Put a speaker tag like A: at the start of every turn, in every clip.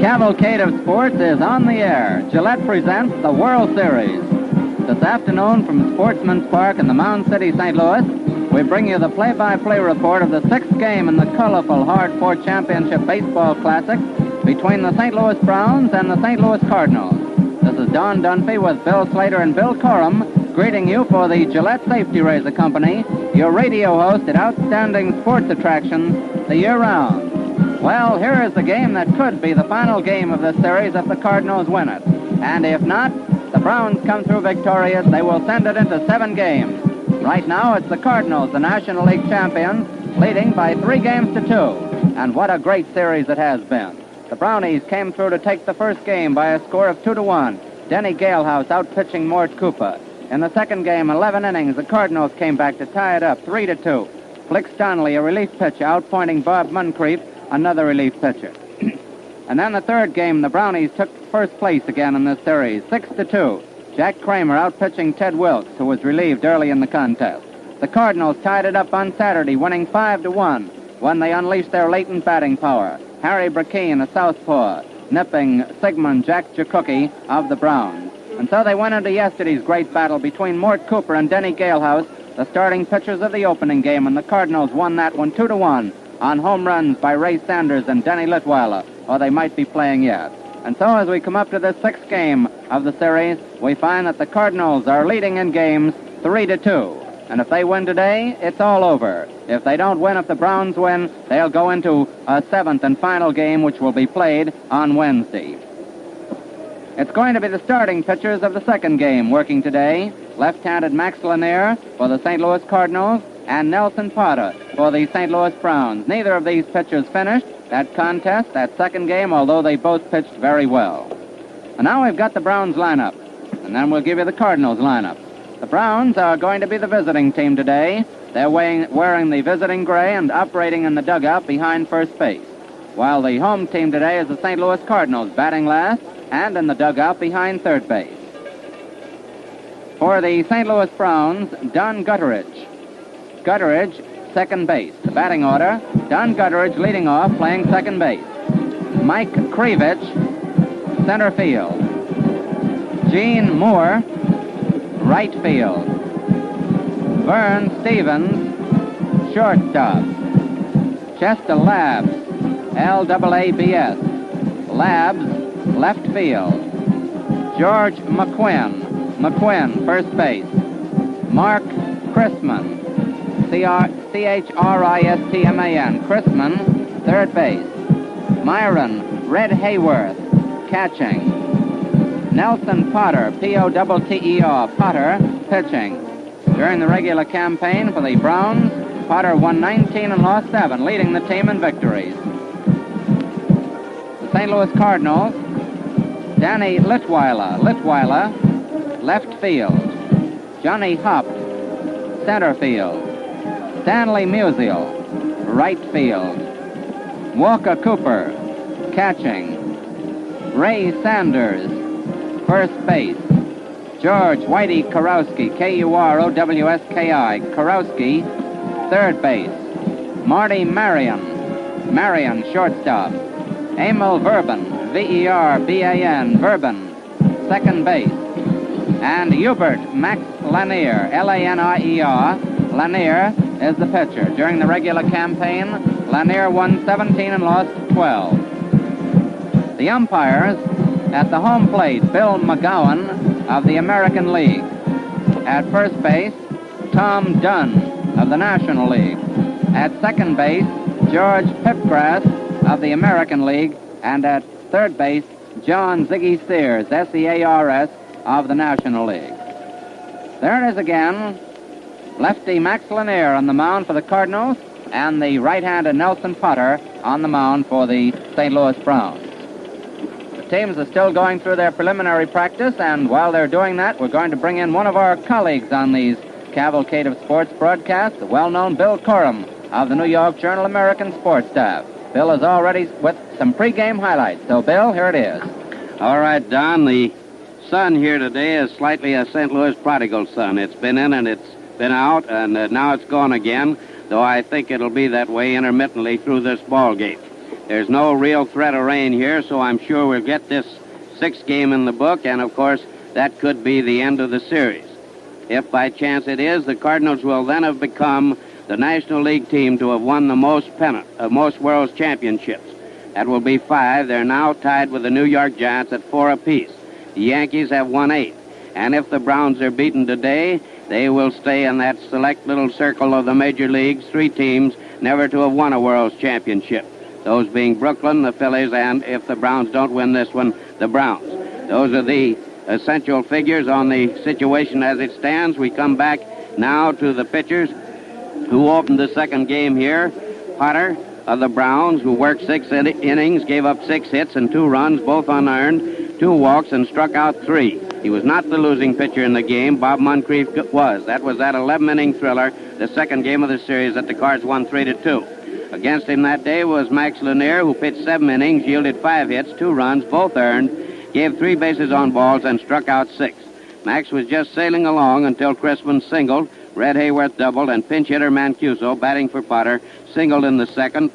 A: cavalcade of sports is on the air. Gillette presents the World Series. This afternoon from Sportsman's Park in the Mound City, St. Louis, we bring you the play-by-play report of the sixth game in the colorful Hard-Fought Championship Baseball Classic between the St. Louis Browns and the St. Louis Cardinals. This is Don Dunphy with Bill Slater and Bill Corum greeting you for the Gillette Safety Razor Company, your radio host at outstanding sports attractions the year round. Well, here is the game that could be the final game of this series if the Cardinals win it. And if not, the Browns come through victorious. They will send it into 7 games. Right now, it's the Cardinals, the National League champions, leading by 3 games to 2. And what a great series it has been. The Brownies came through to take the first game by a score of 2-1. Denny Galehouse out-pitching Mort Cooper. In the second game, 11 innings, the Cardinals came back to tie it up 3-2. Flicks Donnelly, a relief pitcher, outpointing Bob Muncrief, another relief pitcher. And then the third game, the Brownies took first place again in this series, 6-2. Jack Kramer out-pitching Ted Wilkes, who was relieved early in the contest. The Cardinals tied it up on Saturday, winning 5-1, when they unleashed their latent batting power. Harry Brackeen, a southpaw, nipping Sigmund Jack Jakucki of the Browns. And so they went into yesterday's great battle between Mort Cooper and Denny Galehouse, the starting pitchers of the opening game, and the Cardinals won that one 2-1 on home runs by Ray Sanders and Denny Litweiler, or they might be playing yet. And so as we come up to the sixth game of the series, we find that the Cardinals are leading in games 3-2. And if they win today, it's all over. If they don't win, if the Browns win, they'll go into a 7th and final game, which will be played on Wednesday. It's going to be the starting pitchers of the second game working today. Left-handed Max Lanier for the St. Louis Cardinals and Nelson Potter for the St. Louis Browns. Neither of these pitchers finished that contest, that second game, although they both pitched very well. And now we've got the Browns lineup, and then we'll give you the Cardinals lineup. The Browns are going to be the visiting team today. They're wearing the visiting gray and operating in the dugout behind first base, while the home team today is the St. Louis Cardinals, batting last and in the dugout behind third base. For the St. Louis Browns, Don Gutteridge. Gutteridge, second base. The batting order, Don Gutteridge leading off, playing second base. Mike Krivich, center field. Gene Moore, right field. Vern Stevens, shortstop. Chester Labs, L-A-A-B-S. Labs, left field. George McQuinn, first base. Mark Chrisman, C-H-R-I-S-T-M-A-N, Chrisman, third base. Myron Red Hayworth, catching. Nelson Potter, P-O-T-T-E-R, Potter, pitching. During the regular campaign for the Browns, Potter won 19 and lost 7, leading the team in victories. The St. Louis Cardinals, Danny Litweiler, left field. Johnny Hopp, center field. Stanley Musial, right field. Walker Cooper, catching. Ray Sanders, first base. George Whitey Kurowski, K-U-R-O-W-S-K-I, Kurowski, third base. Marty Marion, shortstop. Emil Verban, V-E-R-B-A-N, Verban, second base. And Hubert Max Lanier, L-A-N-I-E-R, Lanier is the pitcher. During the regular campaign, Lanier won 17 and lost 12. The umpires at the home plate, Bill McGowan of the American League. At first base, Tom Dunn of the National League. At second base, George Pipgrass of the American League. And at third base, John Ziggy Sears, S-E-A-R-S, of the National League. There it is again. Lefty Max Lanier on the mound for the Cardinals, and the right-handed Nelson Potter on the mound for the St. Louis Browns. The teams are still going through their preliminary practice, and while they're doing that, we're going to bring in one of our colleagues on these Cavalcade of Sports broadcasts, the well-known Bill Corum of the New York Journal-American Sports staff. Bill is already with some pregame highlights. So, Bill, here it is.
B: All right, Don, the sun here today is slightly a St. Louis prodigal sun. It's been in and it's been out, and now it's gone again, though I think it'll be that way intermittently through this ball game. There's no real threat of rain here, so I'm sure we'll get this sixth game in the book, and of course, that could be the end of the series. If by chance it is, the Cardinals will then have become the National League team to have won the most World's Championships. That will be 5. They're now tied with the New York Giants at 4 apiece. The Yankees have won 8. And if the Browns are beaten today, they will stay in that select little circle of the major leagues, 3 teams never to have won a World's Championship. Those being Brooklyn, the Phillies, and if the Browns don't win this one, the Browns. Those are the essential figures on the situation as it stands. We come back now to the pitchers who opened the second game here. Potter of the Browns, who worked 6 innings, gave up 6 hits and 2 runs, both unearned, 2 walks, and struck out 3. He was not the losing pitcher in the game. Bob Moncrief was. That was that 11-inning thriller, the second game of the series that the Cards won 3-2. Against him that day was Max Lanier, who pitched 7 innings, yielded 5 hits, 2 runs, both earned, gave 3 bases on balls, and struck out 6. Max was just sailing along until Crispin singled, Red Hayworth doubled, and pinch hitter Mancuso, batting for Potter, singled in the second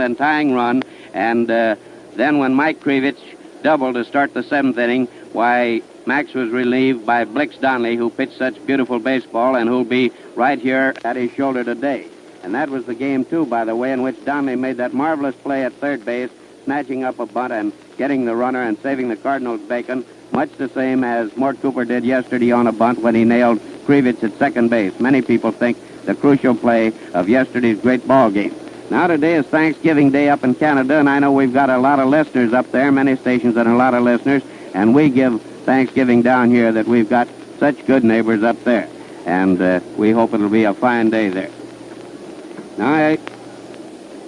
B: and tying run. And then when Mike Krivich doubled to start the 7th inning, why, Max was relieved by Blix Donnelly, who pitched such beautiful baseball and who'll be right here at his shoulder today. And that was the game, too, by the way, in which Donnelly made that marvelous play at third base, snatching up a bunt and getting the runner and saving the Cardinals' bacon, much the same as Mort Cooper did yesterday on a bunt when he nailed Krivich at second base. Many people think the crucial play of yesterday's great ball game. Now today is Thanksgiving Day up in Canada, and I know we've got a lot of listeners up there, many stations and a lot of listeners, and we give Thanksgiving down here that we've got such good neighbors up there. And we hope it'll be a fine day there. Now, I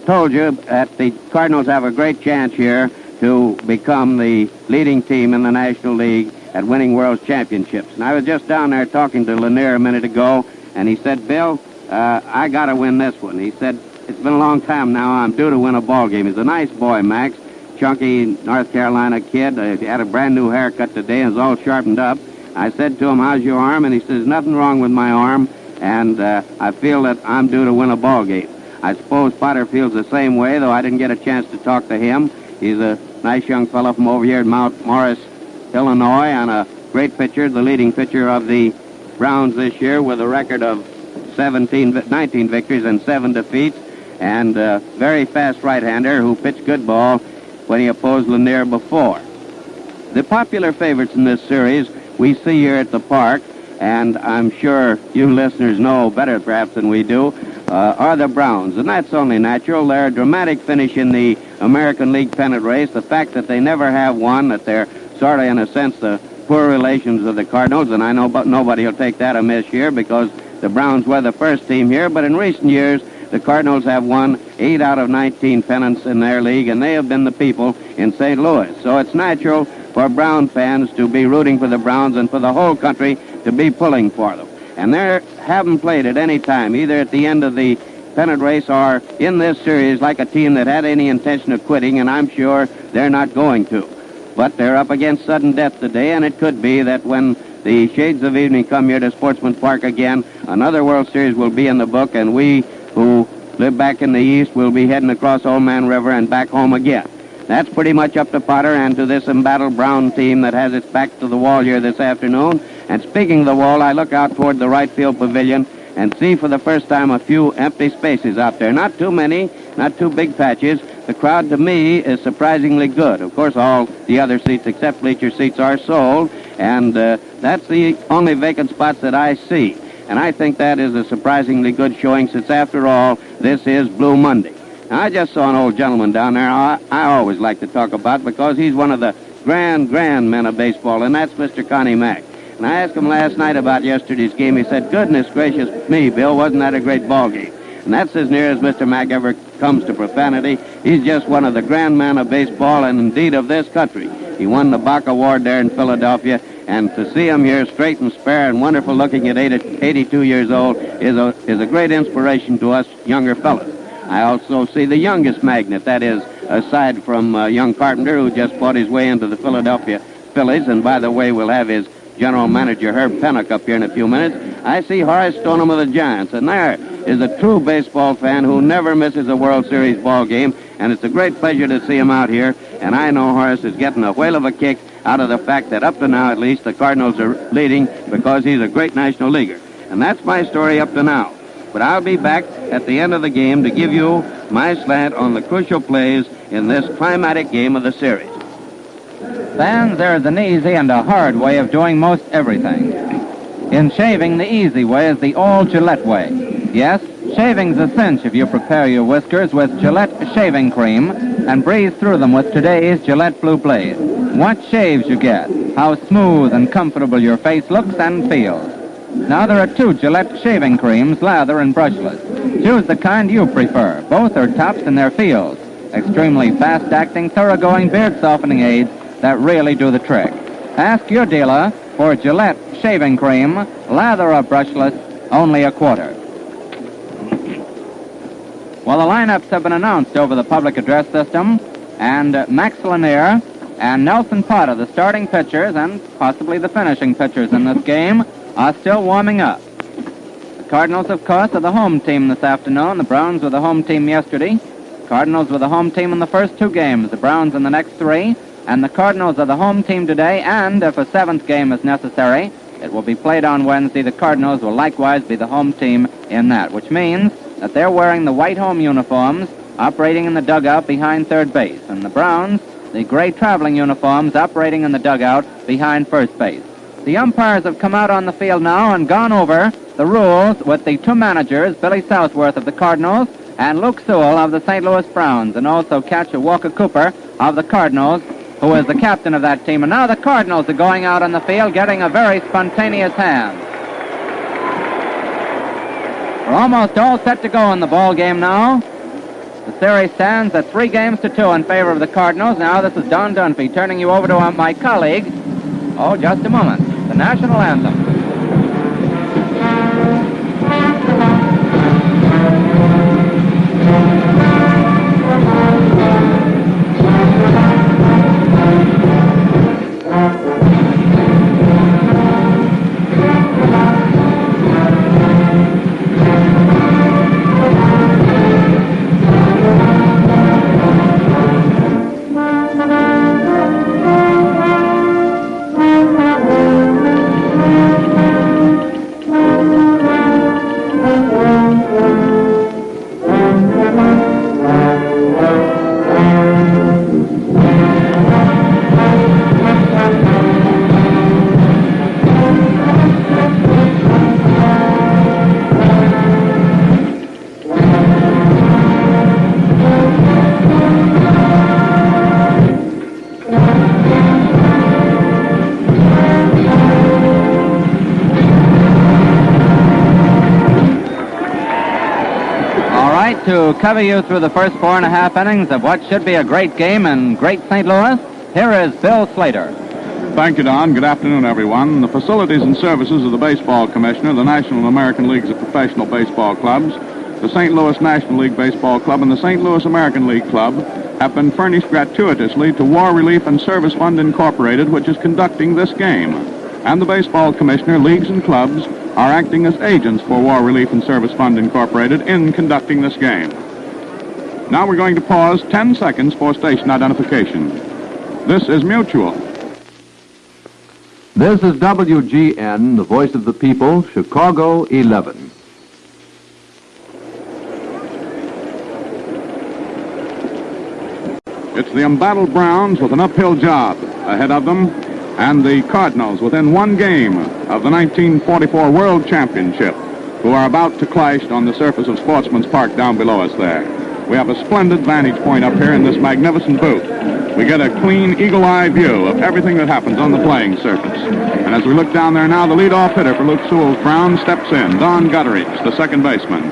B: told you that the Cardinals have a great chance here to become the leading team in the National League at winning World Championships. And I was just down there talking to Lanier a minute ago, and he said, Bill, I got to win this one. He said, it's been a long time now. I'm due to win a ball game. He's a nice boy, Max. Chunky North Carolina kid. He had a brand new haircut today and is all sharpened up. I said to him, how's your arm? And he says, nothing wrong with my arm, and I feel that I'm due to win a ball game. I suppose Potter feels the same way, though I didn't get a chance to talk to him. He's a nice young fellow from over here at Mount Morris, Illinois, and a great pitcher, the leading pitcher of the Browns this year with a record of 19 victories and 7 defeats, and a very fast right-hander who pitched good ball when he opposed Lanier before. The popular favorites in this series we see here at the park, and I'm sure you listeners know better perhaps than we do, are the Browns, and that's only natural. Their dramatic finish in the American League pennant race, the fact that they never have won, that they're sort of, in a sense, the poor relations of the Cardinals, and I know nobody will take that amiss here because the Browns were the first team here, but in recent years, the Cardinals have won 8 out of 19 pennants in their league, and they have been the people in St. Louis. So it's natural for Brown fans to be rooting for the Browns and for the whole country to be pulling for them. And they haven't played at any time, either at the end of the pennant race or in this series, like a team that had any intention of quitting, and I'm sure they're not going to. But they're up against sudden death today, and it could be that when the shades of evening come here to Sportsman Park again, another World Series will be in the book, and we who live back in the East will be heading across Old Man River and back home again. That's pretty much up to Potter and to this embattled Brown team that has its back to the wall here this afternoon. And speaking of the wall, I look out toward the right field pavilion and see for the first time a few empty spaces out there. Not too many, not too big patches. The crowd, to me, is surprisingly good. Of course, all the other seats except bleacher seats are sold, and that's the only vacant spots that I see. And I think that is a surprisingly good showing since, after all, this is Blue Monday. Now, I just saw an old gentleman down there I always like to talk about because he's one of the grand men of baseball, and that's Mr. Connie Mack. And I asked him last night about yesterday's game. He said, goodness gracious me, Bill, wasn't that a great ball game? And that's as near as Mr. Mack ever comes to profanity. He's just one of the grand men of baseball and indeed of this country. He won the Bach Award there in Philadelphia, and to see him here straight and spare and wonderful looking at 82 years old is a great inspiration to us younger fellows. I also see the youngest magnet, that is, aside from young Carpenter, who just fought his way into the Philadelphia Phillies, and by the way, we'll have his general manager, Herb Pennock, up here in a few minutes. I see Horace Stoneham of the Giants, and there is a true baseball fan who never misses a World Series ball game, and it's a great pleasure to see him out here. And I know Horace is getting a whale of a kick out of the fact that up to now, at least, the Cardinals are leading because he's a great National Leaguer. And that's my story up to now. But I'll be back at the end of the game to give you my slant on the crucial plays in this climatic game of the series.
A: Fans, there's an easy and a hard way of doing most everything. In shaving, the easy way is the all Gillette way. Yes, shaving's a cinch if you prepare your whiskers with Gillette shaving cream and breeze through them with today's Gillette Blue Blade. What shaves you get, how smooth and comfortable your face looks and feels. Now there are 2 Gillette shaving creams, lather and brushless. Choose the kind you prefer. Both are tops in their fields. Extremely fast-acting, thoroughgoing beard-softening aids that really do the trick. Ask your dealer for Gillette shaving cream, lather or brushless, only a quarter. Well, the lineups have been announced over the public address system, and Max Lanier and Nelson Potter, the starting pitchers and possibly the finishing pitchers in this game, are still warming up. The Cardinals, of course, are the home team this afternoon. The Browns were the home team yesterday. Cardinals were the home team in the first 2 games, the Browns in the next 3, and the Cardinals are the home team today, and if a 7th game is necessary, it will be played on Wednesday. The Cardinals will likewise be the home team in that, which means that they're wearing the white home uniforms, operating in the dugout behind third base, and the Browns, the gray traveling uniforms, operating in the dugout behind first base. The umpires have come out on the field now and gone over the rules with the 2 managers, Billy Southworth of the Cardinals and Luke Sewell of the St. Louis Browns, and also catcher Walker Cooper of the Cardinals, who is the captain of that team. And now the Cardinals are going out on the field, getting a very spontaneous hand. We're almost all set to go in the ball game now. The series stands at 3-2 in favor of the Cardinals. Now this is Don Dunphy turning you over to my colleague. Oh, just a moment. The national anthem. To cover you through the first 4.5 innings of what should be a great game in great St. Louis, here is Bill Slater.
C: Thank you, Don. Good afternoon, everyone. The facilities and services of the Baseball Commissioner, the National and American Leagues of Professional Baseball Clubs, the St. Louis National League Baseball Club, and the St. Louis American League Club have been furnished gratuitously to War Relief and Service Fund Incorporated, which is conducting this game. And the Baseball Commissioner, leagues and clubs are acting as agents for War Relief and Service Fund Incorporated in conducting this game. Now we're going to pause 10 seconds for station identification. This is Mutual.
D: This is WGN, the voice of the people, Chicago 11.
C: It's the embattled Browns with an uphill job ahead of them, and the Cardinals within 1 game of the 1944 World Championship, who are about to clash on the surface of Sportsman's Park down below us there. We have a splendid vantage point up here in this magnificent booth. We get a clean, eagle-eye view of everything that happens on the playing surface. And as we look down there now, the leadoff hitter for Luke Sewell's Browns steps in, Don Gutteridge, the second baseman.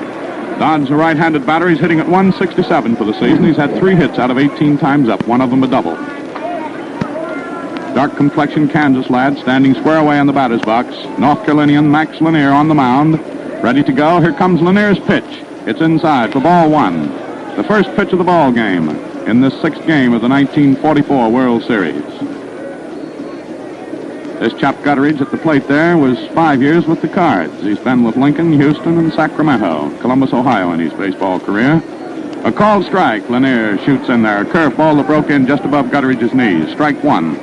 C: Don's a right-handed batter. He's hitting at 167 for the season. He's had 3 hits out of 18 times up, one of them a double. Dark complexion Kansas lad standing square away in the batter's box. North Carolinian Max Lanier on the mound. Ready to go. Here comes Lanier's pitch. It's inside for ball 1. The first pitch of the ball game in this 6th game of the 1944 World Series. This chap Gutteridge at the plate there was 5 years with the Cards. He's been with Lincoln, Houston, and Sacramento, Columbus, Ohio in his baseball career. A called strike. Lanier shoots in there. A curveball that broke in just above Gutteridge's knees. Strike one.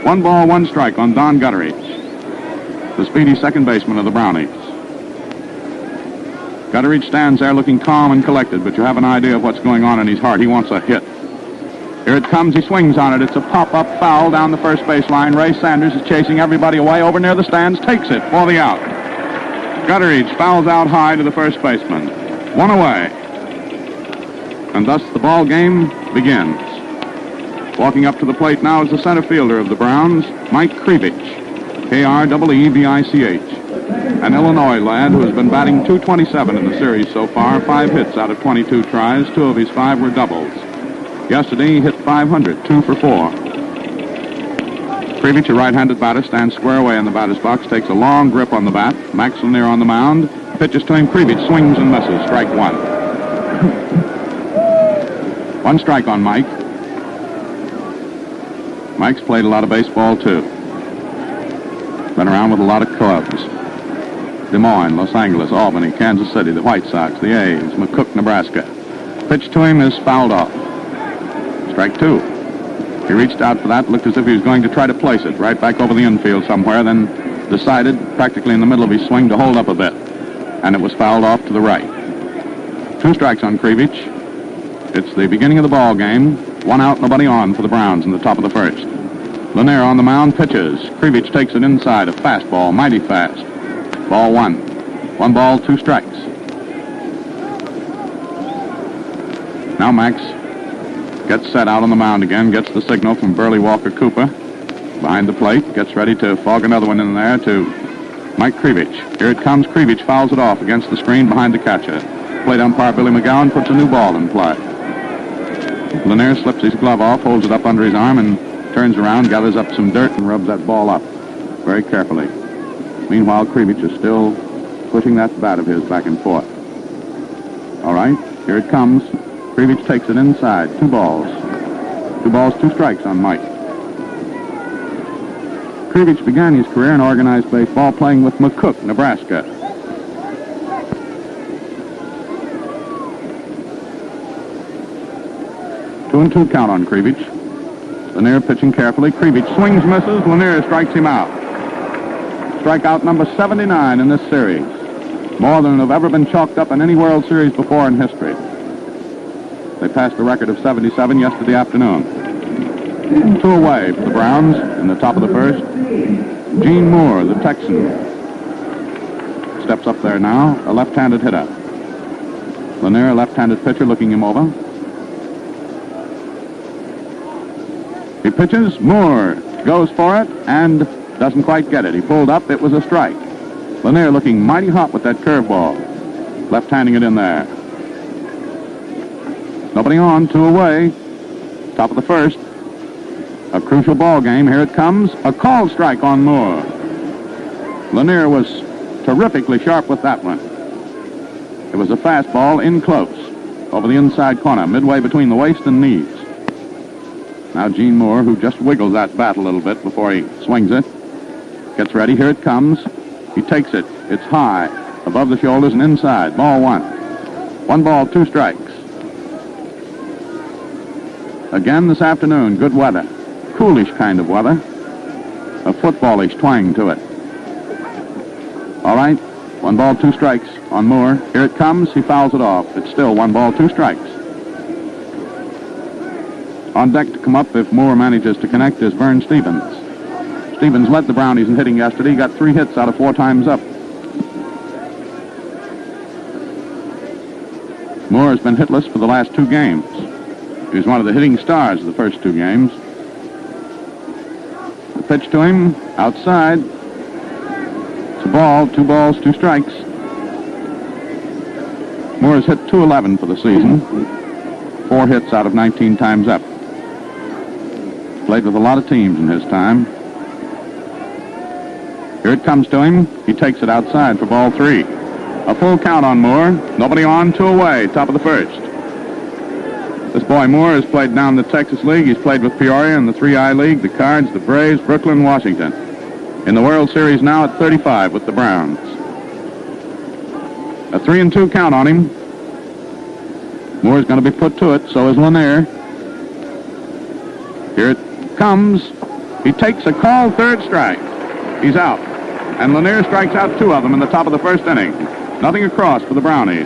C: 1 ball, 1 strike on Don Gutteridge, the speedy second baseman of the Brownies. Gutteridge stands there looking calm and collected, but you have an idea of what's going on in his heart. He wants a hit. Here it comes. He swings on it. It's a pop-up foul down the first baseline. Ray Sanders is chasing everybody away over near the stands. Takes it for the out. Gutteridge fouls out high to the first baseman. 1 away. And thus the ball game begins. Walking up to the plate now is the center fielder of the Browns, Mike Krevich, K-R-E-E-V-I-C-H, an Illinois lad who has been batting .227 in the series so far, 5 hits out of 22 tries. 2 of his 5 were doubles. Yesterday he hit .500, 2 for 4. Krevich, a right-handed batter, stands square away in the batter's box, takes a long grip on the bat. Max Lanier on the mound, pitches to him. Krevich swings and misses, strike 1. 1 strike on Mike. Mike's played a lot of baseball, too. Been around with a lot of clubs. Des Moines, Los Angeles, Albany, Kansas City, the White Sox, the A's, McCook, Nebraska. Pitch to him is fouled off. Strike 2. He reached out for that, looked as if he was going to try to place it right back over the infield somewhere, then decided, practically in the middle of his swing, to hold up a bit. And it was fouled off to the right. 2 strikes on Krevich. It's the beginning of the ball game. 1 out, nobody on for the Browns in the top of the first. Lanier on the mound pitches. Krevich takes it inside, a fastball, mighty fast. Ball 1. 1 ball, 2 strikes. Now Max gets set out on the mound again, gets the signal from Burley Walker Cooper behind the plate, gets ready to fog another one in there to Mike Krevich. Here it comes. Krevich fouls it off against the screen behind the catcher. Plate umpire Billy McGowan puts a new ball in play. Lanier slips his glove off, holds it up under his arm, and turns around, gathers up some dirt, and rubs that ball up very carefully. Meanwhile, Krevich is still pushing that bat of his back and forth. All right, here it comes. Krevich takes it inside. 2 balls. 2 balls, 2 strikes on Mike. Krevich began his career in organized baseball playing with McCook, Nebraska. Two and 2 count on Krevich. Lanier pitching carefully. Krevich swings, misses. Lanier strikes him out. Strikeout number 79 in this series. More than have ever been chalked up in any World Series before in history. They passed a record of 77 yesterday afternoon. 2 away for the Browns in the top of the first. Gene Moore, the Texan, steps up there now, a left-handed hitter. Lanier, a left-handed pitcher, looking him over. He pitches. Moore goes for it and doesn't quite get it. He pulled up. It was a strike. Lanier looking mighty hot with that curveball. Left-handing it in there. Nobody on. 2 away. Top of the first. A crucial ball game. Here it comes. A called strike on Moore. Lanier was terrifically sharp with that one. It was a fastball in close. Over the inside corner. Midway between the waist and knees. Now Gene Moore, who just wiggles that bat a little bit before he swings it, gets ready. Here it comes. He takes it. It's high, above the shoulders and inside. Ball 1. 1 ball, 2 strikes. Again this afternoon, good weather. Coolish kind of weather. A footballish twang to it. All right, 1 ball, 2 strikes on Moore. Here it comes. He fouls it off. It's still 1 ball, 2 strikes. On deck to come up if Moore manages to connect is Vern Stevens. Stevens led the Brownies in hitting yesterday. He got 3 hits out of 4 times up. Moore has been hitless for the last 2 games. He was one of the hitting stars of the first 2 games. The pitch to him, outside. It's a ball, 2 balls, 2 strikes. Moore has hit .211 for the season. 4 hits out of 19 times up. Played with a lot of teams in his time. Here it comes to him. He takes it outside for ball 3. A full count on Moore. Nobody on, 2 away, top of the first. This boy Moore has played down the Texas League. He's played with Peoria in the 3I League, the Cards, the Braves, Brooklyn, Washington. In the World Series now at 35 with the Browns. A 3 and 2 count on him. Moore's going to be put to it. So is Lanier. Here it comes. He takes a called third strike. He's out. And Lanier strikes out 2 of them in the top of the first inning. Nothing across for the Brownies.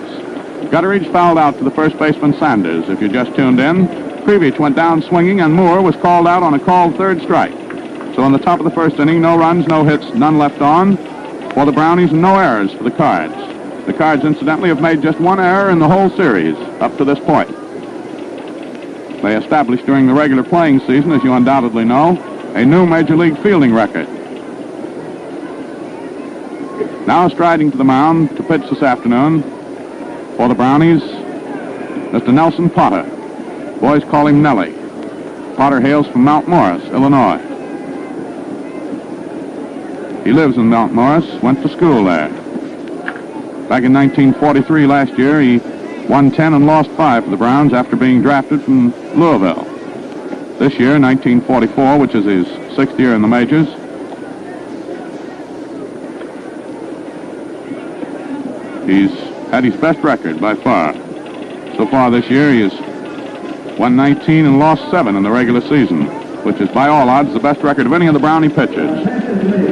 C: Gutteridge fouled out to the first baseman Sanders. If you just tuned in, Krivich went down swinging, and Moore was called out on a called third strike. So in the top of the first inning, no runs, no hits, none left on for the Brownies, and no errors for the Cards. The Cards, incidentally, have made just 1 error in the whole series up to this point. They established during the regular playing season, as you undoubtedly know, a new Major League fielding record. Now striding to the mound to pitch this afternoon for the Brownies, Mr. Nelson Potter. Boys call him Nellie. Potter hails from Mount Morris, Illinois. He lives in Mount Morris, went to school there. Back in 1943, last year, he won 10 and lost 5 for the Browns after being drafted from Louisville. This year, 1944, which is his 6th year in the majors, he's had his best record by far. So far this year, he has won 19 and lost 7 in the regular season, which is by all odds the best record of any of the Brownie pitchers.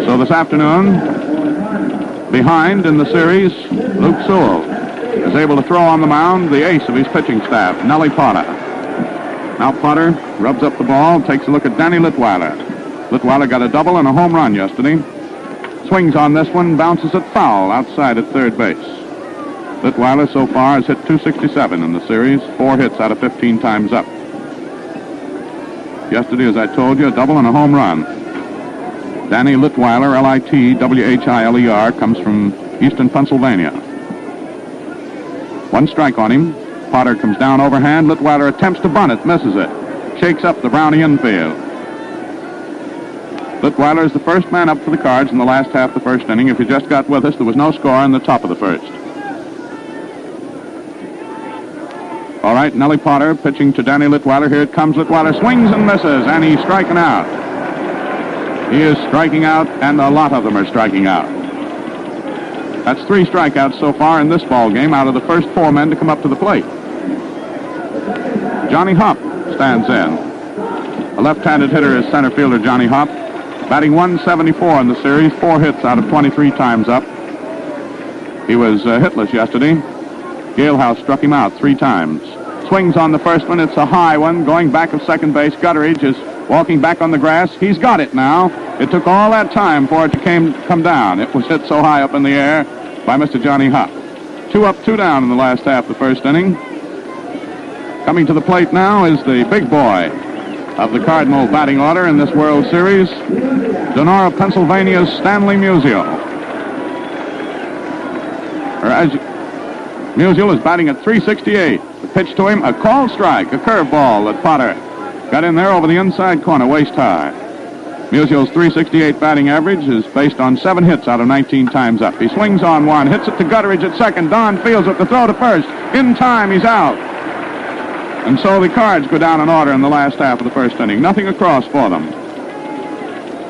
C: So this afternoon, behind in the series, Luke Sewell is able to throw on the mound the ace of his pitching staff, Nellie Potter. Now Potter rubs up the ball, takes a look at Danny Litweiler. Litweiler got a double and a home run yesterday. Swings on this one, bounces it foul outside at third base. Litweiler so far has hit .267 in the series, 4 hits out of 15 times up. Yesterday, as I told you, a double and a home run. Danny Litweiler, Litwhiler, comes from eastern Pennsylvania. 1 strike on him. Potter comes down overhand. Litweiler attempts to bunt it, misses it. Shakes up the Brownie infield. Litweiler is the first man up for the Cards in the last half of the first inning. If you just got with us, there was no score in the top of the first. All right, Nellie Potter pitching to Danny Litweiler. Here it comes. Litweiler swings and misses, and he's striking out. He is striking out, and a lot of them are striking out. That's 3 strikeouts so far in this ball game out of the first 4 men to come up to the plate. Johnny Hopp stands in. A left-handed hitter is center fielder Johnny Hopp, batting .174 in the series, 4 hits out of 23 times up. He was hitless yesterday. Galehouse struck him out 3 times. Swings on the first one. It's a high one. Going back of second base. Gutteridge is walking back on the grass. He's got it now. It took all that time for it to come down. It was hit so high up in the air by Mr. Johnny Hopp. 2 up, 2 down in the last half of the first inning. Coming to the plate now is the big boy of the Cardinal batting order in this World Series, Donora, Pennsylvania's Stanley Musial. Musial is batting at .368. The pitch to him, a called strike, a curveball that Potter got in there over the inside corner, waist high. Musial's .368 batting average is based on 7 hits out of 19 times up. He swings on one, hits it to Gutteridge at second. Don fields it, the throw to first. In time, he's out. And so the Cards go down in order in the last half of the first inning. Nothing across for them.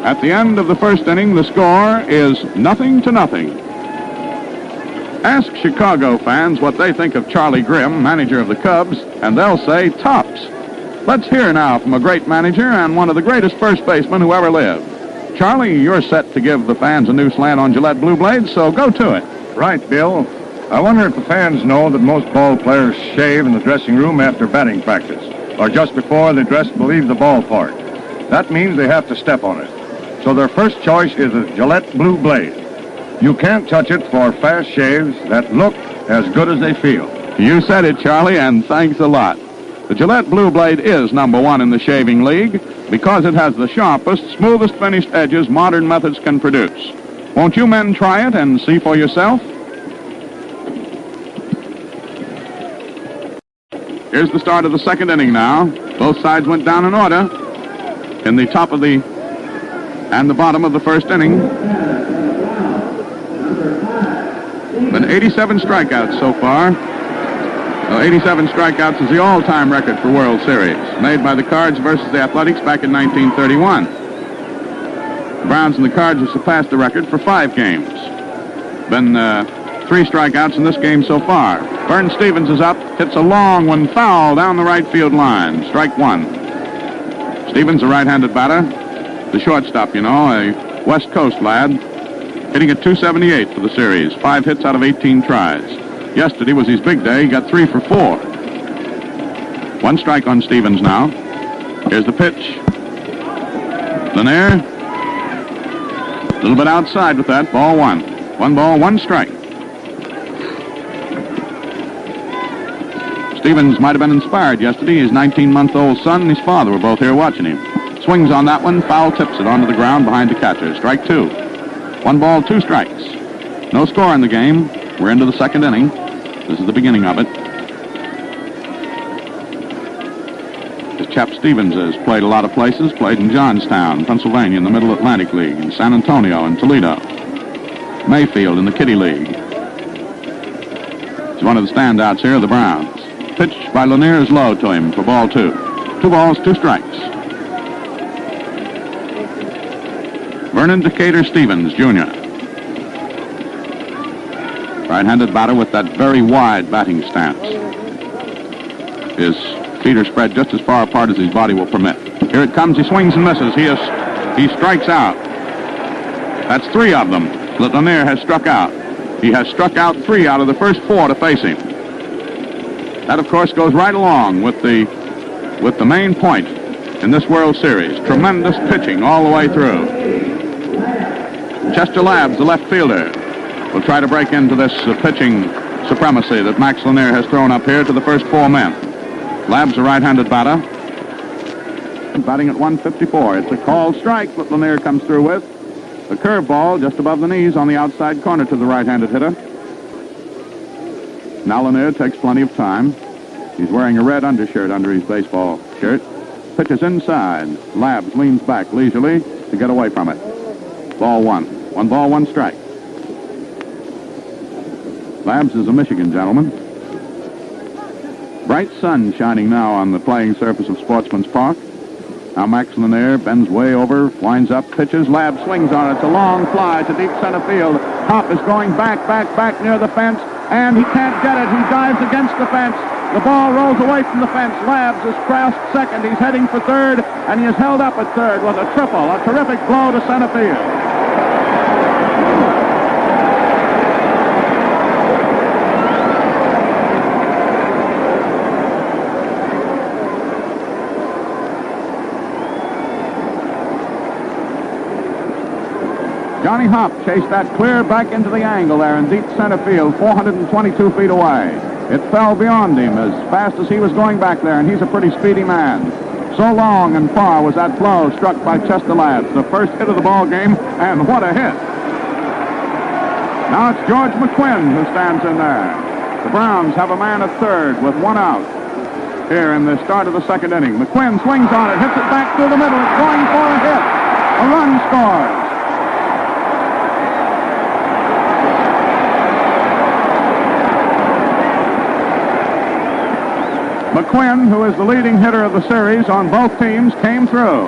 C: At the end of the first inning, the score is 0-0. Ask Chicago fans what they think of Charlie Grimm, manager of the Cubs, and they'll say tops. Let's hear now from a great manager and one of the greatest first basemen who ever lived. Charlie, you're set to give the fans a new slant on Gillette Blue Blades, so go to it.
E: Right, Bill. I wonder if the fans know that most ball players shave in the dressing room after batting practice, or just before they dress to leave the ballpark. That means they have to step on it. So their first choice is a Gillette Blue Blade. You can't touch it for fast shaves that look as good as they feel.
C: You said it, Charlie, and thanks a lot. The Gillette Blue Blade is #1 in the shaving league because it has the sharpest, smoothest finished edges modern methods can produce. Won't you men try it and see for yourself? Here's the start of the second inning now. Both sides went down in order in the top of the and the bottom of the first inning. Been 87 strikeouts so far. 87 strikeouts is the all-time record for World Series, made by the Cards versus the Athletics back in 1931. The Browns and the Cards have surpassed the record for 5 games. Been 3 strikeouts in this game so far. Vern Stevens is up, hits a long one, foul down the right field line. Strike 1. Stevens, a right-handed batter. The shortstop, you know, a West Coast lad, hitting at .278 for the series. 5 hits out of 18 tries. Yesterday was his big day. He got 3 for 4. 1 strike on Stevens now. Here's the pitch. Lanier. A little bit outside with that. Ball 1. 1 ball, 1 strike. Stevens might have been inspired yesterday. His 19-month-old son and his father were both here watching him. Swings on that one, foul tips it onto the ground behind the catcher. Strike 2. 1 ball, 2 strikes. No score in the game. We're into the second inning. This is the beginning of it. This chap Stevens has played a lot of places. Played in Johnstown, Pennsylvania, in the Middle Atlantic League, in San Antonio and Toledo. Mayfield in the Kitty League. He's one of the standouts here of the Browns. Pitch by Lanier is low to him for ball 2. 2 balls, 2 strikes. Vernon Decatur Stevens, Jr. Right-handed batter with that very wide batting stance. His feet are spread just as far apart as his body will permit. Here it comes. He swings and misses. He strikes out. That's 3 of them that Lanier has struck out. He has struck out 3 out of the first 4 to face him. That, of course, goes right along with the main point in this World Series. Tremendous pitching all the way through. Chester Labbs, the left fielder, will try to break into this pitching supremacy that Max Lanier has thrown up here to the first 4 men. Labbs, a right-handed batter. Batting at 154. It's a called strike that Lanier comes through with. A curveball just above the knees on the outside corner to the right-handed hitter. Now Lanier takes plenty of time. He's wearing a red undershirt under his baseball shirt. Pitches inside. Labbs leans back leisurely to get away from it. Ball 1. 1 ball, 1 strike. Labbs is a Michigan gentleman. Bright sun shining now on the playing surface of Sportsman's Park. Now Max Lanier bends way over, winds up, pitches. Labbs swings on it. It's a long fly to deep center field. Hop is going back near the fence, and he can't get it. He dives against the fence. The ball rolls away from the fence. Labbs is crossed second. He's heading for third, and he is held up at third with a triple, a terrific blow to center field. Johnny Hop chased that clear back into the angle there in deep center field, 422 feet away. It fell beyond him as fast as he was going back there, and he's a pretty speedy man. So long and far was that blow struck by Chester Labbs, the first hit of the ball game, and what a hit. Now it's George McQuinn who stands in there. The Browns have a man at third with 1 out here in the start of the second inning. McQuinn swings on it, hits it back through the middle. It's going for a hit. A run scores. McQuinn, who is the leading hitter of the series on both teams, came through.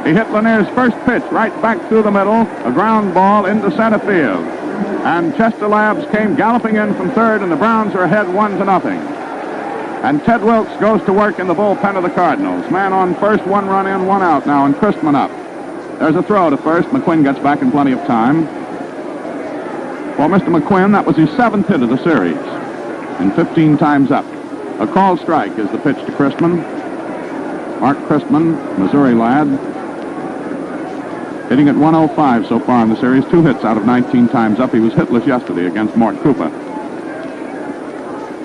C: He hit Lanier's first pitch right back through the middle, a ground ball into center field. And Chester Labbs came galloping in from third, and the Browns are ahead 1-0. And Ted Wilkes goes to work in the bullpen of the Cardinals. Man on first, 1 run in, 1 out now, and Christman up. There's a throw to first. McQuinn gets back in plenty of time. For Mr. McQuinn, that was his 7th hit of the series, and 15 times up. A called strike is the pitch to Christman. Mark Christman, Missouri lad, hitting at 105 so far in the series. 2 hits out of 19 times up. He was hitless yesterday against Mort Cooper.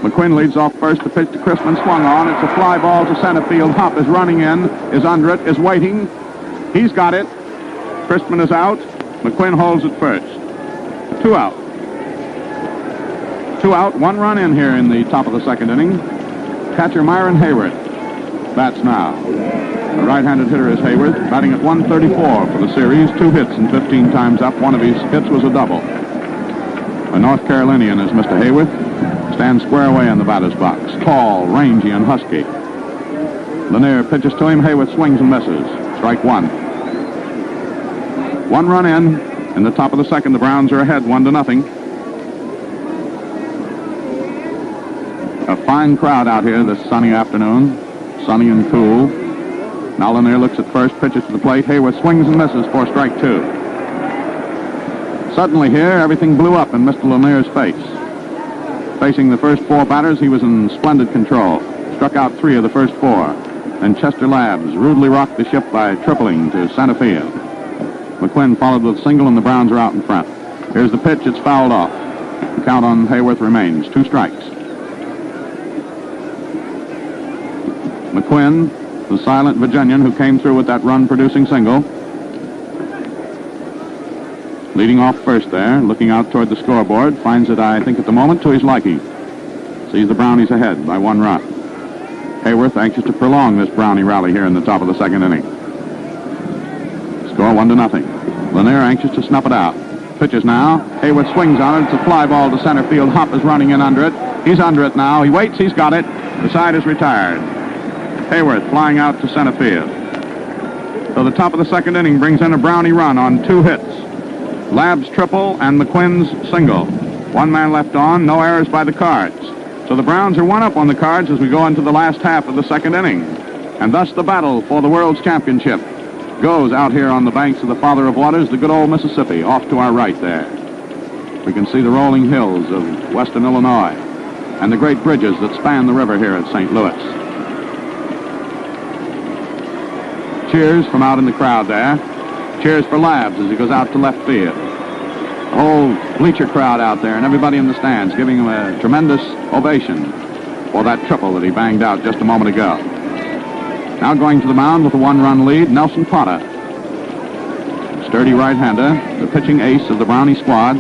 C: McQuinn leads off first. The pitch to Christman swung on. It's a fly ball to center field. Hop is running in, is under it, is waiting. He's got it. Christman is out. McQuinn holds it first. 2 out. 2 out, 1 run in here in the top of the second inning. Catcher Myron Hayward bats now. The right-handed hitter is Hayward, batting at 134 for the series. 2 hits and 15 times up. One of his hits was a double. A North Carolinian is Mr. Hayward. Stands square away in the batter's box. Tall, rangy, and husky. Lanier pitches to him. Hayward swings and misses. Strike 1. 1 run in the top of the second. The Browns are ahead 1-0. A fine crowd out here this sunny afternoon. Sunny and cool. Now Lanier looks at first, pitches to the plate. Hayworth swings and misses for strike 2. Suddenly here, everything blew up in Mr. Lanier's face. Facing the first 4 batters, he was in splendid control. Struck out 3 of the first 4. And Chester Labs rudely rocked the ship by tripling to center field. McQuinn followed with a single, and the Browns are out in front. Here's the pitch. It's fouled off. The count on Hayworth remains 2 strikes. McQuinn, the silent Virginian who came through with that run-producing single. Leading off first there, looking out toward the scoreboard, finds it, I think, at the moment to his liking. Sees the Brownies ahead by 1 run. Hayworth anxious to prolong this Brownie rally here in the top of the 2nd inning. Score 1-0. Lanier anxious to snuff it out. Pitches now. Hayworth swings on it. It's a fly ball to center field. Hopp is running in under it. He's under it now. He waits. He's got it. The side is retired. Hayworth flying out to center field. So the top of the 2nd inning brings in a Brownie run on 2 hits. Lab's triple and McQuinn's single. 1 man left on. No errors by the Cards. So the Browns are 1 up on the Cards as we go into the last half of the 2nd inning. And thus the battle for the World's Championship goes out here on the banks of the Father of Waters, the good old Mississippi, off to our right there. We can see the rolling hills of western Illinois and the great bridges that span the river here at St. Louis. Cheers from out in the crowd there. Cheers for Labs as he goes out to left field. The whole bleacher crowd out there and everybody in the stands giving him a tremendous ovation for that triple that he banged out just a moment ago. Now going to the mound with a 1-run lead, Nelson Potta. Sturdy right-hander, the pitching ace of the Brownie squad,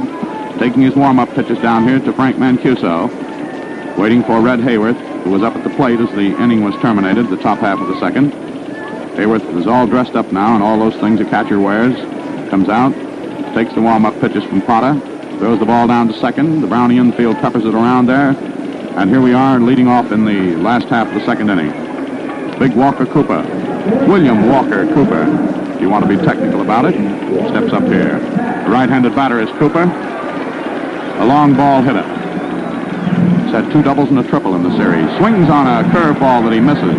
C: taking his warm-up pitches down here to Frank Mancuso, waiting for Red Hayworth, who was up at the plate as the inning was terminated, the top half of the 2nd. Hayworth is all dressed up now, and all those things a catcher wears. Comes out, takes the warm-up pitches from Potta, throws the ball down to 2nd. The Brownie infield peppers it around there. And here we are leading off in the last half of the 2nd inning. Big Walker Cooper, William Walker Cooper, if you want to be technical about it, steps up here. The right-handed batter is Cooper, a long ball hitter. He's had 2 doubles and a triple in the series. Swings on a curveball that he misses.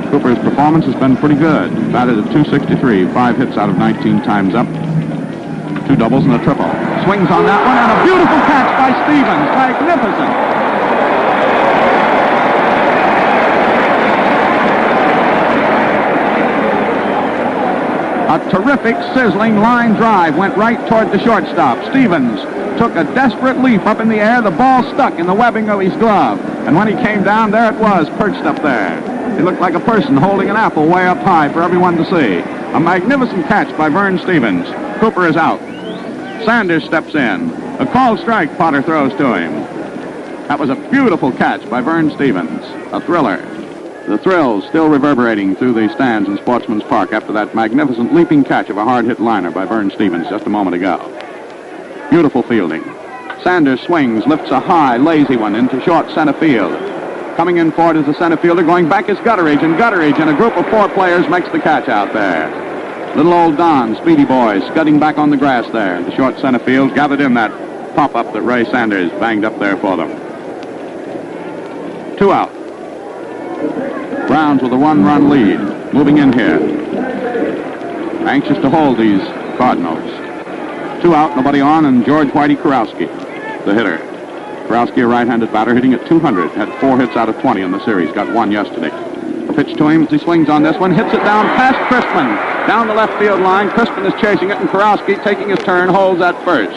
C: Cooper's performance has been pretty good. Batted at .263, 5 hits out of 19 times up. 2 doubles and a triple. Swings on that one, and a beautiful catch by Stevens. Magnificent. A terrific, sizzling line drive went right toward the shortstop. Stevens took a desperate leap up in the air. The ball stuck in the webbing of his glove. And when he came down, there it was, perched up there. He looked like a person holding an apple way up high for everyone to see. A magnificent catch by Vern Stevens. Cooper is out. Sanders steps in. A called strike Potter throws to him. That was a beautiful catch by Vern Stevens. A thriller. The thrills still reverberating through the stands in Sportsman's Park after that magnificent leaping catch of a hard-hit liner by Vern Stevens just a moment ago. Beautiful fielding. Sanders swings, lifts a high, lazy one into short center field. Coming in for it is the center fielder. Going back is Gutteridge, and Gutteridge and a group of 4 players makes the catch out there. Little old Don, speedy boy, scudding back on the grass there. The short center field gathered in that pop-up that Ray Sanders banged up there for them. 2 out. Browns with a 1-run lead, moving in here. Anxious to hold these Cardinals. 2 out, nobody on, and George Whitey Kurowski, the hitter. Kurowski, a right-handed batter, hitting at .200, had 4 hits out of 20 in the series, got 1 yesterday. A pitch to him as he swings on this one, hits it down past Crispin, down the left field line. Crispin is chasing it, and Kurowski, taking his turn, holds at first.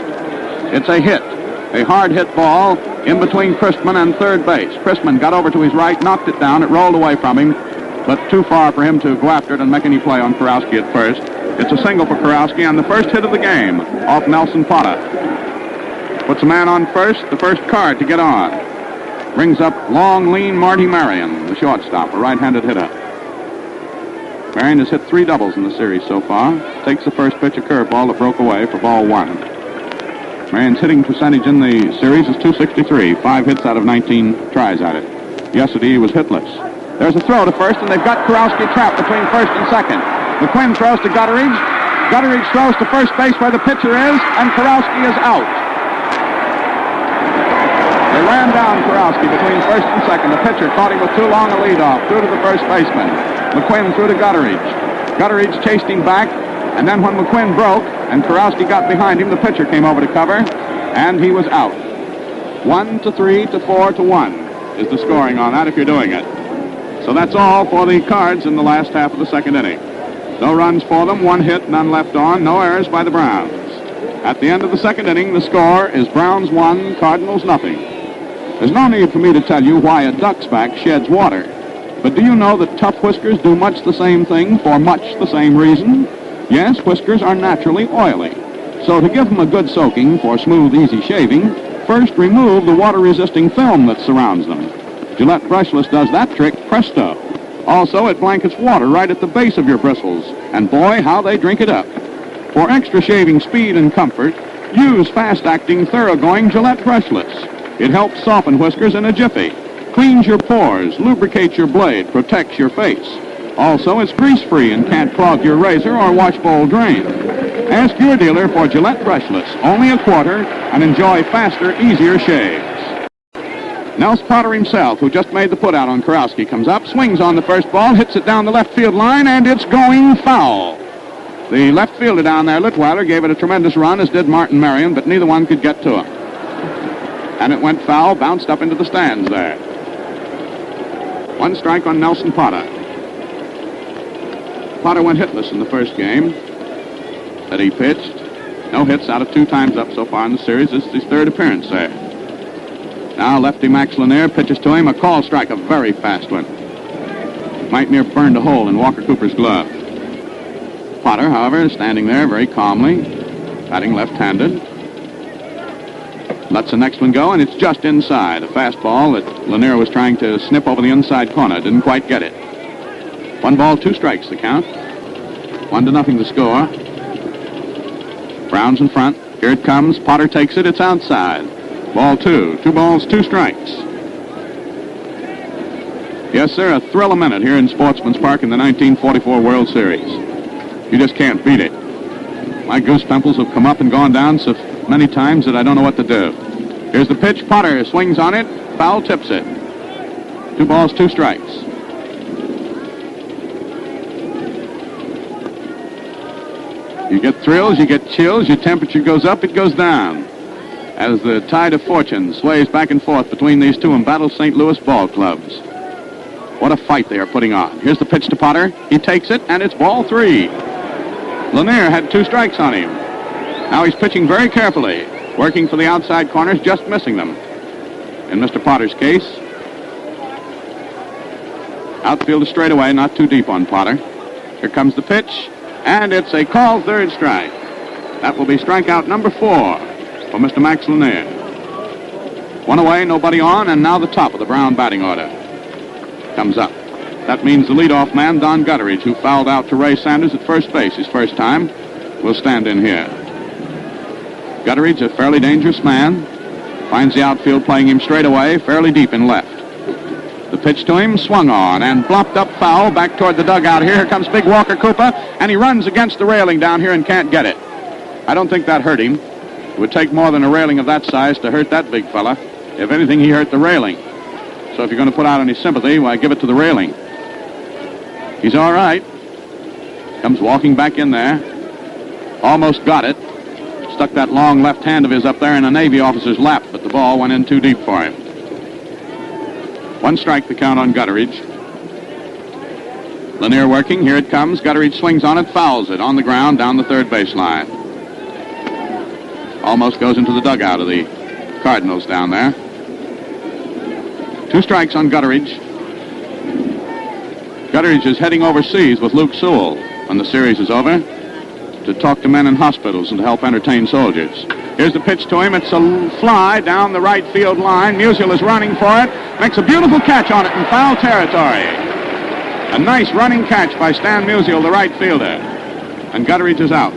C: It's a hit. A hard-hit ball in between Crispin and third base. Crispin got over to his right, knocked it down. It rolled away from him, but too far for him to go after it and make any play on Kurowski at first. It's a single for Kurowski on the first hit of the game off Nelson Potta. Puts a man on first, the first card to get on. Brings up long, lean Marty Marion, the shortstop, a right-handed hitter. Marion has hit 3 doubles in the series so far. Takes the first pitch, a curveball that broke away for ball 1. Marion's hitting percentage in the series is .263, 5 hits out of 19 tries at it. Yesterday he was hitless. There's a throw to first, and they've got Kurowski trapped between first and second. McQuinn throws to Gutteridge. Gutteridge throws to first base where the pitcher is, and Kurowski is out. They ran down Kurowski between first and second. The pitcher caught him with too long a leadoff, threw to the first baseman. McQuinn threw to Gutteridge. Gutteridge chased him back, and then when McQuinn broke and Kurowski got behind him, the pitcher came over to cover, and he was out. 1-3 to 4-1 is the scoring on that if you're doing it. So that's all for the Cards in the last half of the second inning. No runs for them, 1 hit, none left on, no errors by the Browns. At the end of the second inning, the score is Browns 1, Cardinals nothing. There's no need for me to tell you why a duck's back sheds water. But do you know that tough whiskers do much the same thing for much the same reason? Yes, whiskers are naturally oily. So to give them a good soaking for smooth, easy shaving, first remove the water-resisting film that surrounds them. Gillette Brushless does that trick presto. Also, it blankets water right at the base of your bristles, and boy, how they drink it up. For extra shaving speed and comfort, use fast-acting, thoroughgoing Gillette Brushless. It helps soften whiskers in a jiffy, cleans your pores, lubricates your blade, protects your face. Also, it's grease-free and can't clog your razor or wash bowl drain. Ask your dealer for Gillette Brushless, only a quarter, and enjoy faster, easier shaves. Nels Potter himself, who just made the putout on Kurowski, comes up, swings on the first ball, hits it down the left field line, and it's going foul. The left fielder down there, Litweiler, gave it a tremendous run, as did Martin Marion, but neither one could get to him. And it went foul, bounced up into the stands there. 1 strike on Nelson Potter. Potter went hitless in the first game that he pitched. No hits out of 2 times up so far in the series. This is his 3rd appearance there. Now lefty Max Lanier pitches to him, a call strike, a very fast one. Might near burned a hole in Walker Cooper's glove. Potter, however, is standing there very calmly, batting left-handed. Lets the next one go, and it's just inside. A fastball that Lanier was trying to snip over the inside corner. Didn't quite get it. 1 ball, 2 strikes the count. 1-0 the score. Browns in front. Here it comes. Potter takes it. It's outside. Ball 2. 2 balls, 2 strikes. Yes, sir, a thrill a minute here in Sportsman's Park in the 1944 World Series. You just can't beat it. My goose pimples have come up and gone down so many times that I don't know what to do. Here's the pitch. Potter swings on it. Foul tips it. 2 balls, 2 strikes. You get thrills, you get chills, your temperature goes up, it goes down. As the tide of fortune sways back and forth between these two embattled St. Louis ball clubs. What a fight they are putting on. Here's the pitch to Potter. He takes it, and it's ball 3. Lanier had 2 strikes on him. Now he's pitching very carefully, working for the outside corners, just missing them. In Mr. Potter's case, outfield is straight away, not too deep on Potter. Here comes the pitch, and it's a called 3rd strike. That will be strikeout number 4 for Mr. Max Lanier. 1 away, nobody on, and now the top of the Brown batting order comes up. That means the leadoff man, Don Gutteridge, who fouled out to Ray Sanders at first base his first time, will stand in here. Gutteridge, a fairly dangerous man, finds the outfield playing him straight away, fairly deep in left. The pitch to him, swung on, and blopped up foul back toward the dugout here. Here comes big Walker Cooper, and he runs against the railing down here and can't get it. I don't think that hurt him. It would take more than a railing of that size to hurt that big fella. If anything, he hurt the railing. So if you're going to put out any sympathy, why, give it to the railing. He's all right. Comes walking back in there. Almost got it. Stuck that long left hand of his up there in a Navy officer's lap, but the ball went in too deep for him. 1 strike the count on Gutteridge. Lanier working. Here it comes. Gutteridge swings on it, fouls it on the ground down the 3rd baseline. Almost goes into the dugout of the Cardinals down there. 2 strikes on Gutteridge. Gutteridge is heading overseas with Luke Sewell when the series is over to talk to men in hospitals and to help entertain soldiers. Here's the pitch to him. It's a fly down the right field line. Musial is running for it. Makes a beautiful catch on it in foul territory. A nice running catch by Stan Musial, the right fielder. And Gutteridge is out.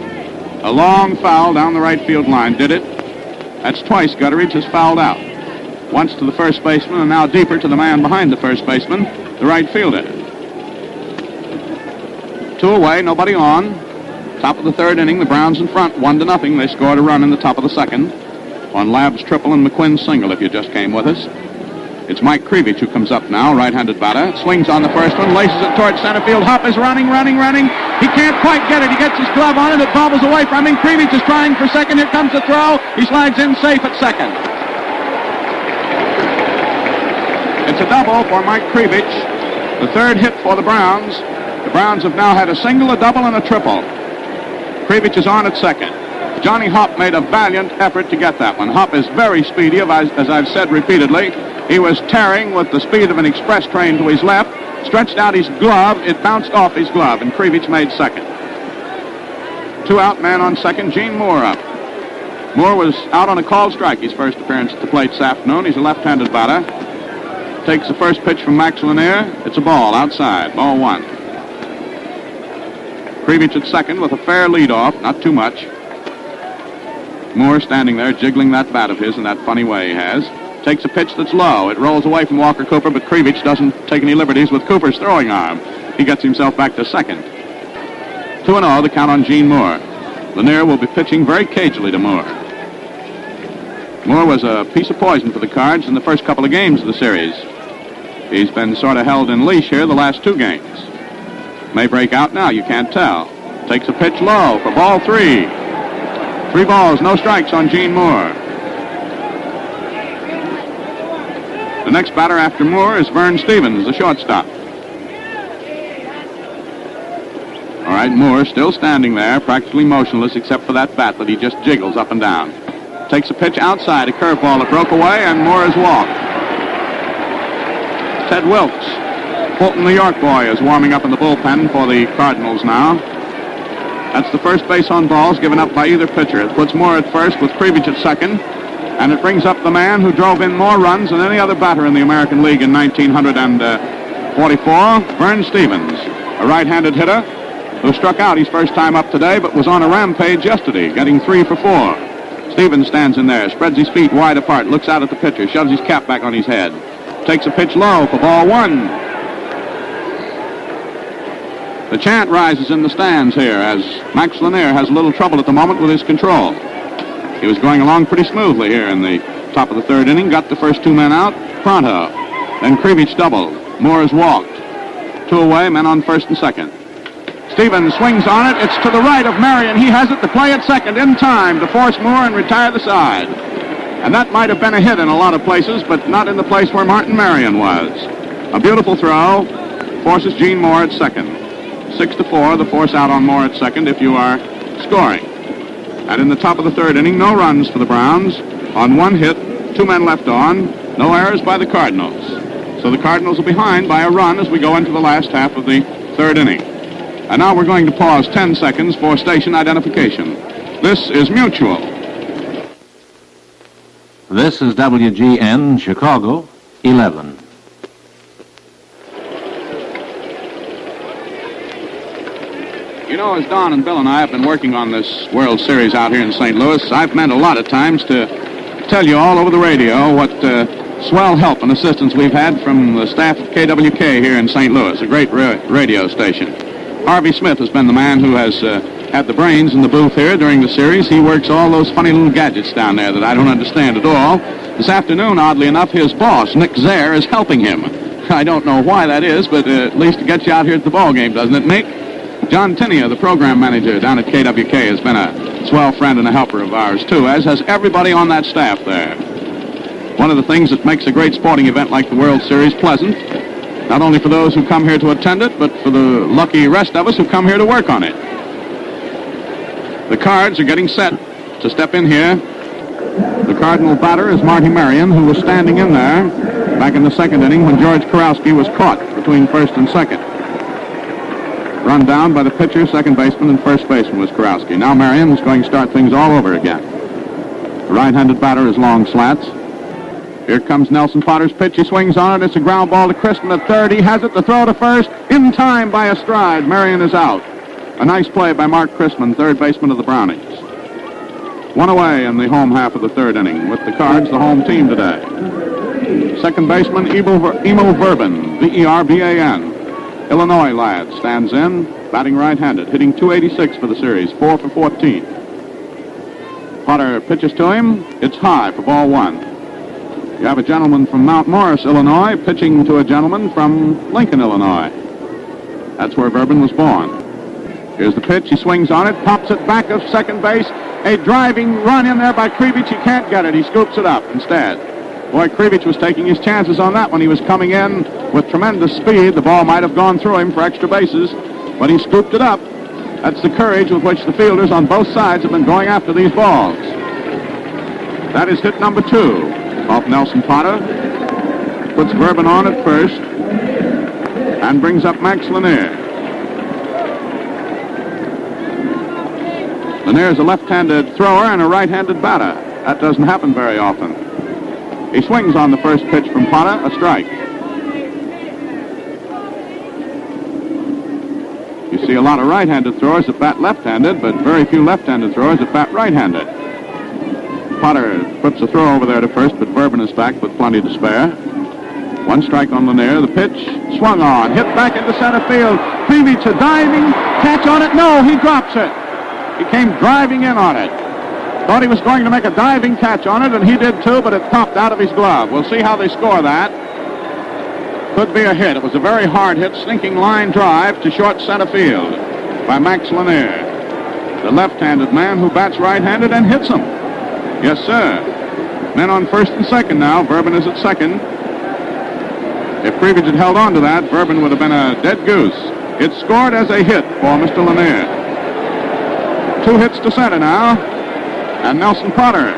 C: A long foul down the right field line did it. That's twice Gutteridge has fouled out. Once to the first baseman and now deeper to the man behind the first baseman, the right fielder. 2 away, nobody on. Top of the 3rd inning, the Browns in front, 1-0. They scored a run in the top of the 2nd. on Labb's triple and McQuinn's single, if you just came with us. It's Mike Krivich who comes up now, right-handed batter. Swings on the first one, laces it towards center field. Hupp is running. He can't quite get it. He gets his glove on it. It bobbles away from him. Krivich is trying for second. Here comes the throw. He slides in safe at second. It's a double for Mike Krivich, the third hit for the Browns. The Browns have now had a single, a double, and a triple. Krivich is on at second. Johnny Hupp made a valiant effort to get that one. Hupp is very speedy, as I've said repeatedly. He was tearing with the speed of an express train to his left, stretched out his glove, it bounced off his glove, and Krivich made second. 2 out, man on second, Gene Moore up. Moore was out on a called strike, his first appearance at the plate this afternoon. He's a left-handed batter. Takes the first pitch from Max Lanier. It's a ball outside, ball 1. Krivich at second with a fair lead off, not too much. Moore standing there jiggling that bat of his in that funny way he has. Takes a pitch that's low. It rolls away from Walker Cooper, but Krivich doesn't take any liberties with Cooper's throwing arm. He gets himself back to second. 2-0, the count on Gene Moore. Lanier will be pitching very cagily to Moore. Moore was a piece of poison for the Cards in the first couple of games of the series. He's been sort of held in leash here the last 2 games. May break out now, you can't tell. Takes a pitch low for ball 3. 3 balls, no strikes on Gene Moore. The next batter after Moore is Vern Stevens, the shortstop. All right, Moore still standing there, practically motionless except for that bat that he just jiggles up and down. Takes a pitch outside, a curveball that broke away, and Moore is walked. Ted Wilkes, Fulton, New York boy, is warming up in the bullpen for the Cardinals now. That's the first base on balls given up by either pitcher. It puts Moore at first with Krivich at second, and it brings up the man who drove in more runs than any other batter in the American League in 1944, Vern Stevens, a right-handed hitter who struck out his first time up today but was on a rampage yesterday, getting 3 for 4. Stevens stands in there, spreads his feet wide apart, looks out at the pitcher, shoves his cap back on his head. Takes a pitch low for ball 1. The chant rises in the stands here as Max Lanier has a little trouble at the moment with his control. He was going along pretty smoothly here in the top of the 3rd inning, got the first 2 men out, pronto. Then Krivich doubled. Moore is walked. 2 away, men on first and second. Stevens swings on it. It's to the right of Marion. He has it to play at second in time to force Moore and retire the side. And that might have been a hit in a lot of places, but not in the place where Martin Marion was. A beautiful throw forces Gene Moore at second. 6-4, the force out on Moore at second if you are scoring. And in the top of the 3rd inning, no runs for the Browns. On 1 hit, 2 men left on. No errors by the Cardinals. So the Cardinals are behind by a run as we go into the last half of the 3rd inning. And now we're going to pause 10 seconds for station identification. This is Mutual.
F: This is WGN Chicago 11.
C: You know, as Don and Bill and I have been working on this World Series out here in St. Louis, I've meant a lot of times to tell you all over the radio what swell help and assistance we've had from the staff of KWK here in St. Louis, a great radio station. Harvey Smith has been the man who has had the brains in the booth here during the series. He works all those funny little gadgets down there that I don't understand at all. This afternoon, oddly enough, his boss, Nick Zare, is helping him. I don't know why that is, but at least it gets you out here at the ball game, doesn't it, Nick? John Tinney, the program manager down at KWK, has been a swell friend and a helper of ours, too, as has everybody on that staff there. One of the things that makes a great sporting event like the World Series pleasant, not only for those who come here to attend it, but for the lucky rest of us who come here to work on it. The Cards are getting set to step in here. The Cardinal batter is Marty Marion, who was standing in there back in the 2nd inning when George Karowski was caught between first and second. Run down by the pitcher, second baseman, and first baseman was Karowski. Now Marion is going to start things all over again. The right-handed batter is long slats. Here comes Nelson Potter's pitch. He swings on it. It's a ground ball to Kristen at third. He has it to throw to first. In time by a stride. Marion is out. A nice play by Mark Chrisman, third baseman of the Brownies. 1 away in the home half of the 3rd inning with the Cards, the home team today. Second baseman, Emo Verban, V-E-R-B-A-N. Illinois lad, stands in, batting right-handed, hitting .286 for the series, 4 for 14. Potter pitches to him. It's high for ball one. You have a gentleman from Mount Morris, Illinois, pitching to a gentleman from Lincoln, Illinois. That's where Bourbon was born. Here's the pitch. He swings on it, pops it back of second base. A driving run in there by Krivich. He can't get it. He scoops it up instead. Boy, Krivich was taking his chances on that when he was coming in with tremendous speed. The ball might have gone through him for extra bases, but he scooped it up. That's the courage with which the fielders on both sides have been going after these balls. That is hit number 2 off Nelson Potter. Puts Bourbon on at first and brings up Max Lanier. Lanier's a left-handed thrower and a right-handed batter. That doesn't happen very often. He swings on the first pitch from Potter, a strike. You see a lot of right-handed throwers that bat left-handed, but very few left-handed throwers that bat right-handed. Potter puts a throw over there to first, but Bourbon is back with plenty to spare. 1 strike on Lanier. The pitch swung on, hit back into center field. Krivich a diving catch on it. No, he drops it. He came driving in on it. Thought he was going to make a diving catch on it, and he did too, but it popped out of his glove. We'll see how they score that. Could be a hit. It was a very hard hit, sinking line drive to short center field by Max Lanier, the left-handed man who bats right-handed and hits them. Yes, sir. Men on first and second now. Bourbon is at second. If Krivich had held on to that, Bourbon would have been a dead goose. It's scored as a hit for Mr. Lanier. 2 hits to center now, and Nelson Potter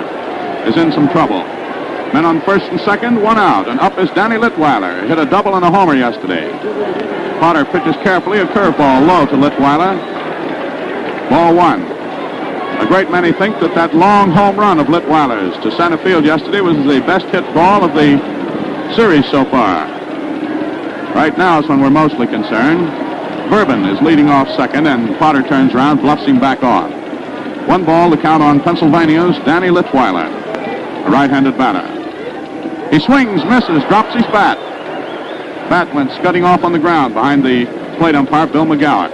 C: is in some trouble. Men on first and second, 1 out, and up is Danny Litweiler. Hit a double and a homer yesterday. Potter pitches carefully, a curveball low to Litweiler. Ball 1. A great many think that long home run of Litweiler's to center field yesterday was the best hit ball of the series so far. Right now is when we're mostly concerned. Bourbon is leading off second, and Potter turns around, bluffs him back on. 1 ball to count on Pennsylvania's Danny Litweiler, a right-handed batter. He swings, misses, drops his bat. Bat went scudding off on the ground behind the plate umpire, Bill McGowan.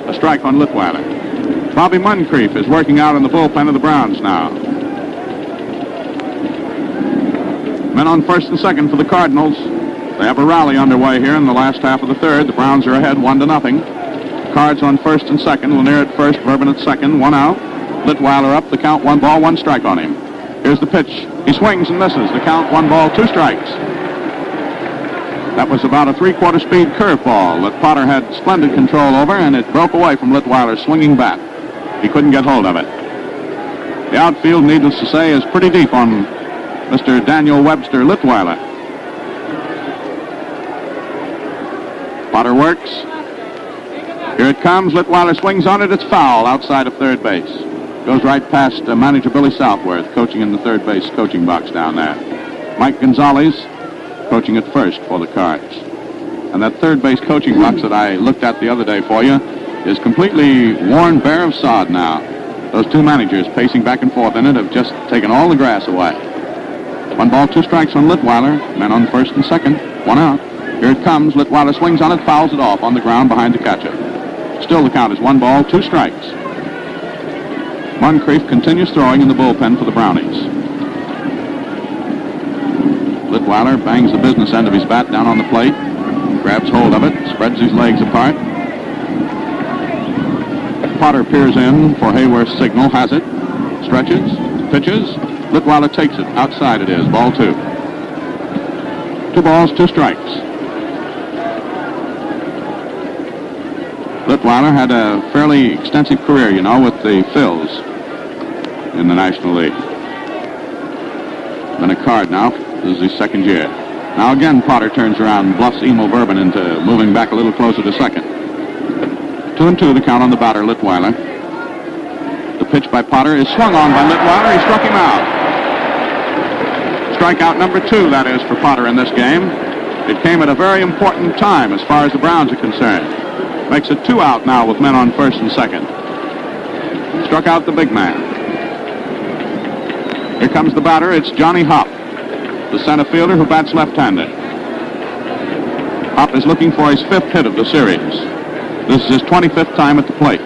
C: A strike on Litweiler. Bobby Muncrief is working out in the bullpen of the Browns now. Men on first and second for the Cardinals. They have a rally underway here in the last half of the third. The Browns are ahead 1-0. Cards on first and second. Lanier at first, Bourbon at second. 1 out. Litweiler up. The count 1 ball, 1 strike on him. Here's the pitch. He swings and misses. The count 1 ball, 2 strikes. That was about a 3/4 speed curveball that Potter had splendid control over, and it broke away from Litweiler's swinging bat. He couldn't get hold of it. The outfield, needless to say, is pretty deep on Mr. Daniel Webster Litweiler. Potter works. Here it comes. Litweiler swings on it. It's foul outside of third base. Goes right past manager Billy Southworth, coaching in the third base coaching box down there. Mike Gonzalez coaching at first for the Cards. And that third base coaching box that I looked at the other day for you is completely worn bare of sod now. Those 2 managers pacing back and forth in it have just taken all the grass away. 1 ball, 2 strikes on Litweiler. Men on first and second. 1 out. Here it comes. Litweiler swings on it, fouls it off on the ground behind the catcher. Still the count is 1 ball, 2 strikes. Muncrief continues throwing in the bullpen for the Brownies. Litweiler bangs the business end of his bat down on the plate, grabs hold of it, spreads his legs apart. Potter peers in for Hayworth's signal, has it, stretches, pitches. Litweiler takes it. Outside it is. Ball 2. 2 balls, 2 strikes. Litweiler had a fairly extensive career, you know, with the Phils in the National League. Been a Card now. This is his 2nd year. Now again, Potter turns around and bluffs Emil Bourbon into moving back a little closer to second. 2-2, the count on the batter, Litweiler. The pitch by Potter is swung on by Litweiler. He struck him out. Strikeout number 2, that is, for Potter in this game. It came at a very important time as far as the Browns are concerned. Makes it 2 out now with men on first and second. Struck out the big man. Here comes the batter. It's Johnny Hopp, the center fielder who bats left-handed. Hopp is looking for his 5th hit of the series. This is his 25th time at the plate.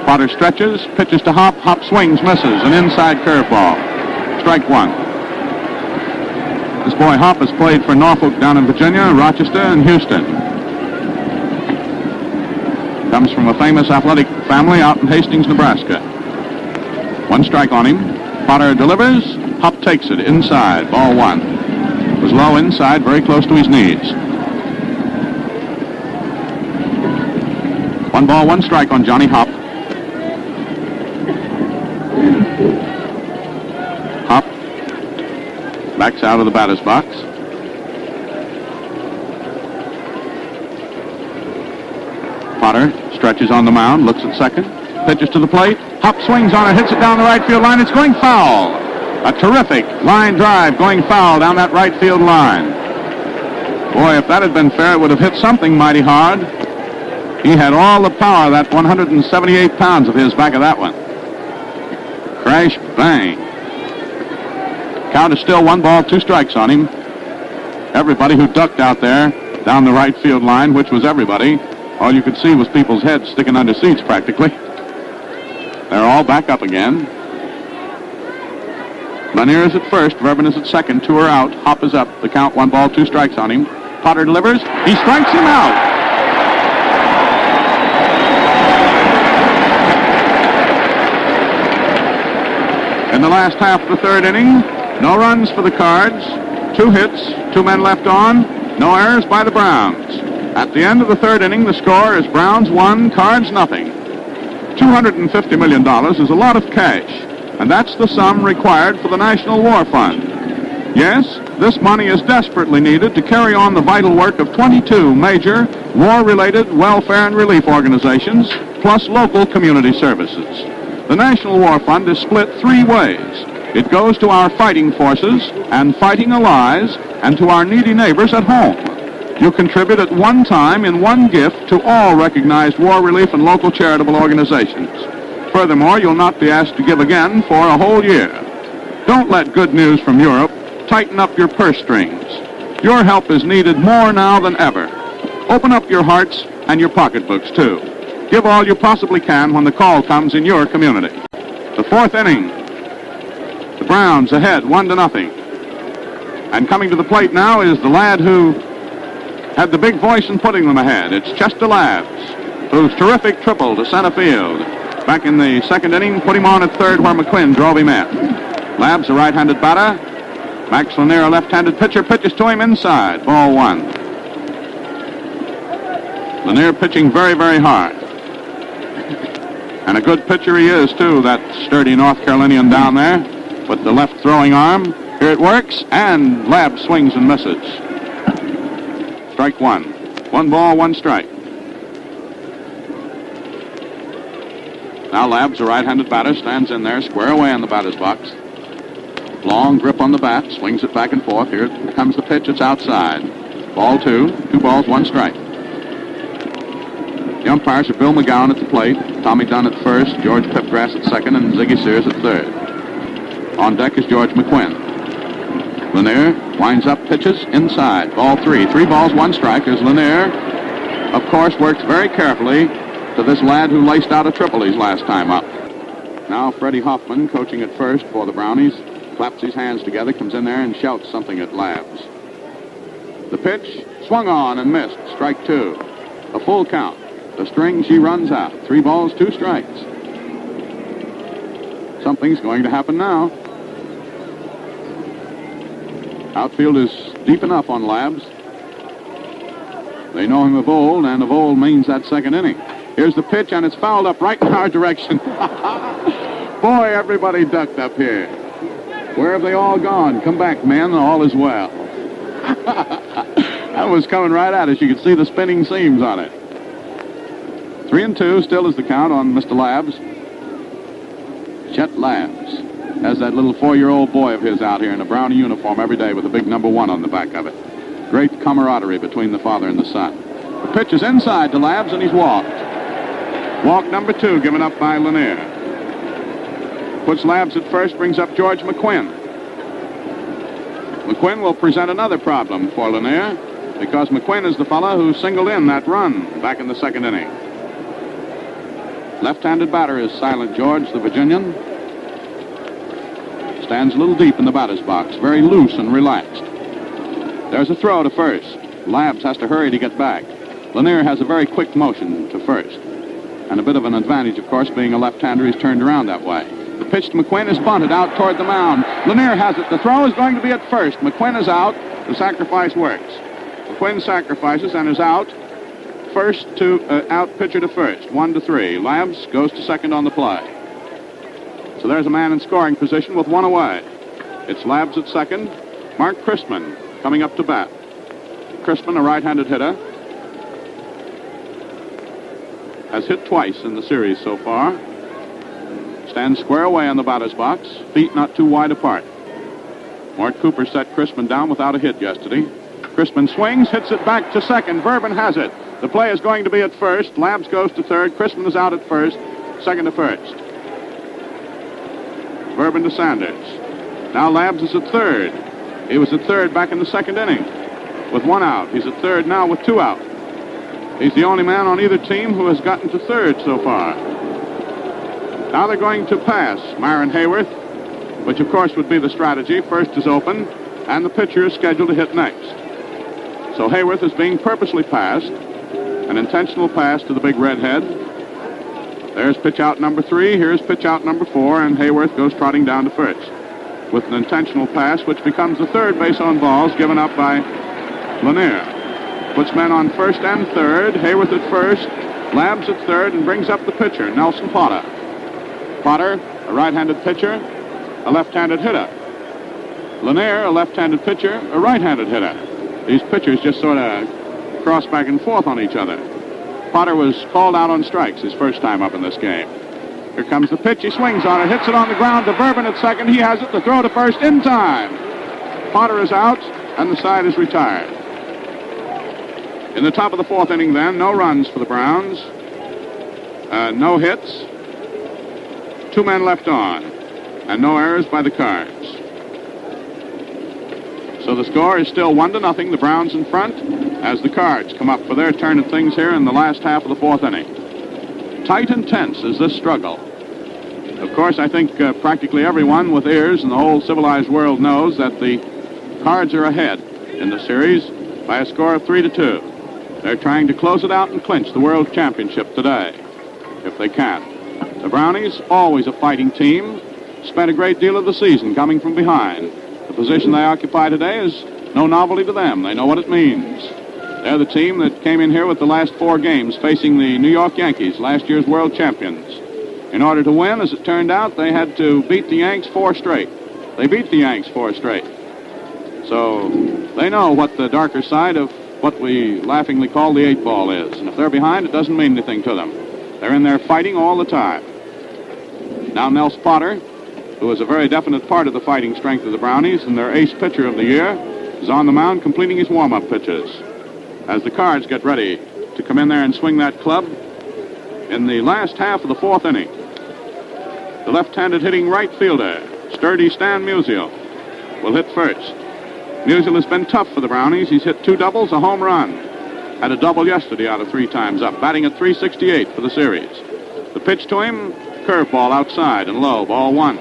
C: Potter stretches, pitches to Hop. Hop swings, misses. An inside curveball. Strike one. This boy Hop has played for Norfolk down in Virginia, Rochester, and Houston. Comes from a famous athletic family out in Hastings, Nebraska. One strike on him. Potter delivers. Hop takes it inside. Ball one. It was low inside, very close to his knees. 1 ball, 1 strike on Johnny Hop. Hop backs out of the batter's box. Potter stretches on the mound, looks at second, pitches to the plate. Hop swings on it, hits it down the right field line. It's going foul. A terrific line drive going foul down that right field line. Boy, if that had been fair, it would have hit something mighty hard. He had all the power, that 178 pounds of his back of that one. Crash, bang. Count is still 1 ball, 2 strikes on him. Everybody who ducked out there down the right field line, which was everybody, all you could see was people's heads sticking under seats practically. They're all back up again. Lanier is at first, Verben is at second, 2 are out. Hop is up. The count 1 ball, 2 strikes on him. Potter delivers. He strikes him out. In the last half of the third inning, no runs for the Cards, 2 hits, 2 men left on, no errors by the Browns. At the end of the third inning, the score is Browns 1, Cards nothing. $250 million is a lot of cash, and that's the sum required for the National War Fund. Yes, this money is desperately needed to carry on the vital work of 22 major war-related welfare and relief organizations, plus local community services. The National War Fund is split 3 ways. It goes to our fighting forces and fighting allies and to our needy neighbors at home. You contribute at one time in one gift to all recognized war relief and local charitable organizations. Furthermore, you'll not be asked to give again for a whole year. Don't let good news from Europe tighten up your purse strings. Your help is needed more now than ever. Open up your hearts and your pocketbooks, too. Give all you possibly can when the call comes in your community. The 4th inning. The Browns ahead 1-0. And coming to the plate now is the lad who had the big voice in putting them ahead. It's Chester Labs, whose terrific triple to center field back in the 2nd inning put him on at third where McQuinn drove him in. Labs, a right-handed batter. Max Lanier, a left-handed pitcher, pitches to him inside. Ball 1. Lanier pitching very, very hard. And a good pitcher he is, too, that sturdy North Carolinian down there with the left throwing arm. Here it works, and Labs swings and misses. Strike 1. 1 ball, 1 strike. Now Labs, a right-handed batter, stands in there, square away in the batter's box. Long grip on the bat, swings it back and forth. Here comes the pitch, it's outside. Ball 2, 2 balls, 1 strike. The umpires are Bill McGowan at the plate, Tommy Dunn at first, George Pipgrass at second, and Ziggy Sears at third. On deck is George McQuinn. Lanier winds up, pitches inside. Ball 3. 3 balls, 1 strike as Lanier, of course, works very carefully to this lad who laced out a triple his last time up. Now Freddie Hoffman, coaching at first for the Brownies, claps his hands together, comes in there and shouts something at Labs. The pitch swung on and missed. Strike 2. A full count. The string, she runs out. 3 balls, 2 strikes. Something's going to happen now. Outfield is deep enough on Labs. They know him of old, and of old means that 2nd inning. Here's the pitch, and it's fouled up right in our direction. Boy, everybody ducked up here. Where have they all gone? Come back, men. All is well. That was coming right at us. You could see the spinning seams on it. 3-2, still is the count on Mr. Labs. Chet Labs has that little 4-year-old boy of his out here in a Brownie uniform every day with a big number 1 on the back of it. Great camaraderie between the father and the son. The pitch is inside to Labs, and he's walked. Walk number 2 given up by Lanier. Puts Labs at first, brings up George McQuinn. McQuinn will present another problem for Lanier because McQuinn is the fellow who singled in that run back in the 2nd inning. Left-handed batter is Silent George, the Virginian. Stands a little deep in the batter's box, very loose and relaxed. There's a throw to first. Labs has to hurry to get back. Lanier has a very quick motion to first. And a bit of an advantage, of course, being a left-hander. He's turned around that way. The pitch to McQuinn is bunted out toward the mound. Lanier has it. The throw is going to be at first. McQuinn is out. The sacrifice works. McQuinn sacrifices and is out. First to out pitcher to first. 1-3. Labs goes to second on the play. So there's a man in scoring position with one away. It's Labs at second. Mark Christman coming up to bat. Christman, a right-handed hitter, has hit twice in the series so far. Stands square away on the batter's box, feet not too wide apart. Mort Cooper set Christman down without a hit yesterday. Christman swings, hits it back to second. Bourbon has it. The play is going to be at first. Labs goes to third. Christman is out at first. Second to first. Bourbon to Sanders. Now Labs is at third. He was at third back in the second inning with one out. He's at third now with two out. He's the only man on either team who has gotten to third so far. Now they're going to pass Myron Hayworth, which of course would be the strategy. First is open, and the pitcher is scheduled to hit next. So Hayworth is being purposely passed, an intentional pass to the big redhead. There's pitch out number 3, here's pitch out number 4, and Hayworth goes trotting down to first with an intentional pass, which becomes the third base on balls given up by Lanier. Puts men on first and third. Hayworth at first, Labs at third, and brings up the pitcher, Nelson Potter. Potter, a right-handed pitcher, a left-handed hitter. Lanier, a left-handed pitcher, a right-handed hitter. These pitchers just sort of cross back and forth on each other. Potter was called out on strikes his first time up in this game. Here comes the pitch. He swings on it, hits it on the ground to Bourbon at second. He has it. The throw to first in time. Potter is out, and the side is retired. In the top of the fourth inning then, no runs for the Browns, no hits, 2 men left on, and no errors by the Cards. So the score is still 1-0. The Browns in front as the Cards come up for their turn of things here in the last half of the fourth inning. Tight and tense is this struggle. Of course, I think practically everyone with ears in the whole civilized world knows that the Cards are ahead in the series by a score of 3-2. They're trying to close it out and clinch the World Championship today, if they can. The Brownies, always a fighting team, spent a great deal of the season coming from behind. The position they occupy today is no novelty to them. They know what it means. They're the team that came in here with the last 4 games facing the New York Yankees, last year's world champions. In order to win, as it turned out, they had to beat the Yanks 4 straight. They beat the Yanks 4 straight. So they know what the darker side of what we laughingly call the 8 ball is. And if they're behind, it doesn't mean anything to them. They're in there fighting all the time. Now Nels Potter, who is a very definite part of the fighting strength of the Brownies and their ace pitcher of the year, is on the mound completing his warm-up pitches as the Cards get ready to come in there and swing that club in the last half of the fourth inning. The left-handed hitting right fielder, sturdy Stan Musial, will hit first. Musial has been tough for the Brownies. He's hit 2 doubles, a home run. Had a double yesterday out of 3 times up, batting at .368 for the series. The pitch to him, curveball outside and low, ball 1.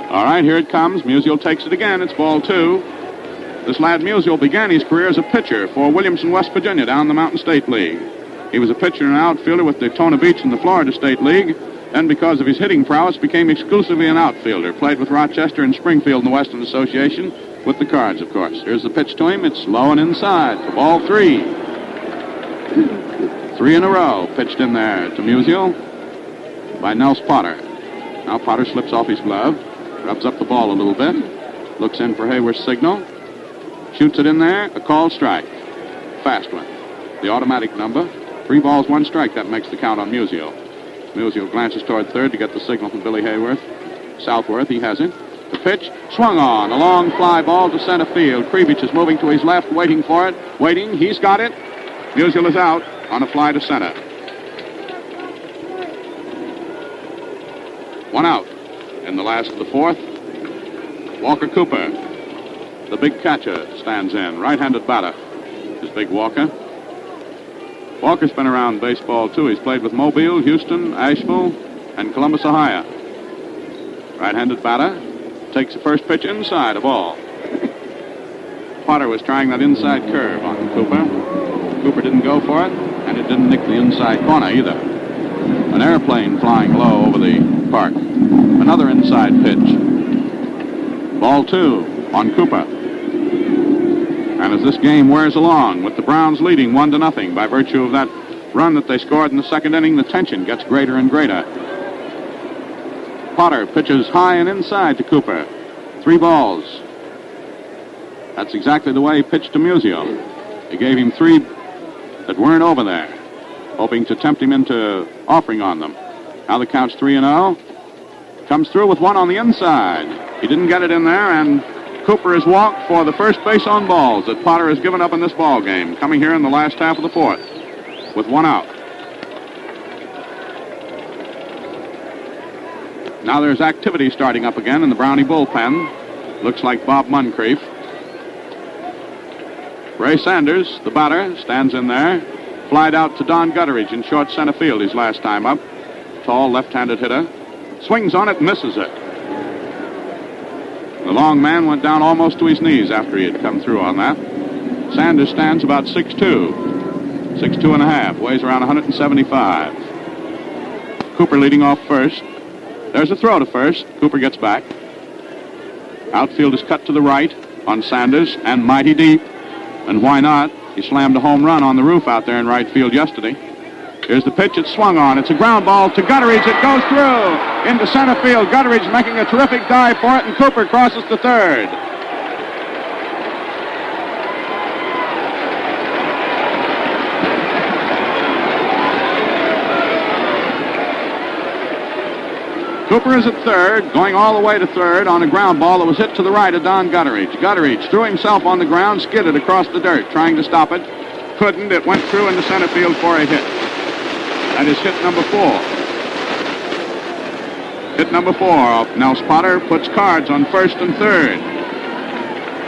C: All right, here it comes. Musial takes it again. It's ball 2. This lad Musial began his career as a pitcher for Williamson, West Virginia, down the Mountain State League. He was a pitcher and an outfielder with Daytona Beach in the Florida State League. Then, because of his hitting prowess, became exclusively an outfielder. Played with Rochester and Springfield in the Western Association, with the Cards, of course. Here's the pitch to him. It's low and inside for ball 3. 3 in a row pitched in there to Musial by Nels Potter. Now Potter slips off his glove, rubs up the ball a little bit, looks in for Hayworth's signal, shoots it in there, a called strike. Fast one. The automatic number. 3 balls, 1 strike. That makes the count on Musial. Musial glances toward third to get the signal from Billy Hayworth. Southworth, he has it. The pitch, swung on. A long fly ball to center field. Krivich is moving to his left, waiting for it. Waiting, he's got it. Musial is out on a fly to center. 1 out in the last of the fourth. Walker Cooper, the big catcher, stands in. Right-handed batter is Big Walker. Walker's been around baseball, too. He's played with Mobile, Houston, Asheville, and Columbus, Ohio. Right-handed batter. Takes the first pitch inside, a ball. Potter was trying that inside curve on Cooper. Cooper didn't go for it, and it didn't nick the inside corner either. An airplane flying low over the park. Another inside pitch. Ball 2 on Cooper. And as this game wears along, with the Browns leading 1-0 by virtue of that run that they scored in the second inning, the tension gets greater and greater. Potter pitches high and inside to Cooper. 3 balls. That's exactly the way he pitched to Musial. He gave him 3 that weren't over there, hoping to tempt him into offering on them. Now the count's 3-0. Comes through with 1 on the inside. He didn't get it in there, and Cooper has walked for the first base on balls that Potter has given up in this ball game, coming here in the last half of the 4th with 1 out. Now there's activity starting up again in the Brownie bullpen. Looks like Bob Moncrief. Ray Sanders, the batter, stands in there. Flied out to Don Gutteridge in short center field his last time up. Tall left-handed hitter. Swings on it, misses it. The long man went down almost to his knees after he had come through on that. Sanders stands about 6'2", 6'2 and a half, weighs around 175. Cooper leading off first. There's a throw to first. Cooper gets back. Outfield is cut to the right on Sanders and mighty deep. And why not? He slammed a home run on the roof out there in right field yesterday. Here's the pitch. It's swung on. It's a ground ball to Gutteridge. It goes through into center field. Gutteridge making a terrific dive for it, and Cooper crosses to third. Cooper is at third, going all the way to third on a ground ball that was hit to the right of Don Gutteridge. Gutteridge threw himself on the ground, skidded across the dirt, trying to stop it. Couldn't. It went through into center field for a hit. That is hit number 4. Hit number 4. Nels Potter puts Cards on first and third.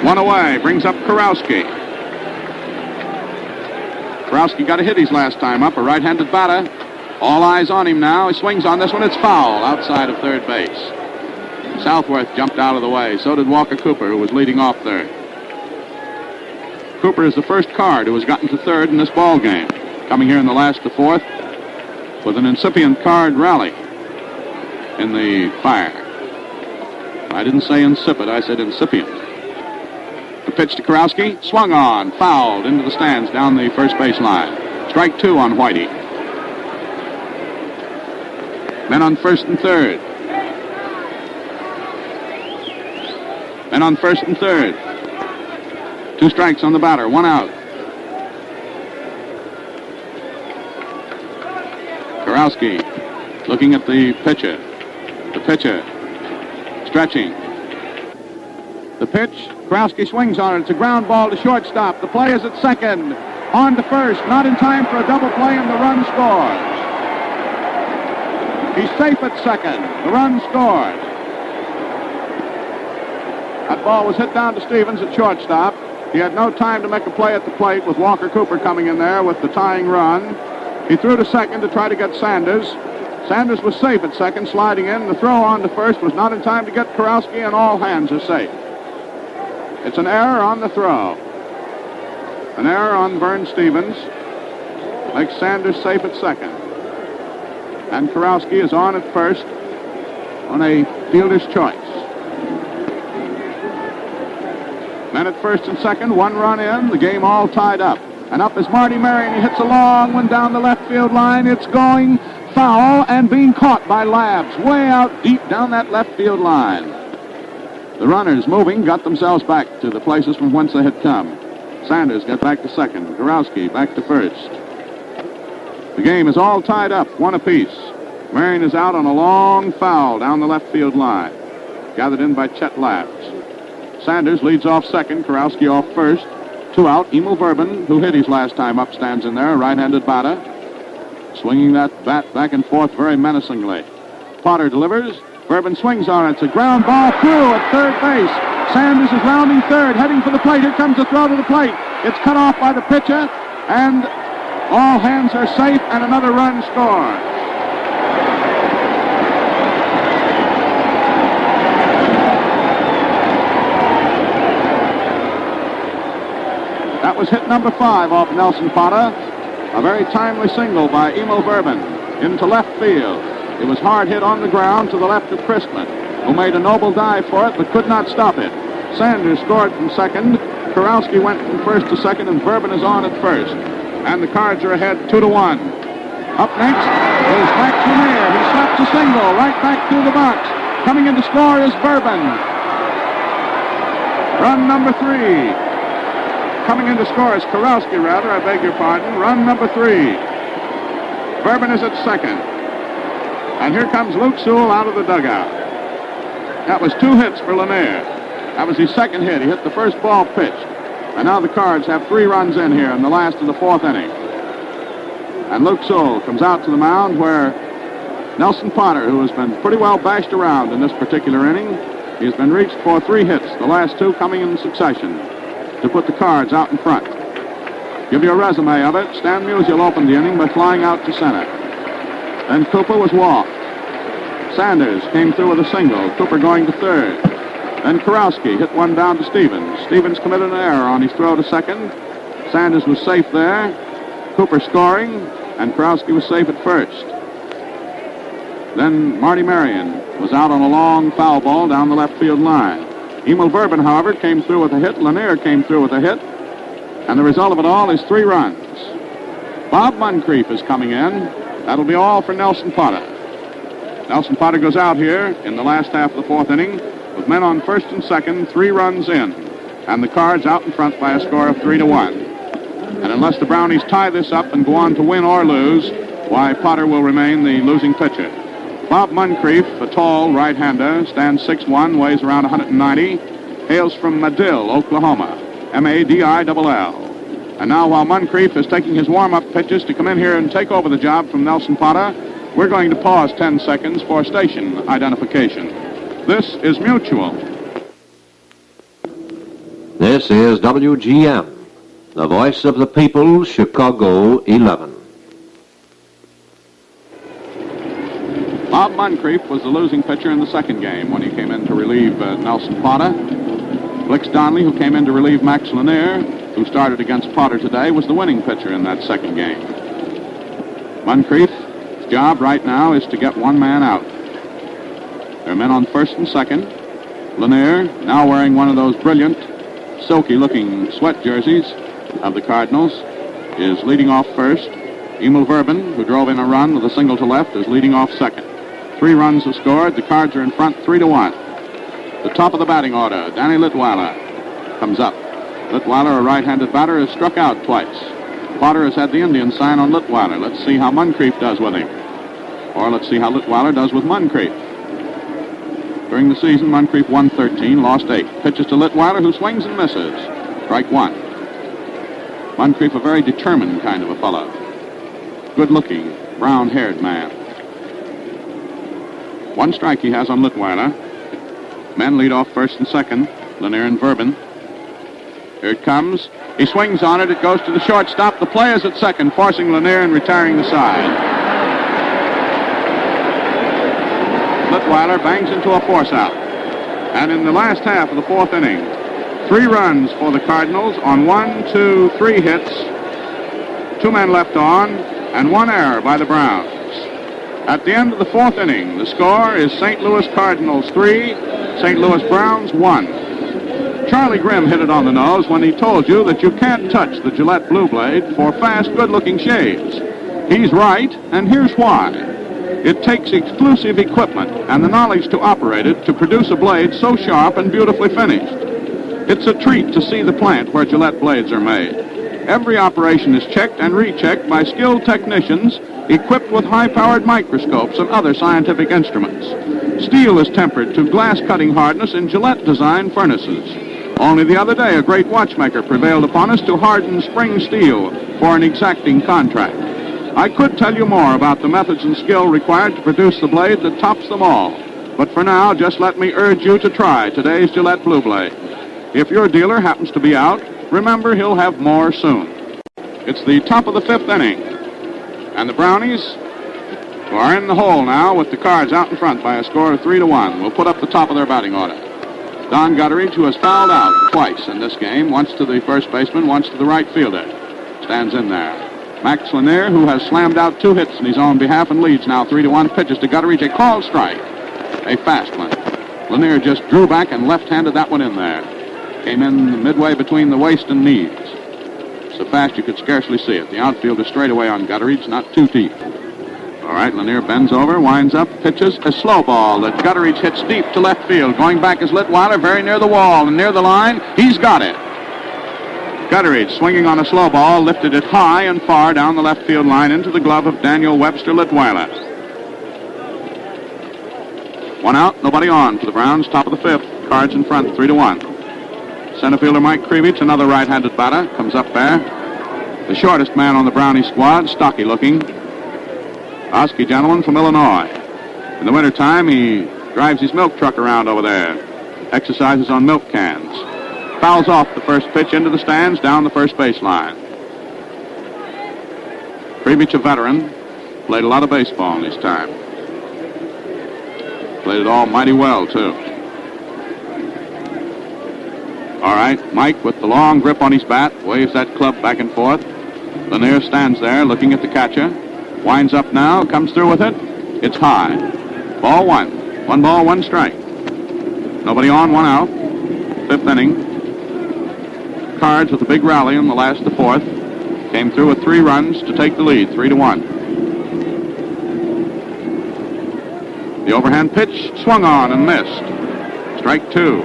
C: 1 away, brings up Kurowski. Kurowski got a hit his last time up, a right-handed batter. All eyes on him now. He swings on this one. It's foul outside of third base. Southworth jumped out of the way. So did Walker Cooper, who was leading off third. Cooper is the first Card who has gotten to third in this ball game. Coming here in the last to 4th with an incipient Card rally in the fire. I didn't say insipid. I said incipient. The pitch to Kurowski. Swung on. Fouled into the stands down the first base line. Strike 2 on Whitey. Men on first and third. Men on first and third. 2 strikes on the batter. 1 out. Kurowski looking at the pitcher. The pitcher stretching. The pitch. Kurowski swings on it. It's a ground ball to shortstop. The play is at second. On to first. Not in time for a double play, and the run scores. He's safe at second. The run scored. That ball was hit down to Stevens at shortstop. He had no time to make a play at the plate with Walker Cooper coming in there with the tying run. He threw to second to try to get Sanders. Sanders was safe at second, sliding in. The throw on to first was not in time to get Kurowski, and all hands are safe. It's an error on the throw. An error on Vern Stevens makes Sanders safe at second. And Kurowski is on at first on a fielder's choice. Men at first and second, 1 run in, the game all tied up. And up is Marty Marion. He hits a long one down the left field line. It's going foul and being caught by Labs way out deep down that left field line. The runners moving got themselves back to the places from whence they had come. Sanders got back to second. Kurowski back to first. The game is all tied up, 1 apiece. Marion is out on a long foul down the left field line. Gathered in by Chet Labs. Sanders leads off second, Kurowski off first. 2 out. Emil Verben, who hit his last time up, stands in there, a right-handed batter. Swinging that bat back and forth very menacingly. Potter delivers. Verben swings on it. It's a ground ball through at third base. Sanders is rounding third, heading for the plate. Here comes the throw to the plate. It's cut off by the pitcher, and All hands are safe, and another run scored. That was hit number 5 off Nelson Potter. A very timely single by Emil Bourbon into left field. It was hard hit on the ground to the left of Christman, who made a noble dive for it but could not stop it. Sanders scored from second. Kurowski went from first to second, and Bourbon is on at first. And the Cards are ahead 2-1. Up next is Max Lanier. He slaps a single right back through the box. Coming in to score is Bourbon. Run number 3. Coming in to score is Kurowski, rather. I beg your pardon. Run number 3. Bourbon is at second. And here comes Luke Sewell out of the dugout. That was 2 hits for Lanier. That was his second hit. He hit the first ball pitched. And now the Cards have 3 runs in here in the last of the 4th inning. And Luke Sewell comes out to the mound where Nelson Potter, who has been pretty well bashed around in this particular inning, he has been reached for 3 hits, the last 2 coming in succession, to put the Cards out in front. Give you a resume of it. Stan Musial opened the inning by flying out to center. Then Cooper was walked. Sanders came through with a single. Cooper going to third. Then Kurowski hit one down to Stevens. Stevens committed an error on his throw to second. Sanders was safe there. Cooper scoring, and Kurowski was safe at first. Then Marty Marion was out on a long foul ball down the left field line. Emil Bourbon, however, came through with a hit. Lanier came through with a hit. And the result of it all is 3 runs. Bob Moncrief is coming in. That'll be all for Nelson Potter. Nelson Potter goes out here in the last half of the 4th inning with men on first and second, 3 runs in. And the Cards out in front by a score of 3-1. And unless the Brownies tie this up and go on to win or lose, why, Potter will remain the losing pitcher. Bob Moncrief, a tall right-hander, stands 6'1", weighs around 190, hails from Madill, Oklahoma, Madill. And now, while Moncrief is taking his warm-up pitches to come in here and take over the job from Nelson Potter, we're going to pause 10 seconds for station identification. This is Mutual.
D: This is WGN, the voice of the people, Chicago 11.
C: Bob Moncrief was the losing pitcher in the second game when he came in to relieve Nelson Potter. Blix Donnelly, who came in to relieve Max Lanier, who started against Potter today, was the winning pitcher in that second game. Moncrief's job right now is to get 1 man out. There are men on first and second. Lanier, now wearing one of those brilliant, silky-looking sweat jerseys of the Cardinals, is leading off first. Emil Bourbon, who drove in a run with a single to left, is leading off second. 3 runs have scored. The Cards are in front 3-1. The top of the batting order, Danny Litweiler comes up. Litweiler, a right-handed batter, has struck out twice. Potter has had the Indian sign on Litweiler. Let's see how Moncrief does with him. Or let's see how Litweiler does with Moncrief. During the season, Moncrief won 13, lost 8. Pitches to Litweiler, who swings and misses. Strike 1. Moncrief, a very determined kind of a fellow. Good-looking, brown-haired man. 1 strike he has on Litweiler. Men lead off first and second, Lanier and Bourbon. Here it comes. He swings on it. It goes to the shortstop. The play is at second, forcing Lanier and retiring the side. Litweiler bangs into a force out. And in the last half of the 4th inning, 3 runs for the Cardinals on 1, 2, 3 hits. 2 men left on, and 1 error by the Browns. At the end of the 4th inning, the score is St. Louis Cardinals 3, St. Louis Browns 1. Charlie Grimm hit it on the nose when he told you that you can't touch the Gillette Blue Blade for fast, good-looking shaves. He's right, and here's why. It takes exclusive equipment and the knowledge to operate it to produce a blade so sharp and beautifully finished. It's a treat to see the plant where Gillette blades are made. Every operation is checked and rechecked by skilled technicians equipped with high-powered microscopes and other scientific instruments. Steel is tempered to glass-cutting hardness in Gillette-designed furnaces. Only the other day, a great watchmaker prevailed upon us to harden spring steel for an exacting contract. I could tell you more about the methods and skill required to produce the blade that tops them all. But for now, just let me urge you to try today's Gillette Blue Blade. If your dealer happens to be out, remember he'll have more soon. It's the top of the fifth inning. And the Brownies, who are in the hole now with the Cards out in front by a score of 3-1, will put up the top of their batting order. Don Gutteridge, who has fouled out twice in this game, once to the first baseman, once to the right fielder, stands in there. Max Lanier, who has slammed out 2 hits in his own behalf and leads now 3-1, pitches to Gutteridge, a called strike, a fast one. Lanier just drew back and left-handed that one in there. Came in midway between the waist and knees. So fast you could scarcely see it. The outfielder straight away on Gutteridge, not too deep. All right, Lanier bends over, winds up, pitches a slow ball that Gutteridge hits deep to left field. Going back is Litweiler, very near the wall and near the line. He's got it. Gutteridge, swinging on a slow ball, lifted it high and far down the left field line into the glove of Daniel Webster Litweiler. 1 out, nobody on for the Browns, top of the fifth. Cards in front, 3-1. Center fielder Mike Krivich, another right-handed batter, comes up there. The shortest man on the Brownie squad, stocky looking. Husky gentleman from Illinois. In the wintertime, he drives his milk truck around over there. Exercises on milk cans. Fouls off the first pitch into the stands, down the first baseline. Krivich, a veteran, played a lot of baseball in his time. Played it all mighty well, too. All right, Mike, with the long grip on his bat, waves that club back and forth. Lanier stands there looking at the catcher. Winds up now, comes through with it. It's high. Ball 1. 1 ball, 1 strike. Nobody on, 1 out. Fifth inning. Cards with a big rally in the last of the fourth. Came through with 3 runs to take the lead, 3-1. The overhand pitch swung on and missed. Strike 2.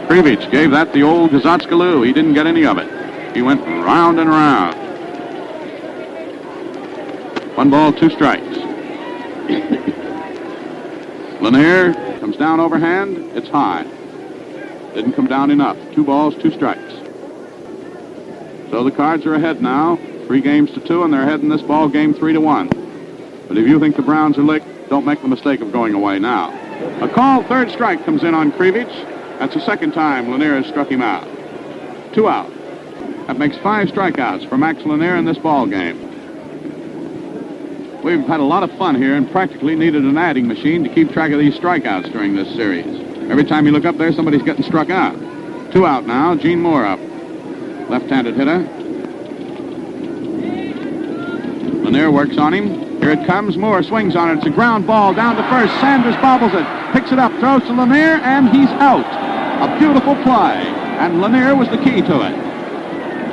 C: Krivich gave that the old Gazotskaloo. He didn't get any of it. He went round and round. 1 ball, 2 strikes. Lanier comes down overhand. It's high. Didn't come down enough. 2 balls, 2 strikes. So the Cards are ahead now. 3 games to 2, and they're ahead in this ball game 3-1. But if you think the Browns are licked, don't make the mistake of going away now. A called third strike comes in on Krivich. That's the second time Lanier has struck him out. 2 out. That makes 5 strikeouts for Max Lanier in this ball game. We've had a lot of fun here and practically needed an adding machine to keep track of these strikeouts during this series. Every time you look up there, somebody's getting struck out. 2 out now. Gene Moore up. Left-handed hitter. Lanier works on him. Here it comes. Moore swings on it. It's a ground ball down to first. Sanders bobbles it. Picks it up. Throws to Lanier, and he's out. A beautiful play. And Lanier was the key to it.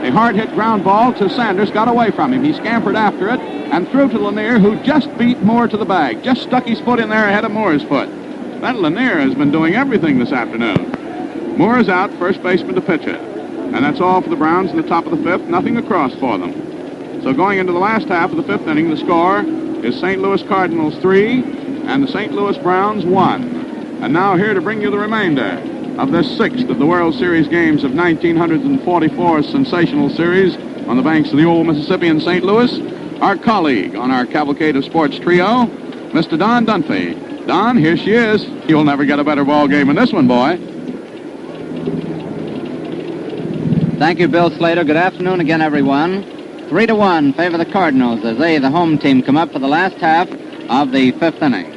C: A hard-hit ground ball to Sanders got away from him. He scampered after it and threw to Lanier, who just beat Moore to the bag. Just stuck his foot in there ahead of Moore's foot. That Lanier has been doing everything this afternoon. Moore is out, first baseman to pitch it. And that's all for the Browns in the top of the fifth. Nothing across for them. So going into the last half of the fifth inning, the score is St. Louis Cardinals 3 and the St. Louis Browns 1. And now here to bring you the remainder of this 6th of the World Series games of 1944's sensational series on the banks of the old Mississippi in St. Louis, our colleague on our cavalcade of sports trio, Mr. Don Dunphy. Don, here she is. You'll never get a better ball game than this one, boy.
A: Thank you, Bill Slater. Good afternoon again, everyone. 3-1 favor the Cardinals as they, the home team, come up for the last half of the fifth inning.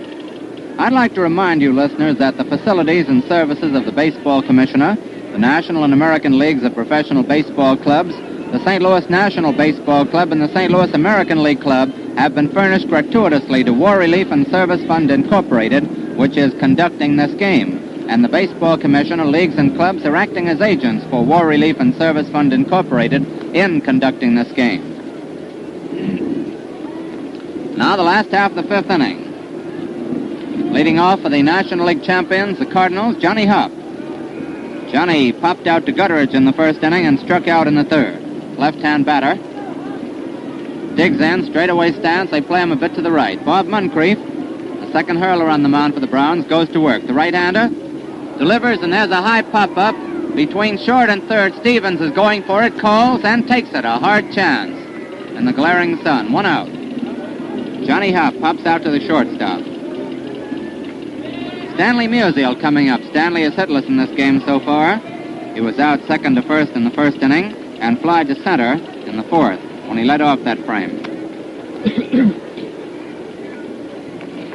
A: I'd like to remind you, listeners, that the facilities and services of the Baseball Commissioner, the National and American Leagues of Professional Baseball Clubs, the St. Louis National Baseball Club, and the St. Louis American League Club have been furnished gratuitously to War Relief and Service Fund Incorporated, which is conducting this game. And the Baseball Commissioner, leagues, and clubs are acting as agents for War Relief and Service Fund Incorporated in conducting this game. Now the last half of the fifth inning. Leading off for the National League champions, the Cardinals, Johnny Hupp. Johnny popped out to Gutteridge in the first inning and struck out in the third. Left-hand batter. Digs in, straightaway stance. They play him a bit to the right. Bob Moncrief, the second hurler on the mound for the Browns, goes to work. The right-hander delivers, and there's a high pop-up between short and third. Stevens is going for it, calls, and takes it. A hard chance in the glaring sun. 1 out. Johnny Hupp pops out to the shortstop. Stanley Musial coming up. Stanley is hitless in this game so far. He was out second to first in the first inning and fly to center in the fourth when he led off that frame.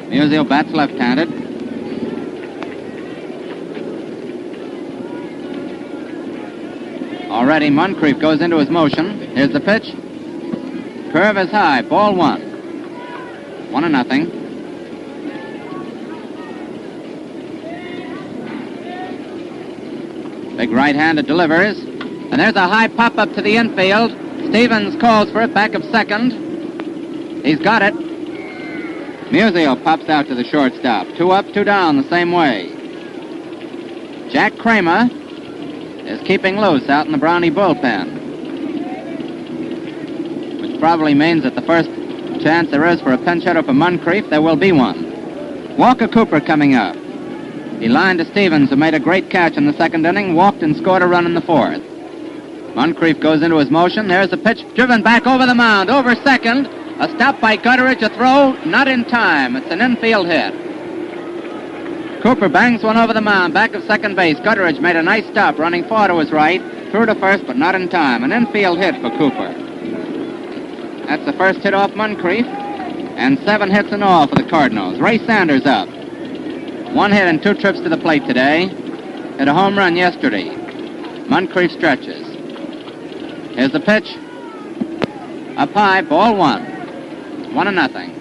A: Musial bats left-handed. Already Moncrief goes into his motion. Here's the pitch. Curve is high. Ball 1. 1-0. Big right-handed delivers. And there's a high pop-up to the infield. Stevens calls for it back of second. He's got it. Musial pops out to the shortstop. 2 up, 2 down the same way. Jack Kramer is keeping loose out in the Brownie bullpen, which probably means that the first chance there is for a pinch hitter for Moncrief, there will be one. Walker Cooper coming up. He lined to Stevens, who made a great catch in the second inning, walked and scored a run in the fourth. Moncrief goes into his motion. There's a pitch driven back over the mound, over second. A stop by Gutteridge, a throw, not in time. It's an infield hit. Cooper bangs one over the mound, back of second base. Gutteridge made a nice stop, running far to his right, through to first, but not in time. An infield hit for Cooper. That's the first hit off Moncrief, and 7 hits in all for the Cardinals. Ray Sanders up. 1 hit and 2 trips to the plate today. Hit a home run yesterday. Moncrief stretches. Here's the pitch. Up high, ball 1. 1-0.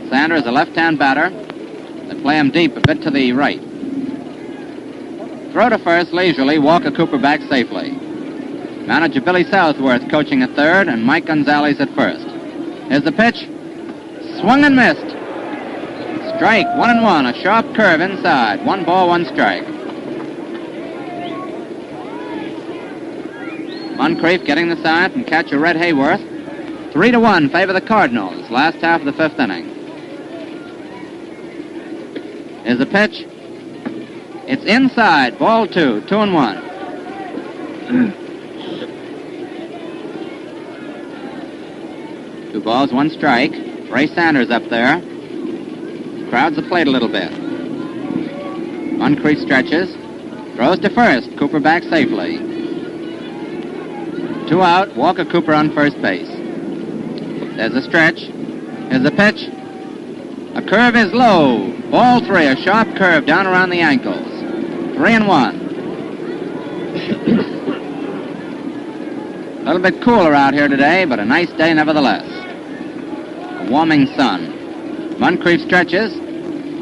A: Sanders, a left-hand batter. They play him deep, a bit to the right. Throw to first leisurely, Walker Cooper back safely. Manager Billy Southworth coaching at third, and Mike Gonzalez at first. Here's the pitch. Swung and missed. Strike, 1-1, a sharp curve inside. 1 ball, 1 strike. Moncrief getting the sign from catcher Red Hayworth. 3-1, favor the Cardinals, last half of the 5th inning. Here's the pitch. It's inside, ball 2, 2-1. 2 balls, 1 strike. Ray Sanders up there. Crowds the plate a little bit. Moncrief stretches. Throws to first. Cooper back safely. 2 out. Walker Cooper on first base. There's a stretch. Here's the pitch. A curve is low. Ball 3. A sharp curve down around the ankles. 3-1. A little bit cooler out here today, but a nice day nevertheless. A warming sun. Moncrief stretches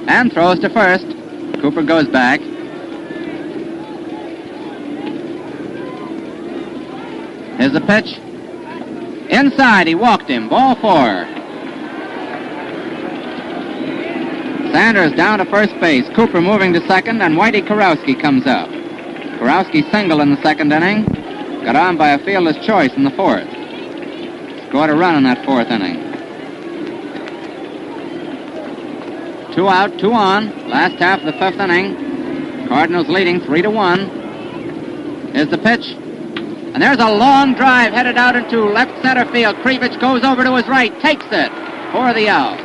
A: and throws to first. Cooper goes back. Here's the pitch. Inside, he walked him. Ball 4. Sanders down to first base. Cooper moving to second, and Whitey Kurowski comes up. Kurowski single in the second inning. Got on by a fielder's choice in the fourth. Scored a run in that 4th inning. 2 out, 2 on. Last half of the 5th inning. Cardinals leading 3-1. Here's the pitch. And there's a long drive headed out into left center field. Krivich goes over to his right, takes it for the out.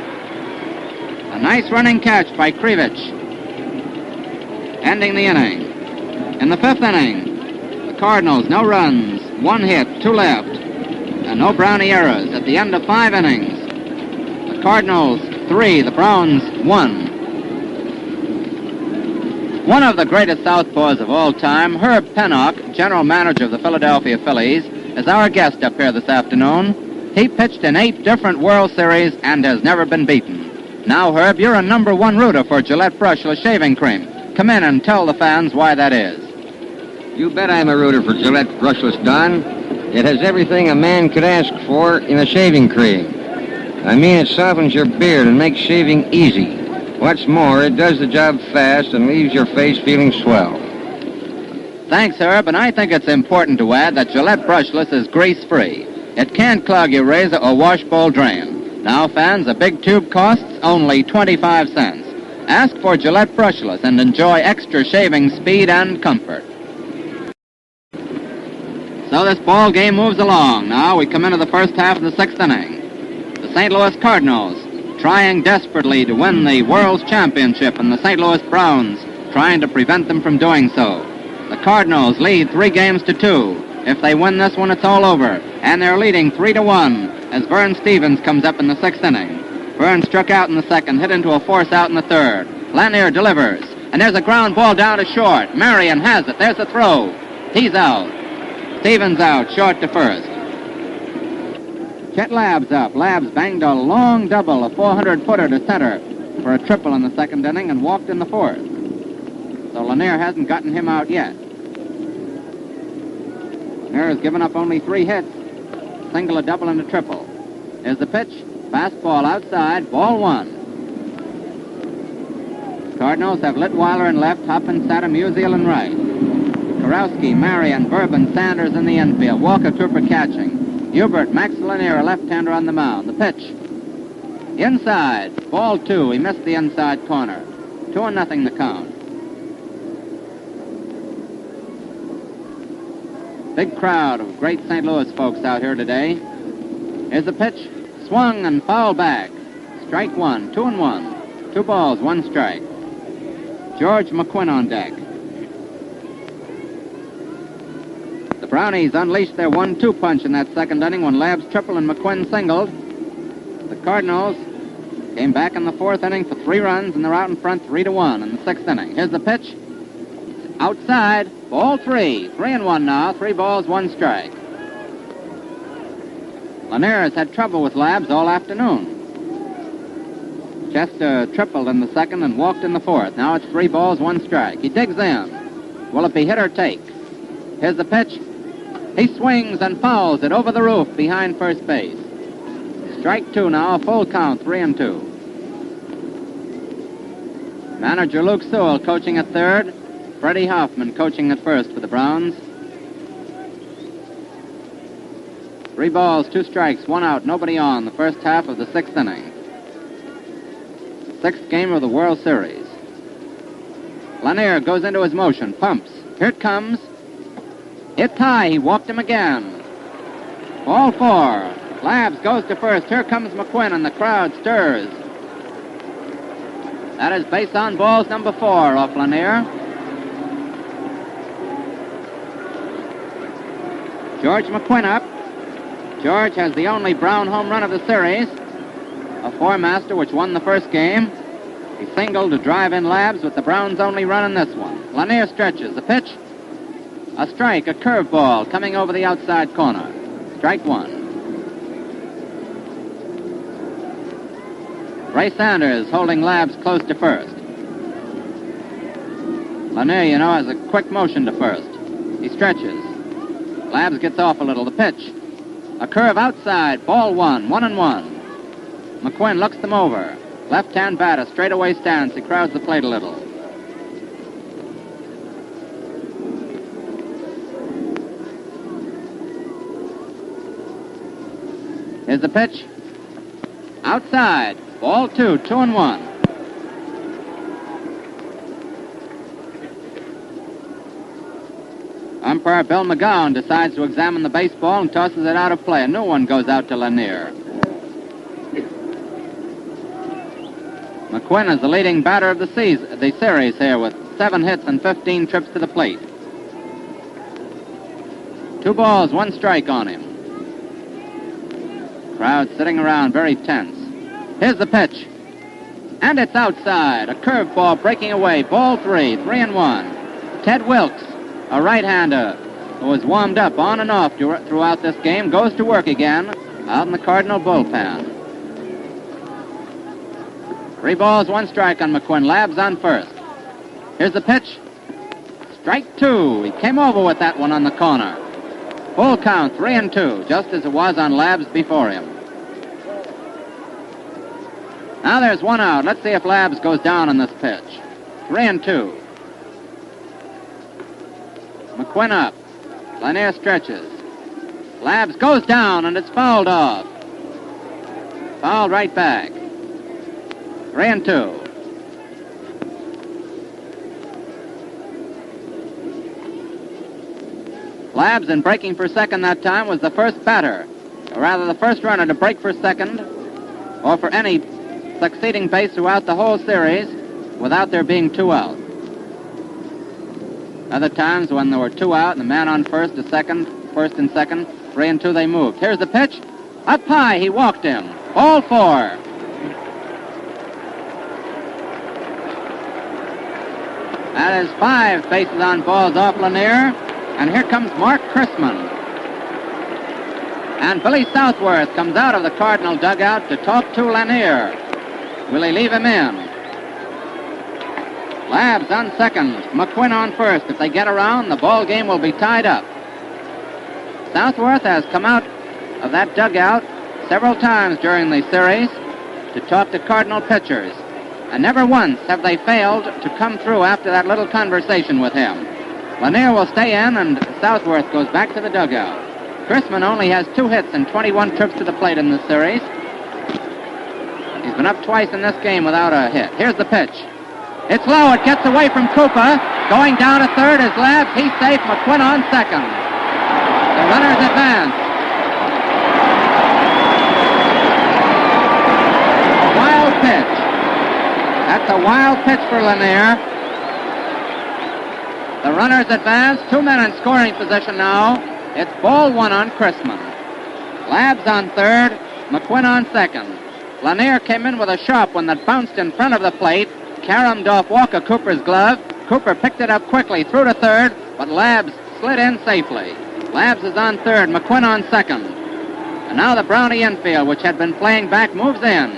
A: A nice running catch by Krivich, ending the inning. In the 5th inning, the Cardinals, no runs, 1 hit, 2 left, and no Brownie errors. At the end of 5 innings, the Cardinals 3, the Browns 1. One of the greatest southpaws of all time, Herb Pennock, general manager of the Philadelphia Phillies, is our guest up here this afternoon. He pitched in 8 different World Series and has never been beaten. Now, Herb, you're a #1 rooter for Gillette Brushless Shaving Cream. Come in and tell the fans why that is.
G: You bet I'm a rooter for Gillette Brushless, Don. It has everything a man could ask for in a shaving cream. I mean, it softens your beard and makes shaving easy. What's more, it does the job fast and leaves your face feeling swell.
A: Thanks, Herb, and I think it's important to add that Gillette Brushless is grease-free. It can't clog your razor or washbowl drain. Now, fans, a big tube costs only 25 cents. Ask for Gillette Brushless and enjoy extra shaving speed and comfort. So this ball game moves along. Now we come into the first half of the 6th inning. The St. Louis Cardinals trying desperately to win the World's Championship, and the St. Louis Browns trying to prevent them from doing so. The Cardinals lead 3 games to 2. If they win this one, it's all over. And they're leading 3-1 as Vern Stevens comes up in the 6th inning. Vern struck out in the 2nd, hit into a force out in the 3rd. Lanier delivers. And there's a ground ball down to short. Marion has it. There's the throw. He's out. Stevens out, short to 1st. Chet Labb's up. Labb's banged a long double, a 400-footer to center for a triple in the 2nd inning and walked in the 4th. So Lanier hasn't gotten him out yet. Lanier has given up only 3 hits. Single, a double, and a triple. Here's the pitch. Fastball outside. Ball 1. Cardinals have Litweiler in left, Hoppin, Satter, Musial in right. Karowski, Marion, Bourbon, Sanders in the infield. Walker, Cooper catching. Hubert, Max Lanier, a left-hander on the mound. The pitch. Inside. Ball 2. He missed the inside corner. 2-0 the count. Big crowd of great St. Louis folks out here today. Here's the pitch. Swung and foul back. Strike 1. 2-1. 2 balls, 1 strike. George McQuinn on deck. The Brownies unleashed their 1-2 punch in that 2nd inning when Labb's triple and McQuinn singled. The Cardinals came back in the 4th inning for 3 runs, and they're out in front 3-1 in the 6th inning. Here's the pitch. Outside. Ball 3. 3-1 now. 3 balls, 1 strike. Lanier has had trouble with Labb's all afternoon. Chester tripled in the 2nd and walked in the 4th. Now it's 3 balls, 1 strike. He digs in. Will it be hit or take? Here's the pitch. He swings and fouls it over the roof behind first base. Strike 2 now, a full count, 3-2. Manager Luke Sewell coaching at 3rd. Freddie Hoffman coaching at 1st for the Browns. 3 balls, 2 strikes, 1 out, nobody on, the first half of the 6th inning. 6th game of the World Series. Lanier goes into his motion, pumps. Here it comes. It's high. He walked him again. Ball 4. Labb's goes to 1st. Here comes McQuinn, and the crowd stirs. That is base on balls number 4 off Lanier. George McQuinn up. George has the only Brown home run of the series. A 4-master which won the 1st game. He singled to drive in Labb's with the Browns' only run in this one. Lanier stretches. The pitch. A strike, a curveball coming over the outside corner. Strike 1. Ray Sanders holding Labb's close to 1st. Lanier, you know, has a quick motion to 1st. He stretches. Labb's gets off a little. The pitch. A curve outside. Ball 1. 1-1. McQuinn looks them over. Left-hand batter, straightaway stance. He crowds the plate a little. Here's the pitch. Outside. Ball 2. 2-1. Umpire Bill McGowan decides to examine the baseball and tosses it out of play. A new one goes out to Lanier. McQuinn is the leading batter of the series here with 7 hits and 15 trips to the plate. 2 balls, 1 strike on him. Crowd sitting around very tense. Here's the pitch. And it's outside. A curveball breaking away. Ball 3. 3-1. Ted Wilkes, a right-hander who was warmed up on and off throughout this game, goes to work again out in the Cardinal bullpen. 3 balls, 1 strike on McQuinn. Labb's on 1st. Here's the pitch. Strike 2. He came over with that one on the corner. Full count, 3-2, just as it was on Labb's before him. Now there's 1 out. Let's see if Labb's goes down on this pitch. 3-2. McQuinn up. Lanier stretches. Labb's goes down, and it's fouled off. Fouled right back. 3-2. Labb's in breaking for second that time was the first batter, or rather the first runner to break for second, or for any succeeding base throughout the whole series without there being 2 out. Other times when there were 2 out and the man on first to second first and second. 3-2 they moved. Here's the pitch. Up high, he walked him. Ball 4. That is 5 bases on balls off Lanier. And here comes Mark Chrisman. And Billy Southworth comes out of the Cardinal dugout to talk to Lanier. Will he leave him in? Labs on second. McQuinn on first. If they get around, the ball game will be tied up. Southworth has come out of that dugout several times during the series to talk to Cardinal pitchers. And never once have they failed to come through after that little conversation with him. Lanier will stay in, and Southworth goes back to the dugout. Chrisman only has 2 hits and 21 trips to the plate in this series. He's been up twice in this game without a hit. Here's the pitch. It's low. It gets away from Cooper. Going down to third is Labs. He's safe. McQuinn on second. The runners advance. A wild pitch. That's a wild pitch for Lanier. The runners advance. 2 men in scoring position now. It's ball 1 on Chrisman. Labs on third. McQuinn on second. Lanier came in with a sharp one that bounced in front of the plate, caromed off Walker Cooper's glove. Cooper picked it up quickly, threw to third, but Labs slid in safely. Labs is on third, McQuinn on second. And now the Brownie infield, which had been playing back, moves in.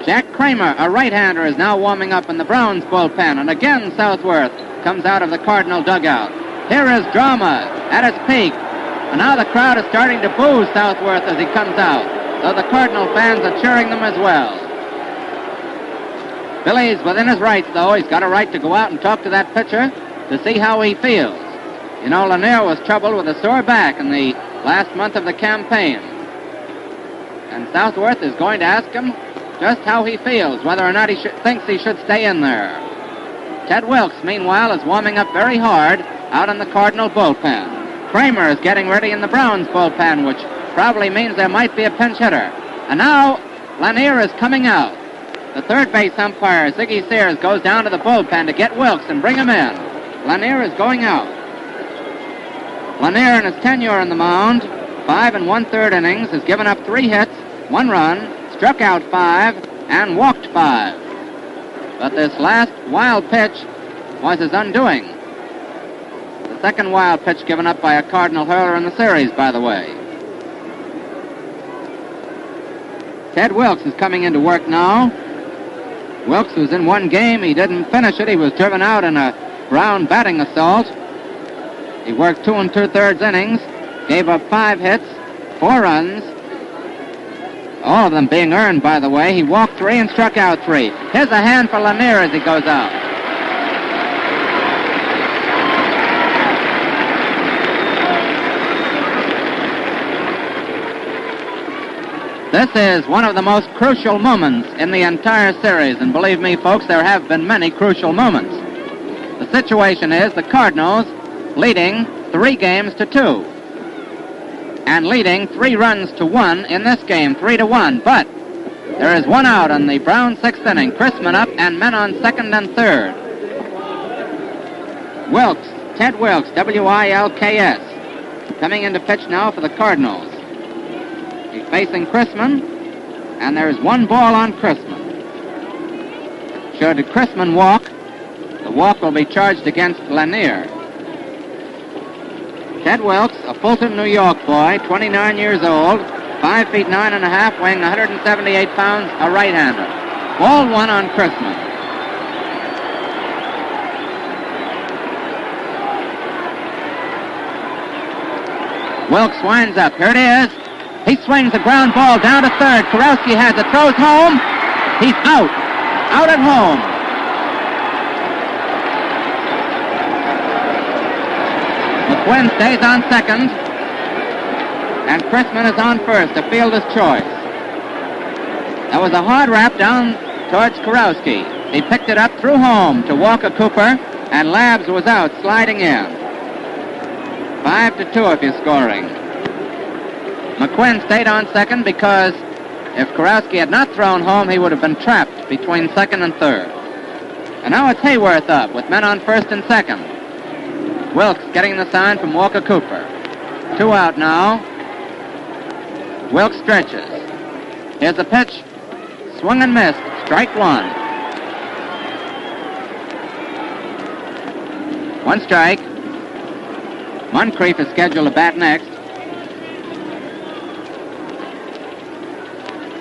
A: Jack Kramer, a right-hander, is now warming up in the Browns bullpen, and again Southworth comes out of the Cardinal dugout. Here is drama at its peak, and now the crowd is starting to boo Southworth as he comes out, though the Cardinal fans are cheering them as well. Billy's within his rights, though. He's got a right to go out and talk to that pitcher to see how he feels. You know, Lanier was troubled with a sore back in the last month of the campaign. And Southworth is going to ask him just how he feels, whether or not he thinks he should stay in there. Ted Wilkes, meanwhile, is warming up very hard out in the Cardinal bullpen. Kramer is getting ready in the Browns bullpen, which probably means there might be a pinch hitter. And now Lanier is coming out. The third base umpire, Ziggy Sears, goes down to the bullpen to get Wilkes and bring him in. Lanier is going out. Lanier, in his tenure on the mound, 5 1/3 innings, has given up 3 hits, 1 run, struck out 5, and walked 5. But this last wild pitch was his undoing. The second wild pitch given up by a Cardinal hurler in the series, by the way. Ted Wilkes is coming into work now. Wilkes was in one game. He didn't finish it. He was driven out in a Brown batting assault. He worked 2 2/3 innings, gave up 5 hits, 4 runs, all of them being earned, by the way. He walked 3 and struck out 3. Here's a hand for Lanier as he goes out. This is one of the most crucial moments in the entire series, and believe me, folks, there have been many crucial moments. The situation is the Cardinals leading 3 games to 2, and leading 3 runs to 1 in this game, 3-1. But there is 1 out in the Brown 6th inning. Chrisman up and men on second and third. Wilkes, Ted Wilkes, W-I-L-K-S, coming into pitch now for the Cardinals. He's facing Chrisman, and there's 1 ball on Chrisman. Should Chrisman walk, the walk will be charged against Lanier. Ted Wilkes, a Fulton, New York boy, 29 years old, 5 feet 9 1/2, weighing 178 pounds, a right-hander. Ball 1 on Chrisman. Wilkes winds up. Here it is. He swings the ground ball down to third. Kurowski has it, throws home. He's out. Out at home. McQuinn stays on second. And Chrisman is on first, a fielder's choice. That was a hard wrap down towards Kurowski. He picked it up through home to Walker Cooper, and Labs was out, sliding in. 5-2 if you're scoring. McQuinn stayed on second because if Kurowski had not thrown home, he would have been trapped between second and third. And now it's Hayworth up with men on first and second. Wilkes getting the sign from Walker Cooper. 2 out now. Wilkes stretches. Here's the pitch. Swung and missed. Strike 1. 1 strike. Moncrief is scheduled to bat next.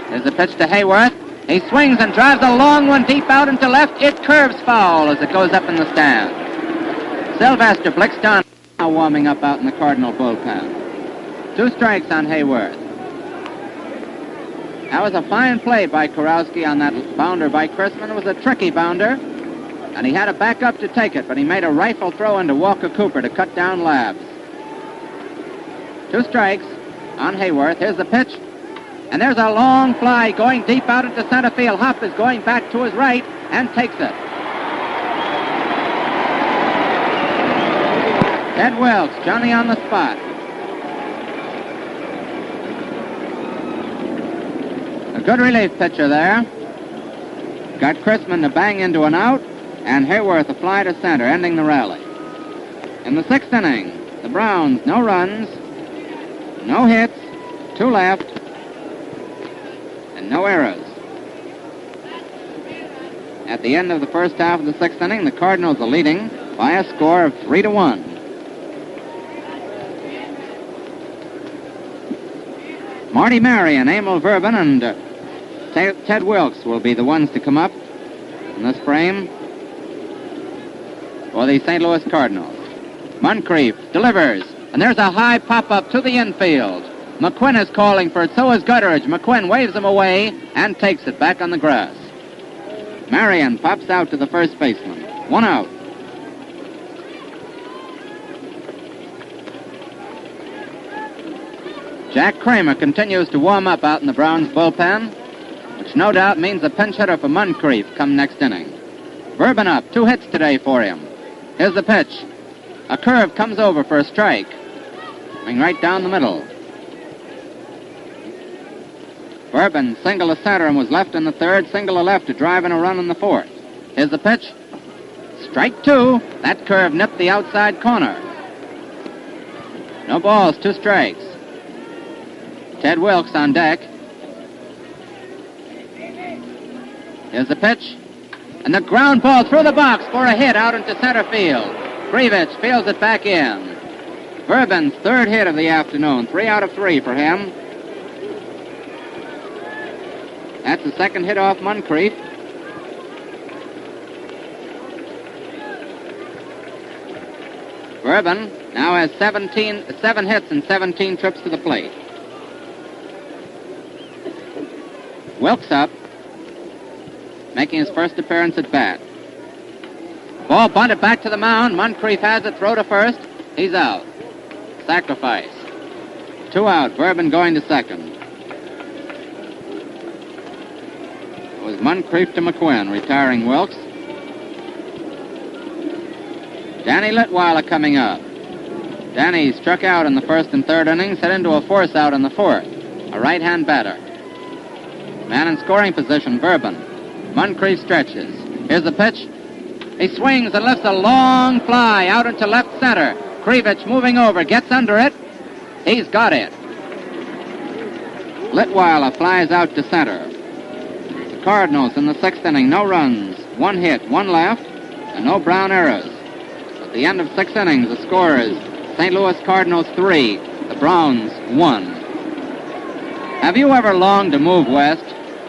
A: There's a pitch to Hayworth. He swings and drives a long one deep out into left. It curves foul as it goes up in the stand. Sylvester Blickstone now warming up out in the Cardinal bullpen. 2 strikes on Hayworth. That was a fine play by Kurowski on that bounder by Chrisman. It was a tricky bounder, and he had to back up to take it, but he made a rifle throw into Walker Cooper to cut down Labs. 2 strikes on Hayworth. Here's the pitch. And there's a long fly going deep out into center field. Hopp is going back to his right and takes it. Ted Wilkes, Johnny on the spot. A good relief pitcher there. Got Chrisman to bang into an out, and Hayworth a fly to center, ending the rally. In the 6th inning, the Browns, no runs, no hits, 2 left, and no errors. At the end of the first half of the 6th inning, the Cardinals are leading by a score of 3-1. Marty Marion, Emil Verben, and Ted Wilkes will be the ones to come up in this frame for the St. Louis Cardinals. Moncrief delivers, and there's a high pop-up to the infield. McQuinn is calling for it, so is Gutteridge. McQuinn waves him away and takes it back on the grass. Marion pops out to the first baseman. 1 out. Jack Kramer continues to warm up out in the Browns bullpen, which no doubt means a pinch hitter for Moncrief come next inning. Verben up, 2 hits today for him. Here's the pitch. A curve comes over for a strike. Coming right down the middle. Verben single to center and was left in the 3rd, single to left to drive in a run in the 4th. Here's the pitch. Strike 2. That curve nipped the outside corner. No balls, 2 strikes. Ted Wilkes on deck. Here's the pitch. And the ground ball through the box for a hit out into center field. Krivich fields it back in. Verben's 3rd hit of the afternoon. 3 out of 3 for him. That's the 2nd hit off Moncrief. Verben now has 7 hits and 17 trips to the plate. Wilkes up, making his first appearance at bat. Ball bunted back to the mound. Moncrief has it, throw to first. He's out. Sacrifice. 2 out, Verben going to second. It was Moncrief to McQuinn, retiring Wilkes. Danny Litweiler coming up. Danny struck out in the 1st and 3rd innings, hit into a force out in the 4th. A right-hand batter. Man in scoring position, Verben. Moncrief stretches. Here's the pitch. He swings and lifts a long fly out into left center. Krivich moving over, gets under it. He's got it. Litweiler flies out to center. The Cardinals in the 6th inning, no runs, 1 hit, 1 left, and no Brown errors. At the end of 6 innings, the score is St. Louis Cardinals 3, the Browns 1. Have you ever longed to move west?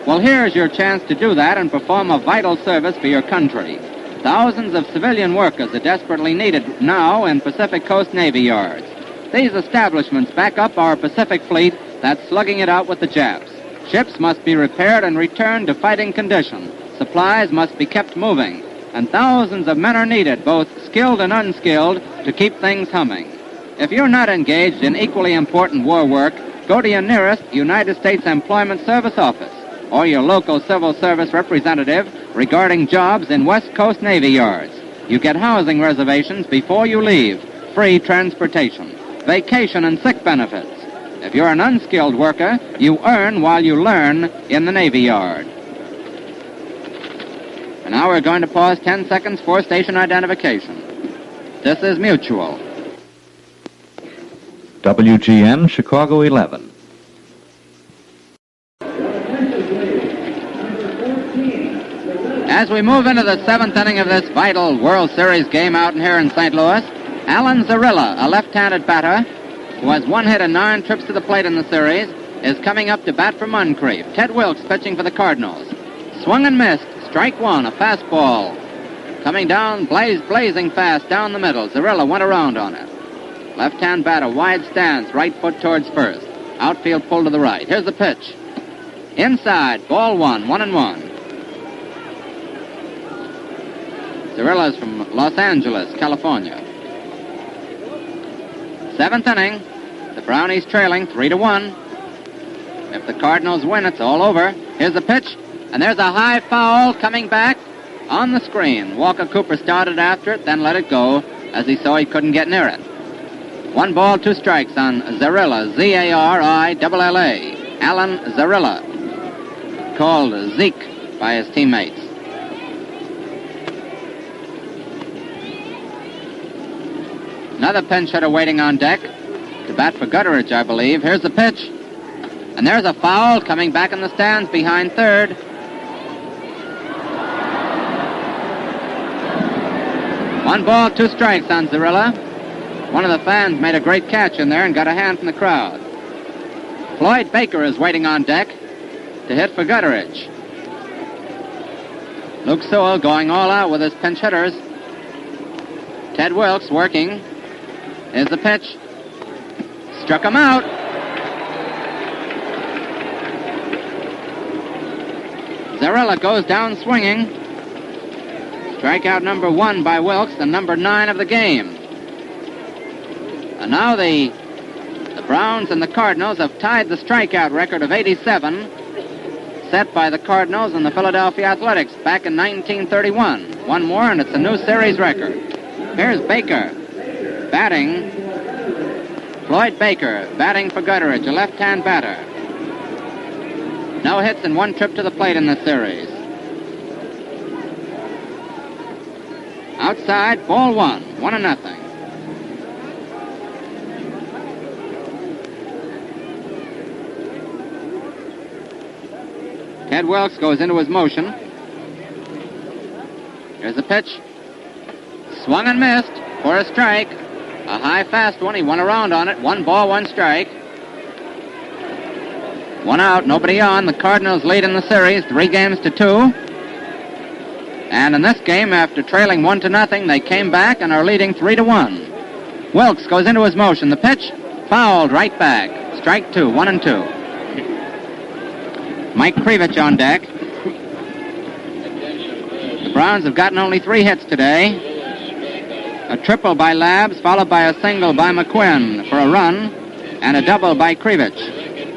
A: Well, here's your chance to do that and perform a vital service for your country. Thousands of civilian workers are desperately needed now in Pacific Coast Navy yards. These establishments back up our Pacific Fleet that's slugging it out with the Japs. Ships must be repaired and returned to fighting condition. Supplies must be kept moving. And thousands of men are needed, both skilled and unskilled, to keep things humming. If you're not engaged in equally important war work, go to your nearest United States Employment Service office or your local civil service representative regarding jobs in West Coast Navy yards. You get housing reservations before you leave, free transportation, vacation and sick benefits. If you're an unskilled worker, you earn while you learn in the Navy Yard. And now we're going to pause 10 seconds for station identification. This is Mutual.
F: WGN Chicago 11.
A: As we move into the seventh inning of this vital World Series game out here in St. Louis, Alan Zarilla, a left-handed batter who has one hit and 9 trips to the plate in the series, is coming up to bat for Moncrief. Ted Wilkes pitching for the Cardinals. Swung and missed. Strike one, a fastball. Coming down, blazing fast down the middle. Zarilla went around on it. Left-hand batter, wide stance, right foot towards first. Outfield pull to the right. Here's the pitch. Inside, ball one, 1-1. Zarilla's from Los Angeles, California. Seventh inning. The Brownies trailing 3-1. If the Cardinals win, it's all over. Here's the pitch, and there's a high foul coming back on the screen. Walker Cooper started after it, then let it go as he saw he couldn't get near it. 1 ball, 2 strikes on Zarilla, Z-A-R-I-L-L-A. Alan Zarilla, called Zeke by his teammates. Another pinch hitter waiting on deck to bat for Gutteridge, I believe. Here's the pitch. And there's a foul coming back in the stands behind third. One ball, 2 strikes on Zarilla. One of the fans made a great catch in there and got a hand from the crowd. Floyd Baker is waiting on deck to hit for Gutteridge. Luke Sewell going all out with his pinch hitters. Ted Wilkes working. Here's the pitch. Struck him out. Zarilla goes down swinging. Strikeout number 1 by Wilkes, the number 9 of the game. And now the Browns and the Cardinals have tied the strikeout record of 87, set by the Cardinals and the Philadelphia Athletics back in 1931. One more and it's a new series record. Here's Baker batting. Floyd Baker batting for Gutteridge, a left-hand batter. No hits and 1 trip to the plate in this series. Outside, ball 1, 1-0. Ted Wilkes goes into his motion. Here's the pitch. Swung and missed for a strike. A high, fast one. He went around on it. 1 ball, 1 strike. 1 out, nobody on. The Cardinals lead in the series 3-2. And in this game, after trailing 1-0, they came back and are leading 3-1. Wilkes goes into his motion. The pitch, fouled right back. Strike 2, 1-2. Mike Krivich on deck. The Browns have gotten only 3 hits today. A triple by Labs, followed by a single by McQuinn for a run, and a double by Krivich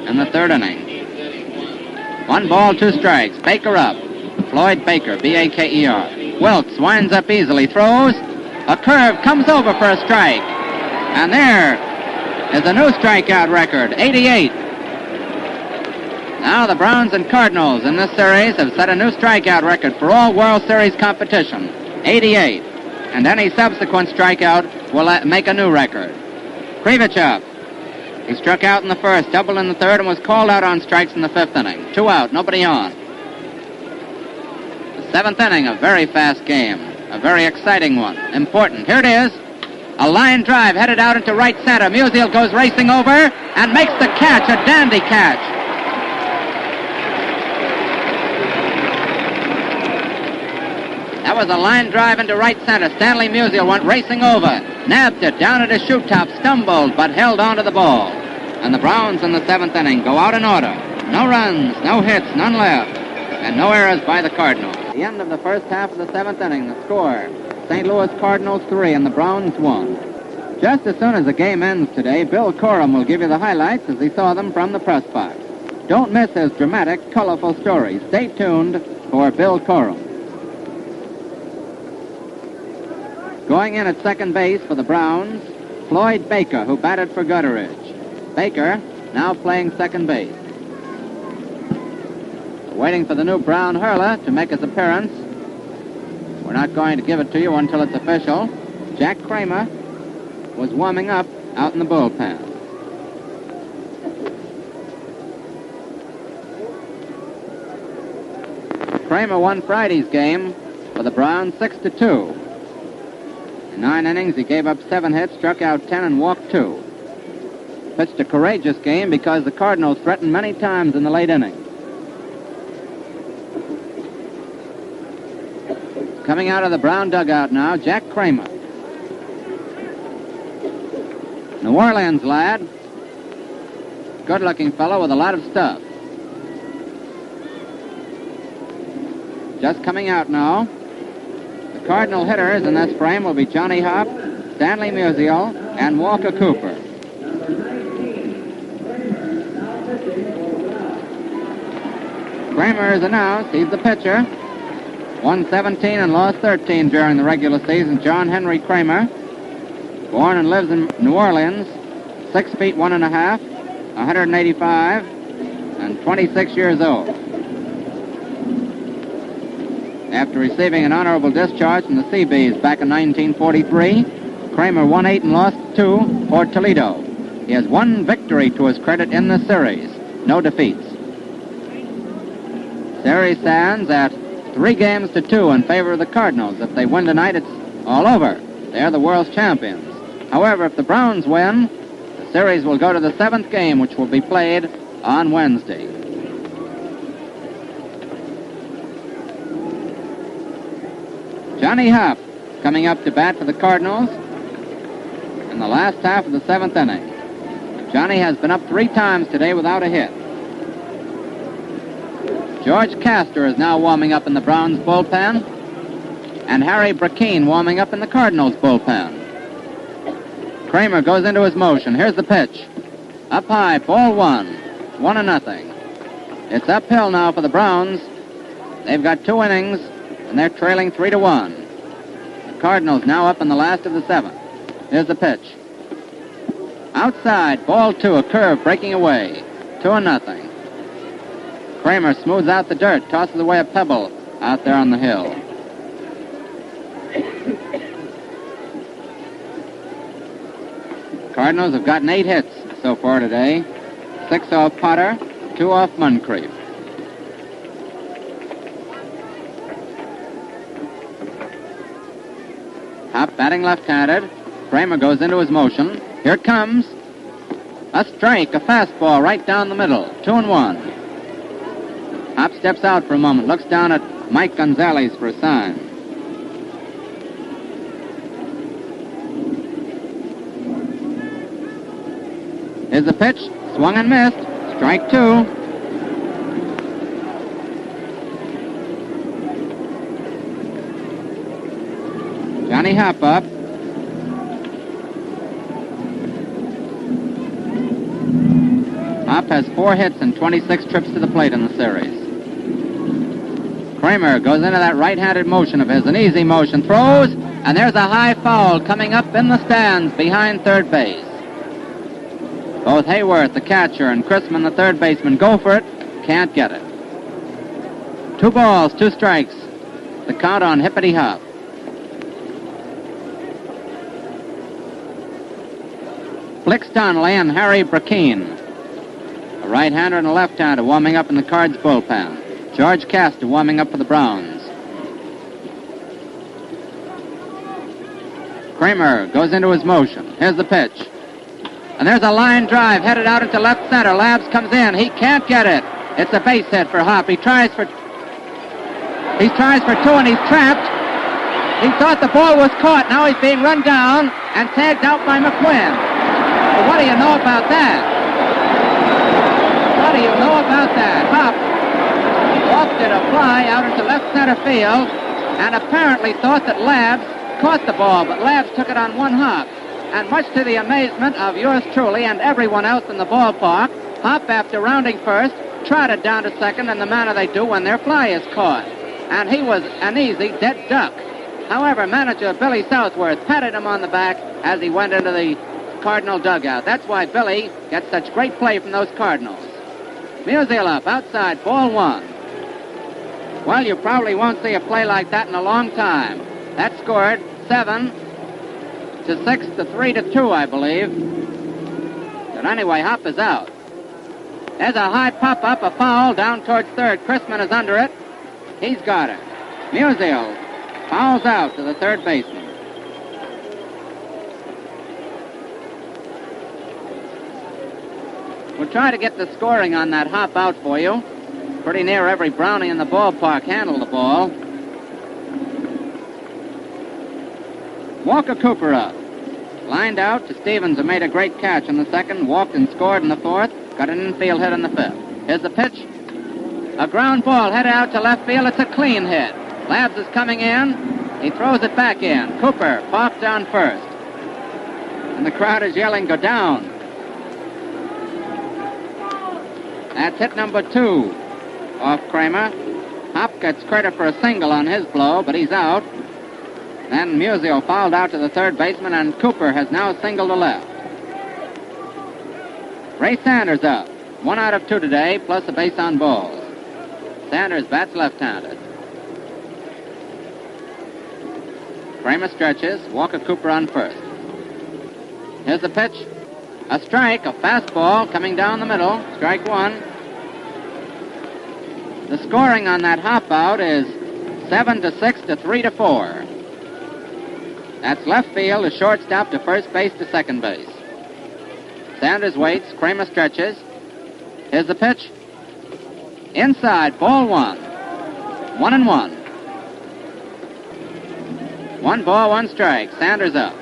A: in the 3rd inning. 1 ball, 2 strikes. Baker up. Floyd Baker, B-A-K-E-R. Wilkes winds up easily, throws. A curve comes over for a strike. And there is a new strikeout record, 88. Now the Browns and Cardinals in this series have set a new strikeout record for all World Series competition, 88. And any subsequent strikeout will make a new record. Krivich up. He struck out in the 1st, doubled in the 3rd, and was called out on strikes in the 5th inning. 2 out, nobody on. The 7th inning, a very fast game. A very exciting one. Important. Here it is. A line drive headed out into right center. Musial goes racing over and makes the catch, a dandy catch. That was a line drive into right center. Stanley Musial went racing over, nabbed it down at his shoot top, stumbled, but held on to the ball. And the Browns in the 7th inning go out in order. No runs, no hits, none left, and no errors by the Cardinals. The end of the first half of the 7th inning, the score, St. Louis Cardinals 3 and the Browns 1. Just as soon as the game ends today, Bill Corum will give you the highlights as he saw them from the press box. Don't miss his dramatic, colorful story. Stay tuned for Bill Corum. Going in at second base for the Browns, Floyd Baker, who batted for Gutteridge. Baker now playing second base. Waiting for the new Brown hurler to make his appearance. We're not going to give it to you until it's official. Jack Kramer was warming up out in the bullpen. Kramer won Friday's game for the Browns 6-2. In 9 innings, he gave up 7 hits, struck out 10, and walked 2. Pitched a courageous game because the Cardinals threatened many times in the late innings. Coming out of the Brown dugout now, Jack Kramer. New Orleans lad. Good-looking fellow with a lot of stuff. Just coming out now. The Cardinal hitters in this frame will be Johnny Hopp, Stanley Musial, and Walker Cooper. Kramer is announced. He's the pitcher. Won 17 and lost 13 during the regular season. John Henry Kramer, born and lives in New Orleans, 6 feet 1 1/2, 185, and 26 years old. After receiving an honorable discharge from the Seabees back in 1943, Kramer won 8 and lost 2 for Toledo. He has 1 victory to his credit in this series, no defeats. Series stands at 3-2 in favor of the Cardinals. If they win tonight, it's all over. They're the world's champions. However, if the Browns win, the series will go to the 7th game, which will be played on Wednesday. Johnny Hopp coming up to bat for the Cardinals in the last half of the 7th inning. Johnny has been up 3 times today without a hit. George Castor is now warming up in the Browns bullpen, and Harry Brackeen warming up in the Cardinals bullpen. Kramer goes into his motion. Here's the pitch. Up high, ball 1, 1-0. It's uphill now for the Browns. They've got 2 innings, and they're trailing 3-1. The Cardinals now up in the last of the 7th. Here's the pitch. Outside, ball 2, a curve breaking away. 2-0. Kramer smooths out the dirt, tosses away a pebble out there on the hill. Cardinals have gotten 8 hits so far today. 6 off Potter, 2 off Moncrief. Hopp batting left-handed. Kramer goes into his motion. Here it comes. A strike, a fastball right down the middle. 2-1. Hopp steps out for a moment, looks down at Mike Gonzalez for a sign. Here's the pitch, swung and missed, strike 2. Johnny Hopp up. Hopp has 4 hits and 26 trips to the plate in the series. Kramer goes into that right-handed motion of his, an easy motion, throws, and there's a high foul coming up in the stands behind third base. Both Hayworth, the catcher, and Chrisman, the third baseman, go for it, can't get it. 2 balls, 2 strikes. The count on Hippity Hop. Flicks Donnelly and Harry Brackeen, a right-hander and a left-hander, warming up in the Cards bullpen. George Castor warming up for the Browns. Kramer goes into his motion. Here's the pitch. And there's a line drive headed out into left center. Labs comes in. He can't get it. It's a base hit for Hopp. He tries for 2 and he's trapped. He thought the ball was caught. Now he's being run down and tagged out by McQuinn. Well, what do you know about that? What do you know about that? Hopp lofted a fly out into left center field and apparently thought that Labs caught the ball, but Labs took it on 1 hop. And much to the amazement of yours truly and everyone else in the ballpark, Hopp, after rounding first, trotted down to second in the manner they do when their fly is caught. And he was an easy dead duck. However, manager Billy Southworth patted him on the back as he went into the Cardinal dugout. That's why Billy gets such great play from those Cardinals. Musial up, outside, ball 1. Well, you probably won't see a play like that in a long time. That scored 7-6 to 3-2, I believe. But anyway, Hopp is out. There's a high pop-up, a foul down towards third. Chrisman is under it. He's got it. Musial fouls out to the third baseman. We'll try to get the scoring on that hop out for you. Pretty near every Brownie in the ballpark handled the ball. Walker Cooper up. Lined out to Stevens, who made a great catch in the second, walked and scored in the fourth, got an infield hit in the fifth. Here's the pitch. A ground ball headed out to left field. It's a clean hit. Labs is coming in. He throws it back in. Cooper popped down first. And the crowd is yelling, go down. That's hit number 2 off Kramer. Hop gets credit for a single on his blow, but he's out. Then Musial fouled out to the third baseman, and Cooper has now singled to left. Ray Sanders up. 1 out of 2 today, plus a base on balls. Sanders bats left-handed. Kramer stretches. Walker Cooper on first. Here's the pitch. A strike, a fastball coming down the middle. Strike 1. The scoring on that hop out is 7-6 to 3-4. That's left field to shortstop to first base to second base. Sanders waits. Kramer stretches. Here's the pitch. Inside, ball 1. 1-1. 1 ball, 1 strike. Sanders up.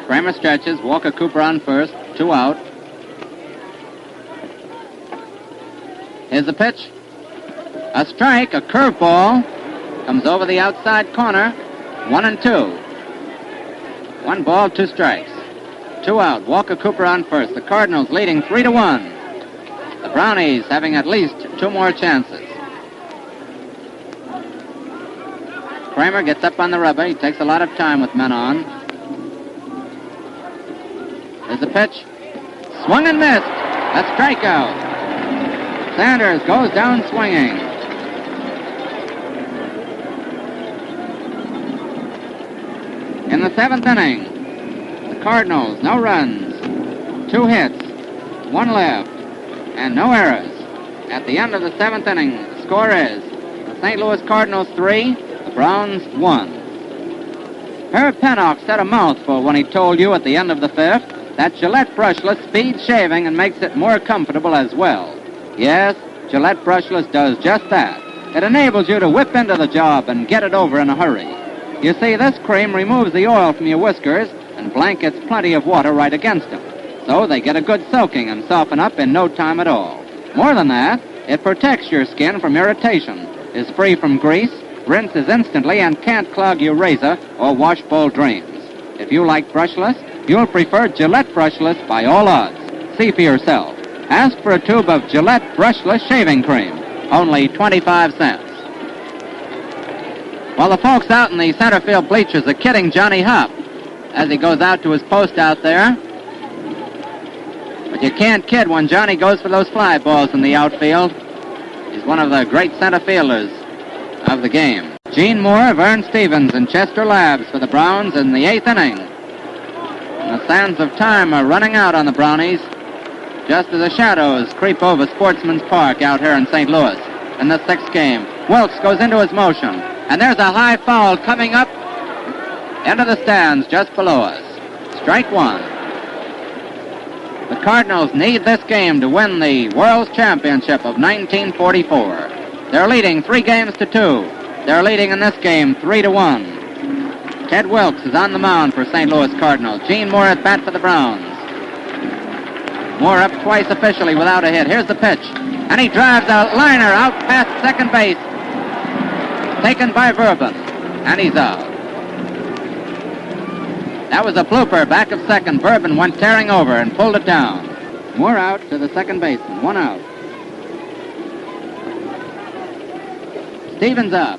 A: Kramer stretches. Walker Cooper on first. 2 out. Here's the pitch. A strike, a curveball. Comes over the outside corner. 1-2. 1 ball, 2 strikes. 2 out. Walker Cooper on first. The Cardinals leading 3-1. The Brownies having at least 2 more chances. Kramer gets up on the rubber. He takes a lot of time with men on. There's the pitch. Swung and missed. A strikeout. Sanders goes down swinging. In the 7th inning, the Cardinals, no runs, 2 hits, 1 left, and no errors. At the end of the 7th inning, the score is the St. Louis Cardinals 3, the Browns 1. Herb Pennock said a mouthful when he told you at the end of the 5th that Gillette brushless speeds shaving and makes it more comfortable as well. Yes, Gillette brushless does just that. It enables you to whip into the job and get it over in a hurry. You see, this cream removes the oil from your whiskers and blankets plenty of water right against them, so they get a good soaking and soften up in no time at all. More than that, it protects your skin from irritation, is free from grease, rinses instantly, and can't clog your razor or wash bowl drains. If you like brushless, you'll prefer Gillette brushless by all odds. See for yourself. Ask for a tube of Gillette brushless shaving cream, only 25 cents. Well, the folks out in the center field bleachers are kidding Johnny Hop as he goes out to his post out there. But you can't kid when Johnny goes for those fly balls in the outfield. He's one of the great center fielders of the game. Gene Moore, Vern Stevens, and Chester Labs for the Browns in the 8th inning. And the sands of time are running out on the Brownies just as the shadows creep over Sportsman's Park out here in St. Louis in the 6th game. Wilkes goes into his motion. And there's a high foul coming up into the stands just below us. Strike 1. The Cardinals need this game to win the World's Championship of 1944. They're leading 3-2. They're leading in this game 3-1. Ted Wilkes is on the mound for St. Louis Cardinals. Gene Moore at bat for the Browns. Moore up twice officially without a hit. Here's the pitch. And he drives a liner out past second base. Taken by Verbin, and he's out. That was a blooper back of second. Verbin went tearing over and pulled it down. Moore out to the second baseman. 1 out. Stevens up.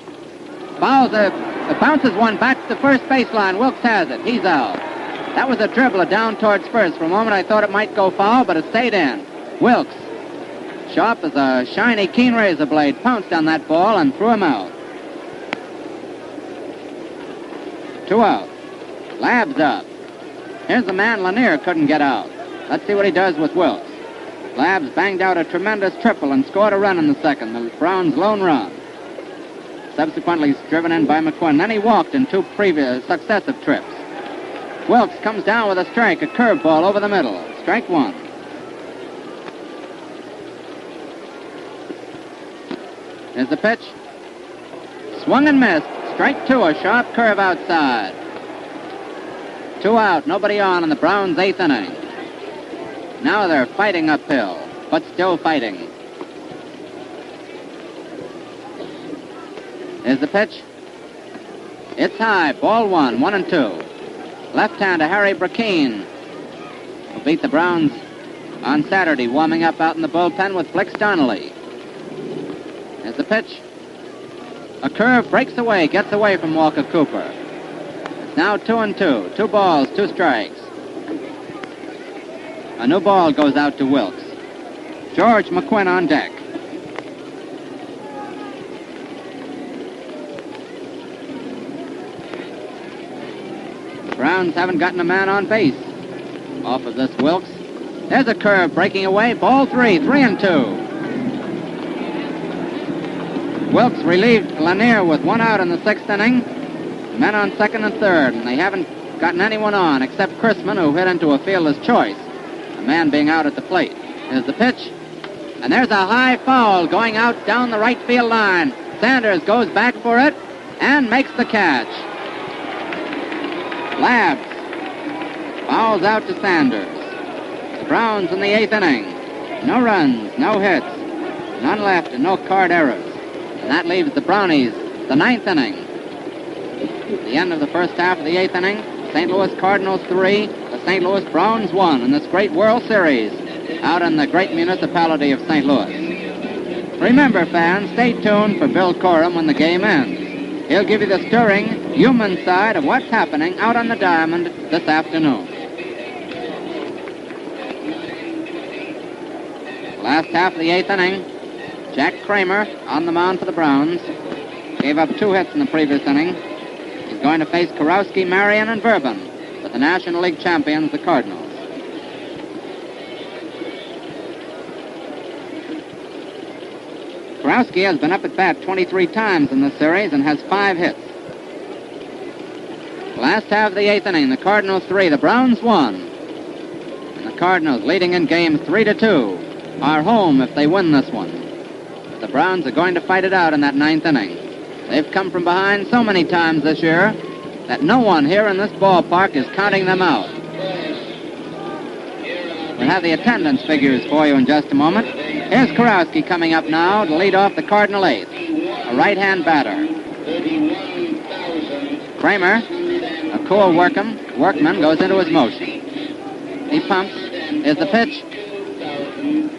A: Fouls bounces one back to the first baseline. Wilkes has it. He's out. That was a dribbler down towards first. For a moment I thought it might go foul, but it stayed in. Wilkes, sharp as a shiny, keen razor blade, pounced on that ball and threw him out. 2 out. Labs up. Here's the man Lanier couldn't get out. Let's see what he does with Wilkes. Labs banged out a tremendous triple and scored a run in the second, the Browns' lone run. Subsequently driven in by McQuinn. Then he walked in two previous successive trips. Wilkes comes down with a strike, a curveball over the middle. Strike one. Here's the pitch. Swung and missed. Strike two, a sharp curve outside. 2 out, nobody on in the Browns' 8th inning. Now they're fighting uphill, but still fighting. Here's the pitch. It's high, ball one, 1-2. Left hand to Harry Brackeen, who beat the Browns on Saturday, warming up out in the bullpen with Blix Donnelly. Here's the pitch. A curve breaks away, gets away from Walker Cooper. It's now 2-2. 2 balls, 2 strikes. A new ball goes out to Wilkes. George McQuinn on deck. The Browns haven't gotten a man on base off of this Wilkes. There's a curve breaking away. Ball 3, 3-2. Wilkes relieved Lanier with 1 out in the 6th inning. Men on 2nd and 3rd, and they haven't gotten anyone on except Chrisman, who hit into a fielder's choice, a man being out at the plate. Here's the pitch, and there's a high foul going out down the right field line. Sanders goes back for it and makes the catch. Labs fouls out to Sanders. The Browns in the 8th inning. No runs, no hits, none left, and no card errors. And that leaves the Brownies the 9th inning. The end of the first half of the 8th inning. St. Louis Cardinals 3, the St. Louis Browns 1 in this great World Series out in the great municipality of St. Louis. Remember, fans, stay tuned for Bill Corum when the game ends. He'll give you the stirring, human side of what's happening out on the diamond this afternoon. Last half of the 8th inning. Jack Kramer on the mound for the Browns. Gave up 2 hits in the previous inning. He's going to face Kurowski, Marion, and Bourbon with the National League champions, the Cardinals. Kurowski has been up at bat 23 times in this series and has 5 hits. Last half of the 8th inning, the Cardinals 3, the Browns 1. And the Cardinals, leading in games 3-2, are home if they win this one. The Browns are going to fight it out in that 9th inning. They've come from behind so many times this year that no one here in this ballpark is counting them out. We'll have the attendance figures for you in just a moment. Here's Kurowski coming up now to lead off the Cardinal 8th, a right-hand batter. Kramer, a cool workman, goes into his motion. He pumps. Here's the pitch.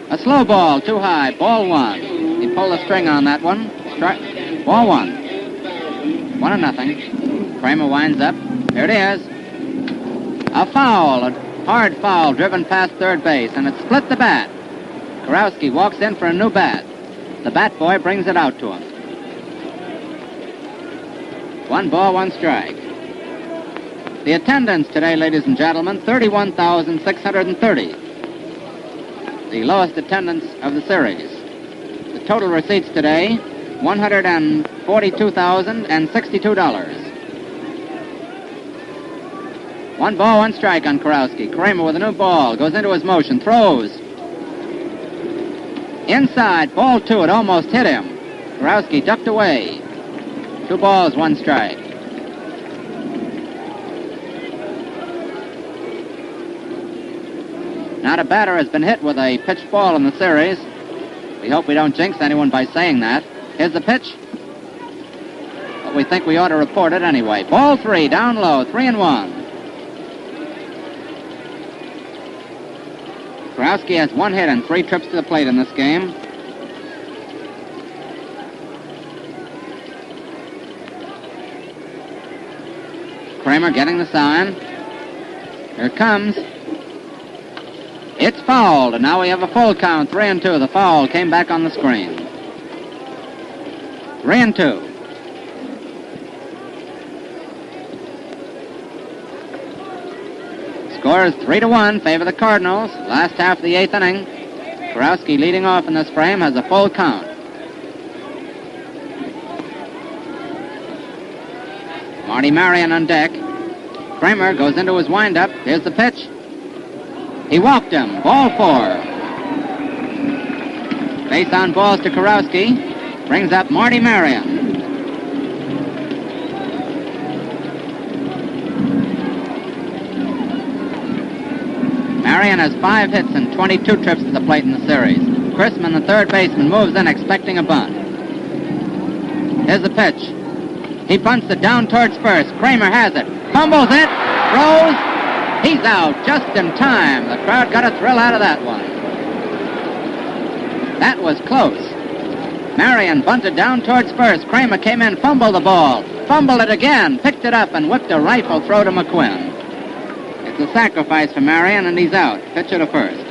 A: A slow ball, too high, ball 1. He pulled the string on that one. Ball 1. 1-0. Kramer winds up. Here it is. A foul, a hard foul driven past third base, and it split the bat. Kurowski walks in for a new bat. The bat boy brings it out to him. 1 ball, 1 strike. The attendance today, ladies and gentlemen, 31,630. The lowest attendance of the series. The total receipts today, $142,062. 1 ball, 1 strike on Kurowski. Kramer with a new ball, goes into his motion, throws. Inside, ball 2, it almost hit him. Kurowski ducked away. 2 balls, 1 strike. Not a batter has been hit with a pitched ball in the series. We hope we don't jinx anyone by saying that. Here's the pitch. But we think we ought to report it anyway. Ball 3, down low, 3-1. Kurowski has 1 hit and 3 trips to the plate in this game. Kramer getting the sign. Here it comes. It's fouled, and now we have a full count, 3-2. The foul came back on the screen. 3-2. Score is 3-1, favor the Cardinals. Last half of the 8th inning. Kurowski leading off in this frame has a full count. Marty Marion on deck. Kramer goes into his windup. Here's the pitch. He walked him. Ball 4. Base on balls to Kurowski. Brings up Marty Marion. Marion has 5 hits and 22 trips to the plate in the series. Chrisman, the third baseman, moves in expecting a bunt. Here's the pitch. He bunts it down towards first. Kramer has it. Fumbles it. Throws. He's out just in time. The crowd got a thrill out of that one. That was close. Marion bunted down towards first. Kramer came in, fumbled the ball. Fumbled it again. Picked it up and whipped a rifle throw to McQuinn. It's a sacrifice for Marion, and he's out. Pitcher to first.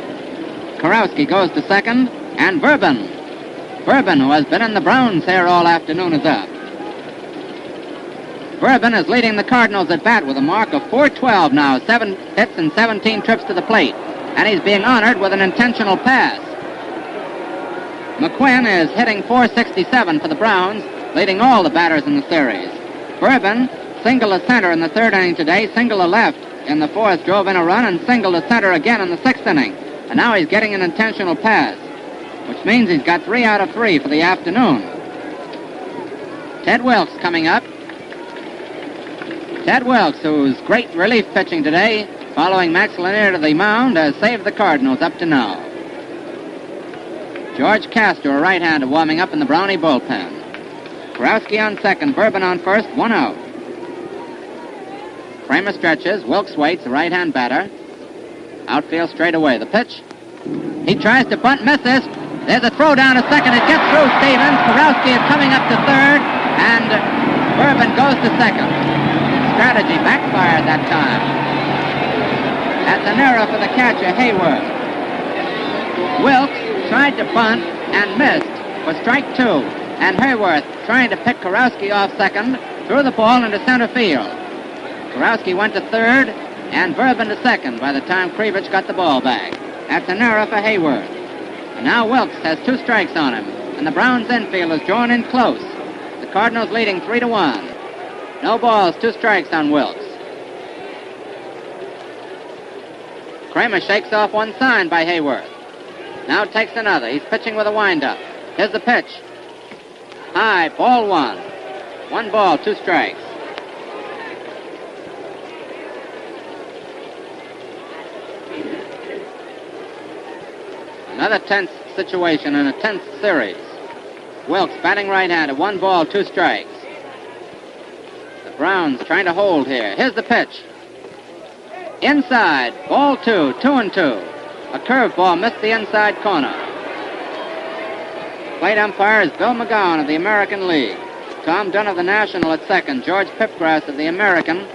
A: Kurowski goes to second, and Verbin, who has been in the Browns here all afternoon, is up. Verbin is leading the Cardinals at bat with a mark of .412 now, 7 hits and 17 trips to the plate, and he's being honored with an intentional pass. McQuinn is hitting .467 for the Browns, leading all the batters in the series. Verbin singled to center in the third inning today, singled to left in the fourth, drove in a run, and singled to center again in the sixth inning. And now he's getting an intentional pass, which means he's got 3 out of 3 for the afternoon. Ted Wilkes coming up. Ted Wilkes, whose great relief pitching today, following Max Lanier to the mound, has saved the Cardinals up to now. George Castor, a right-hander, warming up in the Brownie bullpen. Kurowski on second, Verbin on first, 1 out. Kramer stretches, Wilkes waits, the right-hand batter. Outfield straight away. The pitch. He tries to bunt, misses. There's a throw down to second. It gets through Stevens. Kurowski is coming up to third, and Verbin goes to second. Strategy backfired that time. At the narrow for the catcher, Hayward. Wilkes tried to bunt and missed for strike 2. And Hayworth trying to pick Kurowski off second, threw the ball into center field. Kurowski went to third, and Verbin to second by the time Krivich got the ball back. At the narrow for Hayward. And now Wilkes has 2 strikes on him, and the Browns infield is drawn in close. The Cardinals leading 3-1. No balls, 2 strikes on Wilkes. Kramer shakes off one sign by Hayworth. Now takes another. He's pitching with a windup. Here's the pitch. High, ball 1. 1 ball, 2 strikes. Another tense situation in a tense series. Wilkes batting right-handed, 1 ball, 2 strikes. The Browns trying to hold here. Here's the pitch. Inside, ball 2, 2-2. A curveball missed the inside corner. Plate umpire is Bill McGowan of the American League. Tom Dunn of the National at second. George Pipgrass of the American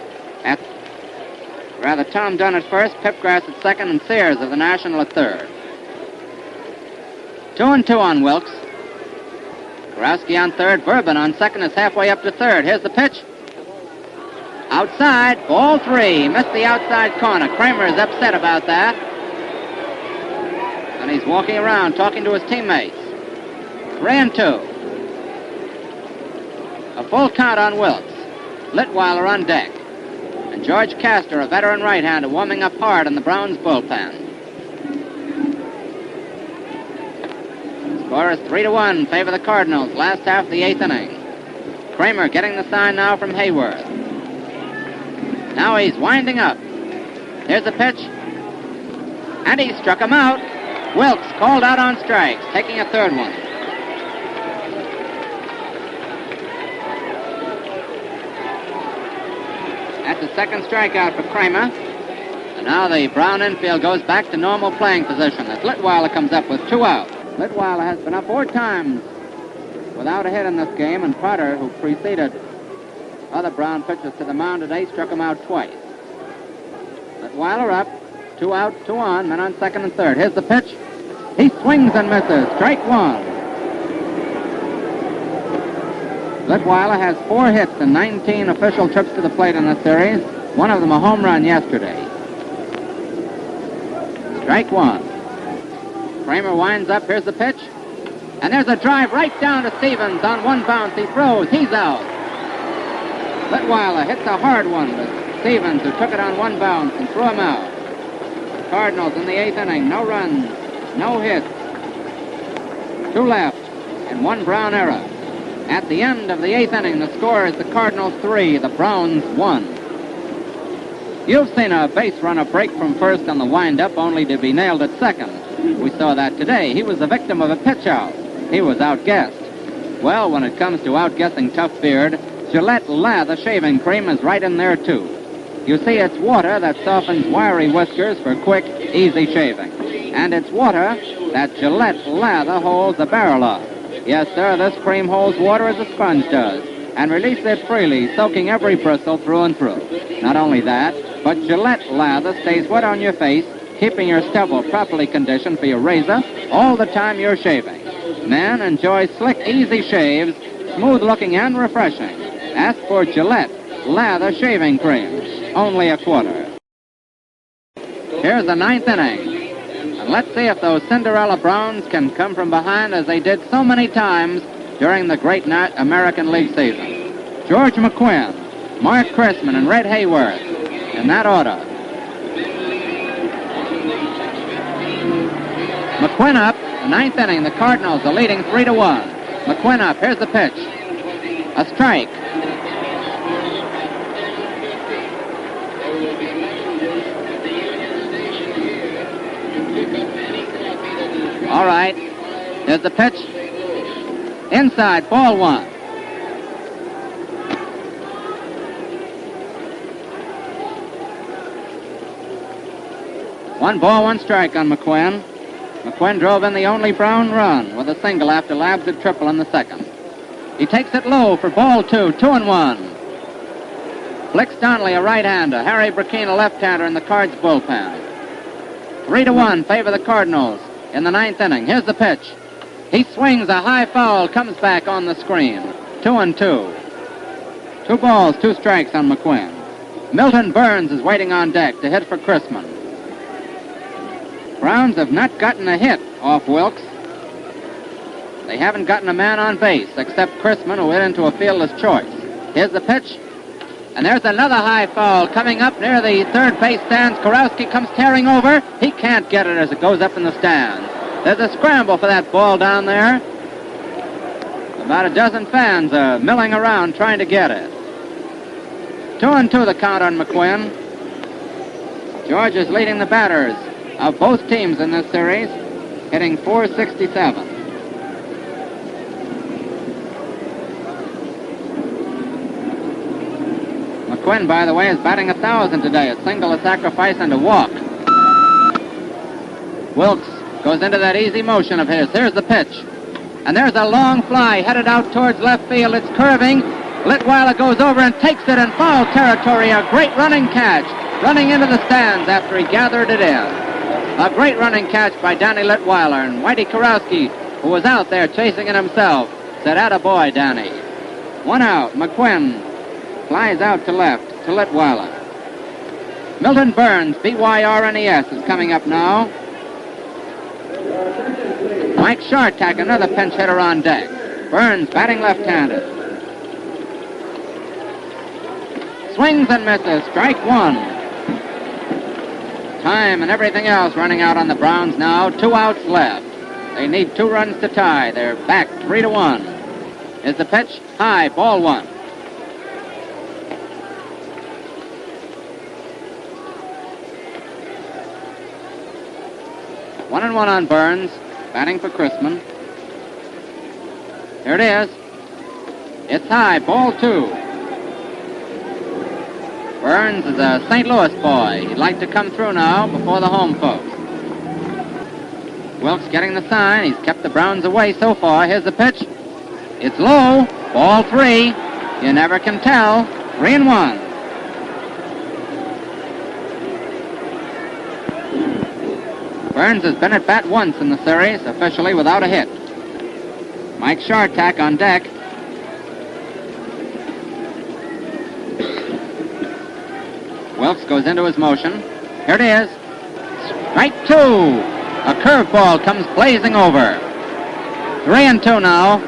A: Tom Dunn at first, Pipgrass at second, and Sears of the National at third. 2-2 on Wilkes. Kurowski on third. Verbin on second is halfway up to third. Here's the pitch. Outside, ball 3. Missed the outside corner. Kramer is upset about that. And he's walking around talking to his teammates. 3-2. A full count on Wilkes. Litweiler on deck. And George Castor, a veteran right-hander, warming up hard in the Browns bullpen. Score is 3-1 in favor of the Cardinals. Last half of the 8th inning. Kramer getting the sign now from Hayworth. Now he's winding up. Here's the pitch. And he struck him out. Wilkes called out on strikes, taking a third one. That's the second strikeout for Kramer. And now the Brown infield goes back to normal playing position as Litweiler comes up with 2 out. Litweiler has been up 4 times without a hit in this game, and Potter, who preceded other Brown pitchers to the mound today, struck him out twice. Litweiler up, 2 out, 2 on, men on second and third. Here's the pitch. He swings and misses. Strike 1. Litweiler has 4 hits and 19 official trips to the plate in this series. One of them a home run yesterday. Strike 1. Kramer winds up. Here's the pitch. And there's a drive right down to Stevens on one bounce. He throws. He's out. Litweiler hits a hard one to Stevens, who took it on one bounce and threw him out. Cardinals in the 8th inning. No runs, no hits. 2 left and 1 Brown error. At the end of the 8th inning, the score is the Cardinals 3, the Browns 1. You've seen a base runner break from first on the windup only to be nailed at second. We saw that today. He was the victim of a pitch out. He was outguessed. Well, when it comes to outguessing Tough Beard, Gillette Lather shaving cream is right in there, too. You see, it's water that softens wiry whiskers for quick, easy shaving. And it's water that Gillette Lather holds the barrel of. Yes, sir, this cream holds water as a sponge does, and releases it freely, soaking every bristle through and through. Not only that, but Gillette Lather stays wet on your face, keeping your stubble properly conditioned for your razor all the time you're shaving. Men, enjoy slick, easy shaves, smooth-looking and refreshing. Ask for Gillette Lather shaving cream. Only a quarter. Here's the 9th inning. And let's see if those Cinderella Browns can come from behind as they did so many times during the great American League season. George McQuinn, Mark Chrisman, and Red Hayworth in that order. McQuinn up, the 9th inning. The Cardinals are leading 3-1. McQuinn up. Here's the pitch. A strike. All right. Here's the pitch. Inside, ball 1. One ball, 1 strike on McQuinn. McQuinn drove in the only Brown run with a single after Labs had triple in the 2nd. He takes it low for ball 2, 2-1. Flicks Donnelly, a right-hander. Harry Burkeen, a left-hander in the Cards bullpen. 3-1, favor the Cardinals in the 9th inning. Here's the pitch. He swings a high foul, comes back on the screen. 2-2. 2 balls, 2 strikes on McQuinn. Milton Burns is waiting on deck to hit for Chrisman. Browns have not gotten a hit off Wilkes. They haven't gotten a man on base except Chrisman, who hit into a fielder's choice. Here's the pitch. And there's another high foul coming up near the third base stands. Kurowski comes tearing over. He can't get it as it goes up in the stands. There's a scramble for that ball down there. About a dozen fans are milling around trying to get it. 2-2 the count on McQuinn. George is leading the batters of both teams in this series, hitting .467. McQuinn, by the way, is batting 1,000 today. A single, a sacrifice, and a walk. Wilkes goes into that easy motion of his. Here's the pitch. And there's a long fly headed out towards left field. It's curving. Litweiler goes over and takes it in foul territory. A great running catch. Running into the stands after he gathered it in. A great running catch by Danny Litweiler. And Whitey Kurowski, who was out there chasing it himself, said, "Attaboy, Danny." 1 out. McQuinn flies out to left to Litweiler. Milton Burns, B-Y-R-N-E-S, is coming up now. Mike Shartak, another pinch hitter on deck. Burns batting left-handed. Swings and misses. Strike 1. Time and everything else running out on the Browns now. 2 outs left. They need 2 runs to tie. They're back 3-1. Is the pitch high, ball 1. One and 1 on Burns, batting for Chrisman. Here it is. It's high, ball 2. Burns is a St. Louis boy. He'd like to come through now before the home folks. Wilkes getting the sign. He's kept the Browns away so far. Here's the pitch. It's low, ball 3. You never can tell. 3-1. Burns has been at bat once in the series, officially without a hit. Mike Shartak on deck. Wilkes goes into his motion. Here it is. Strike 2. A curveball comes blazing over. 3-2 now.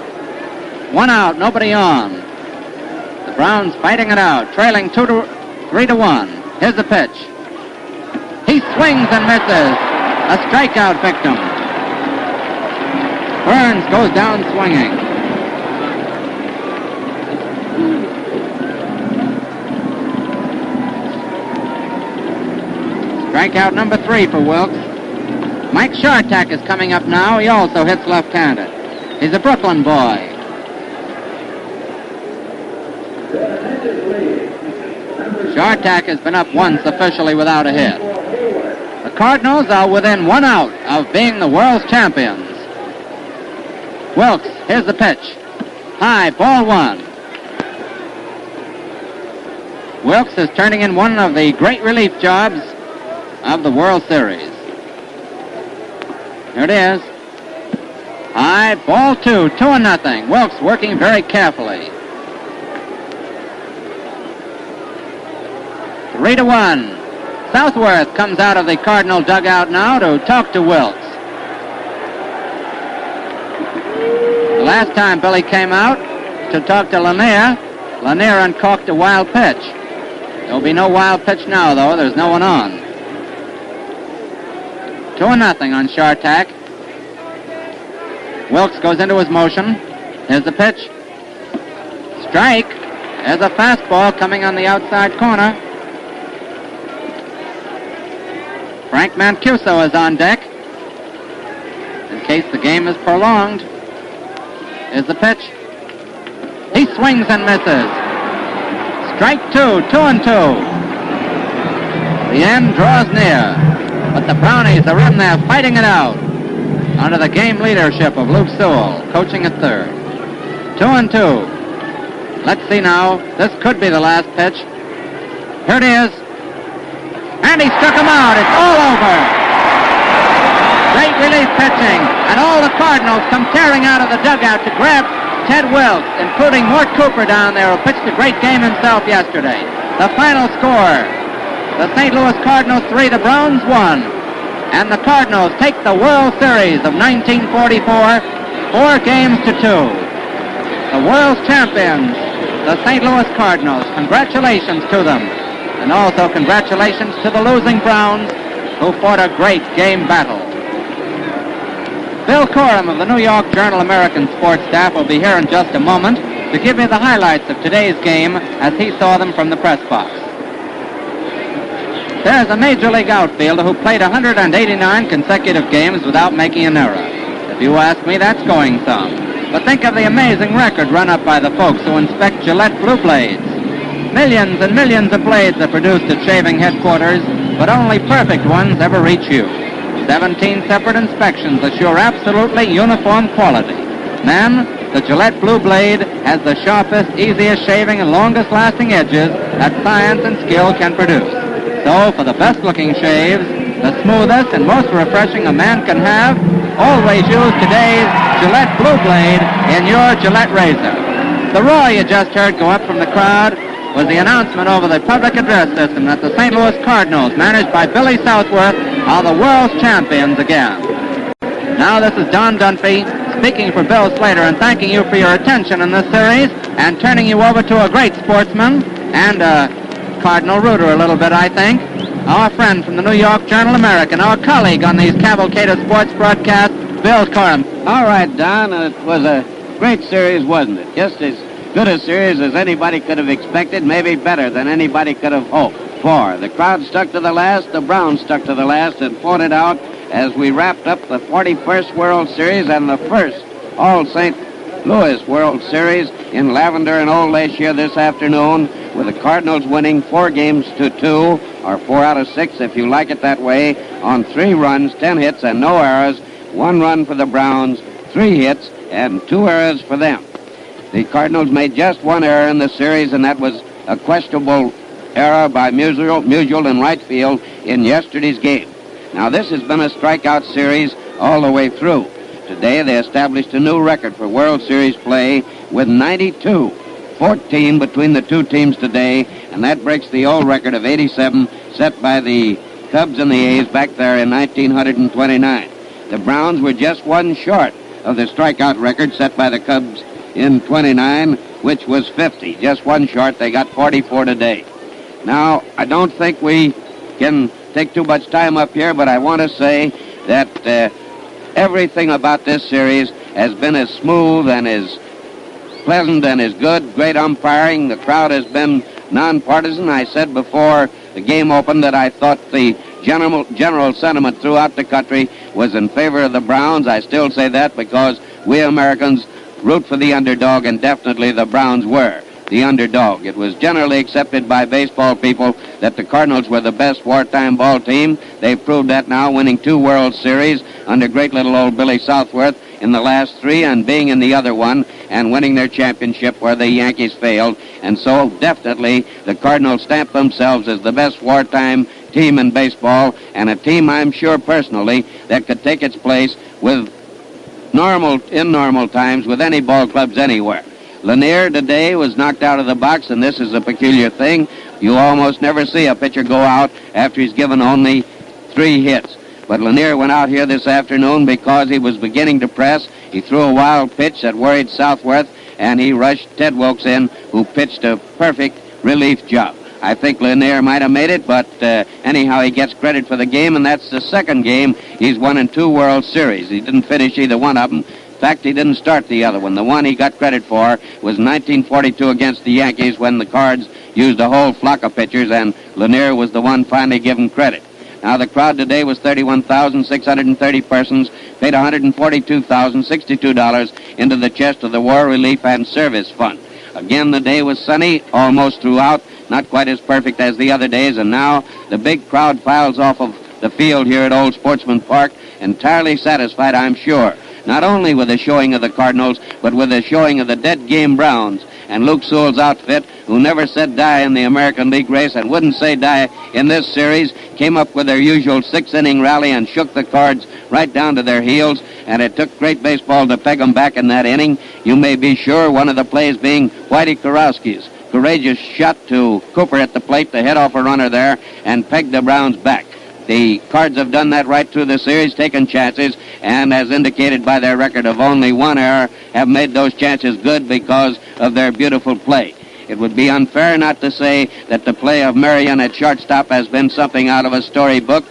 A: One out, nobody on. The Browns fighting it out, trailing 3-1. Here's the pitch. He swings and misses. A strikeout victim. Burns goes down swinging. Strikeout number 3 for Wilkes. Mike Shartak is coming up now. He also hits left-handed. He's a Brooklyn boy. Shartak has been up once officially without a hit. The Cardinals are within 1 out of being the world's champions. Wilkes, here's the pitch. High, ball 1. Wilkes is turning in one of the great relief jobs of the World Series. Here it is. High, ball 2, 2-0. Wilkes working very carefully. 3-1. Southworth comes out of the Cardinal dugout now to talk to Wilkes. The last time Billy came out to talk to Lanier, Lanier uncorked a wild pitch. There'll be no wild pitch now, though. There's no one on. 2-0 on Shartak. Wilkes goes into his motion. Here's the pitch. Strike. There's a fastball coming on the outside corner. Frank Mancuso is on deck in case the game is prolonged. Here's the pitch. He swings and misses. Strike 2, 2-2. The end draws near, but the Brownies are in there fighting it out under the game leadership of Luke Sewell, coaching at third. 2-2. Let's see now. This could be the last pitch. Here it is. And he struck him out. It's all over. Great relief pitching. And all the Cardinals come tearing out of the dugout to grab Ted Wilkes, including Mort Cooper down there, who pitched a great game himself yesterday. The final score, the St. Louis Cardinals 3, the Browns 1. And the Cardinals take the World Series of 1944, 4-2. The world's champions, the St. Louis Cardinals. Congratulations to them. And also congratulations to the losing Browns, who fought a great game battle. Bill Coram of the New York Journal-American sports staff will be here in just a moment to give you the highlights of today's game as he saw them from the press box. There's a Major League outfielder who played 189 consecutive games without making an error. If you ask me, that's going some. But think of the amazing record run up by the folks who inspect Gillette Blue Blades. Millions and millions of blades are produced at shaving headquarters, but only perfect ones ever reach you. 17 separate inspections assure absolutely uniform quality. Man, the Gillette Blue Blade has the sharpest, easiest shaving and longest lasting edges that science and skill can produce. So, for the best looking shaves, the smoothest and most refreshing a man can have, always use today's Gillette Blue Blade in your Gillette razor. The roar you just heard go up from the crowd was the announcement over the public address system that the St. Louis Cardinals, managed by Billy Southworth, are the world's champions again. Now this is Don Dunphy speaking for Bill Slater and thanking you for your attention in this series and turning you over to a great sportsman and a Cardinal rooter a little bit, I think, our friend from the New York Journal-American, our colleague on these Cavalcade of Sports broadcasts, Bill Coram.
B: All right, Don, it was a great series, wasn't it? Just as good a series as anybody could have expected, maybe better than anybody could have hoped for. The crowd stuck to the last, the Browns stuck to the last, and fought it out as we wrapped up the 41st World Series and the first All St. Louis World Series in Lavender and Old Lachia this afternoon, with the Cardinals winning 4-2, or 4 out of 6 if you like it that way, on 3 runs, 10 hits, and no errors. 1 run for the Browns, 3 hits, and 2 errors for them. The Cardinals made just 1 error in the series, and that was a questionable error by Musial in right field in yesterday's game. Now, this has been a strikeout series all the way through. Today, they established a new record for World Series play with 92, 14 between the two teams today, and that breaks the old record of 87 set by the Cubs and the A's back there in 1929. The Browns were just one short of the strikeout record set by the Cubs in 29, which was 50. Just one short. They got 44 today. Now, I don't think we can take too much time up here, but I want to say that everything about this series has been as smooth and as pleasant and as good. Great umpiring. The crowd has been nonpartisan. I said before the game opened that I thought the general sentiment throughout the country was in favor of the Browns. I still say that because we Americans root for the underdog, and definitely the Browns were the underdog. It was generally accepted by baseball people that the Cardinals were the best wartime ball team. They've proved that now, winning 2 World Series under great little old Billy Southworth in the last 3 and being in the other one and winning their championship where the Yankees failed. And so definitely the Cardinals stamped themselves as the best wartime team in baseball, and a team I'm sure personally that could take its place with in normal times with any ball clubs anywhere. Lanier today was knocked out of the box, and this is a peculiar thing. You almost never see a pitcher go out after he's given only 3 hits. But Lanier went out here this afternoon because he was beginning to press. He threw a wild pitch that worried Southworth, and he rushed Ted Wilkes in, who pitched a perfect relief job. I think Lanier might have made it, but anyhow, he gets credit for the game, and that's the second game he's won in 2 World Series. He didn't finish either one of them. In fact, he didn't start the other one. The one he got credit for was 1942 against the Yankees when the Cards used a whole flock of pitchers, and Lanier was the one finally given credit. Now, the crowd today was 31,630 persons, paid $142,062 into the chest of the War Relief and Service Fund. Again, the day was sunny almost throughout, not quite as perfect as the other days, and now the big crowd files off of the field here at Old Sportsman Park, entirely satisfied, I'm sure, not only with the showing of the Cardinals, but with the showing of the dead game Browns and Luke Sewell's outfit, who never said die in the American League race and wouldn't say die in this series, came up with their usual 6-inning rally and shook the Cards right down to their heels, and it took great baseball to peg them back in that inning. You may be sure one of the plays being Whitey Kurowski's courageous shot to Cooper at the plate to head off a runner there and peg the Browns back. The Cards have done that right through the series, taken chances, and as indicated by their record of only 1 error, have made those chances good because of their beautiful play. It would be unfair not to say that the play of Marion at shortstop has been something out of a storybook.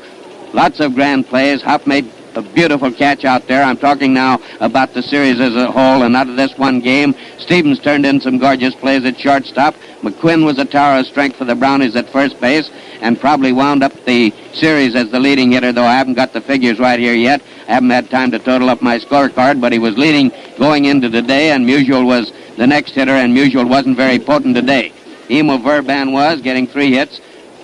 B: Lots of grand plays. Hopp made a beautiful catch out there. I'm talking now about the series as a whole and not of this one game. Stevens turned in some gorgeous plays at shortstop. McQuinn was a tower of strength for the Brownies at first base and probably wound up the series as the leading hitter, though I haven't got the figures right here yet. I haven't had time to total up my scorecard, but he was leading going into today, and Musial was the next hitter, and Musial wasn't very potent today. Emil Verban was getting 3 hits.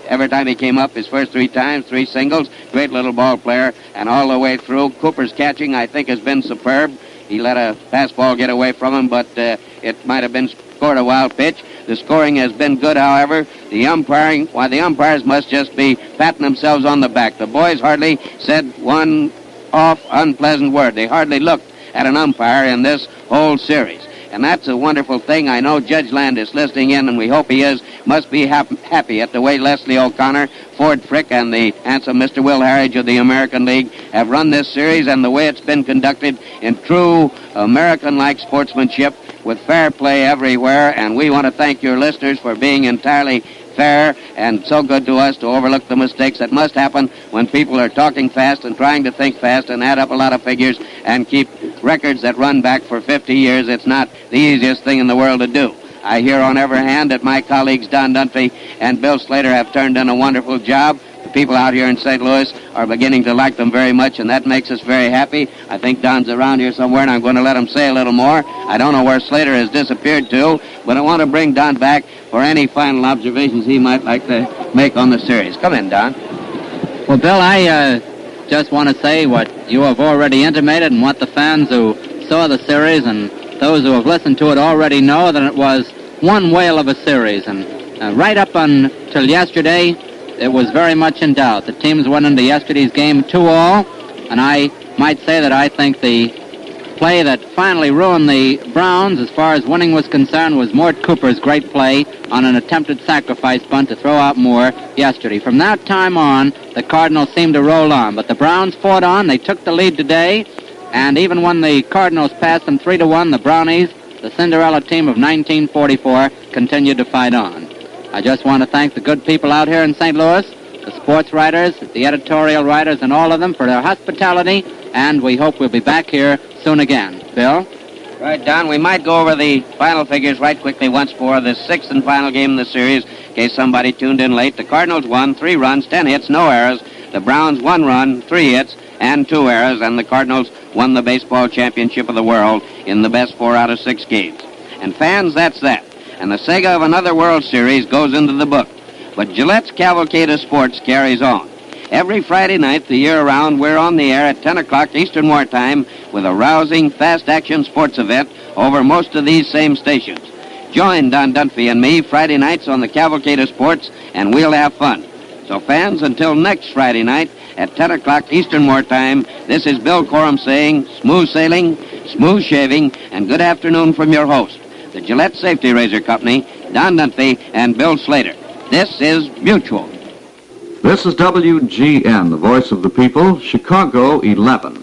B: Every time he came up, his first 3 times, 3 singles. Great little ball player, and all the way through. Cooper's catching, I think, has been superb. He let a fastball get away from him, but it might have been scored a wild pitch. The scoring has been good, however. The umpires must just be patting themselves on the back. The boys hardly said one unpleasant word. They hardly looked at an umpire in this whole series. And that's a wonderful thing. I know Judge Landis, listening in, and we hope he is, must be happy at the way Leslie O'Connor, Ford Frick, and the handsome Mr. Will Harridge of the American League have run this series, and the way it's been conducted in true American-like sportsmanship with fair play everywhere. And we want to thank your listeners for being entirely fair and so good to us to overlook the mistakes that must happen when people are talking fast and trying to think fast and add up a lot of figures and keep records that run back for 50 years. It's not the easiest thing in the world to do. I hear on every hand that my colleagues Don Dunphy and Bill Slater have turned in a wonderful job. The people out here in St. Louis are beginning to like them very much, and that makes us very happy. I think Don's around here somewhere, and I'm going to let him say a little more. I don't know where Slater has disappeared to, but I want to bring Don back for any final observations he might like to make on the series. Come in, Don.
A: Well, Bill, I just want to say what you have already intimated and what the fans who saw the series and those who have listened to it already know, that it was one whale of a series. And right up until yesterday, it was very much in doubt. The teams went into yesterday's game 2-all, and I might say that I think the play that finally ruined the Browns as far as winning was concerned was Mort Cooper's great play on an attempted sacrifice bunt to throw out Moore yesterday. From that time on, the Cardinals seemed to roll on, but the Browns fought on. They took the lead today, and even when the Cardinals passed them 3-1, the Brownies, the Cinderella team of 1944, continued to fight on. I just want to thank the good people out here in St. Louis, the sports writers, the editorial writers, and all of them for their hospitality, and we hope we'll be back here soon again. Bill?
B: Right, Don, we might go over the final figures right quickly once for the sixth and final game in the series, in case somebody tuned in late. The Cardinals won 3 runs, 10 hits, no errors. The Browns 1 run, 3 hits, and 2 errors, and the Cardinals won the baseball championship of the world in the best 4 out of 6 games. And fans, that's that. And the saga of another World Series goes into the book. But Gillette's Cavalcade of Sports carries on. Every Friday night, the year around, we're on the air at 10 o'clock Eastern Wartime with a rousing, fast-action sports event over most of these same stations. Join Don Dunphy and me Friday nights on the Cavalcade of Sports, and we'll have fun. So, fans, until next Friday night at 10 o'clock Eastern Wartime, this is Bill Corum saying smooth sailing, smooth shaving, and good afternoon from your host, the Gillette Safety Razor Company, Don Dunphy, and Bill Slater. This is Mutual.
D: This is WGN, the voice of the people, Chicago 11.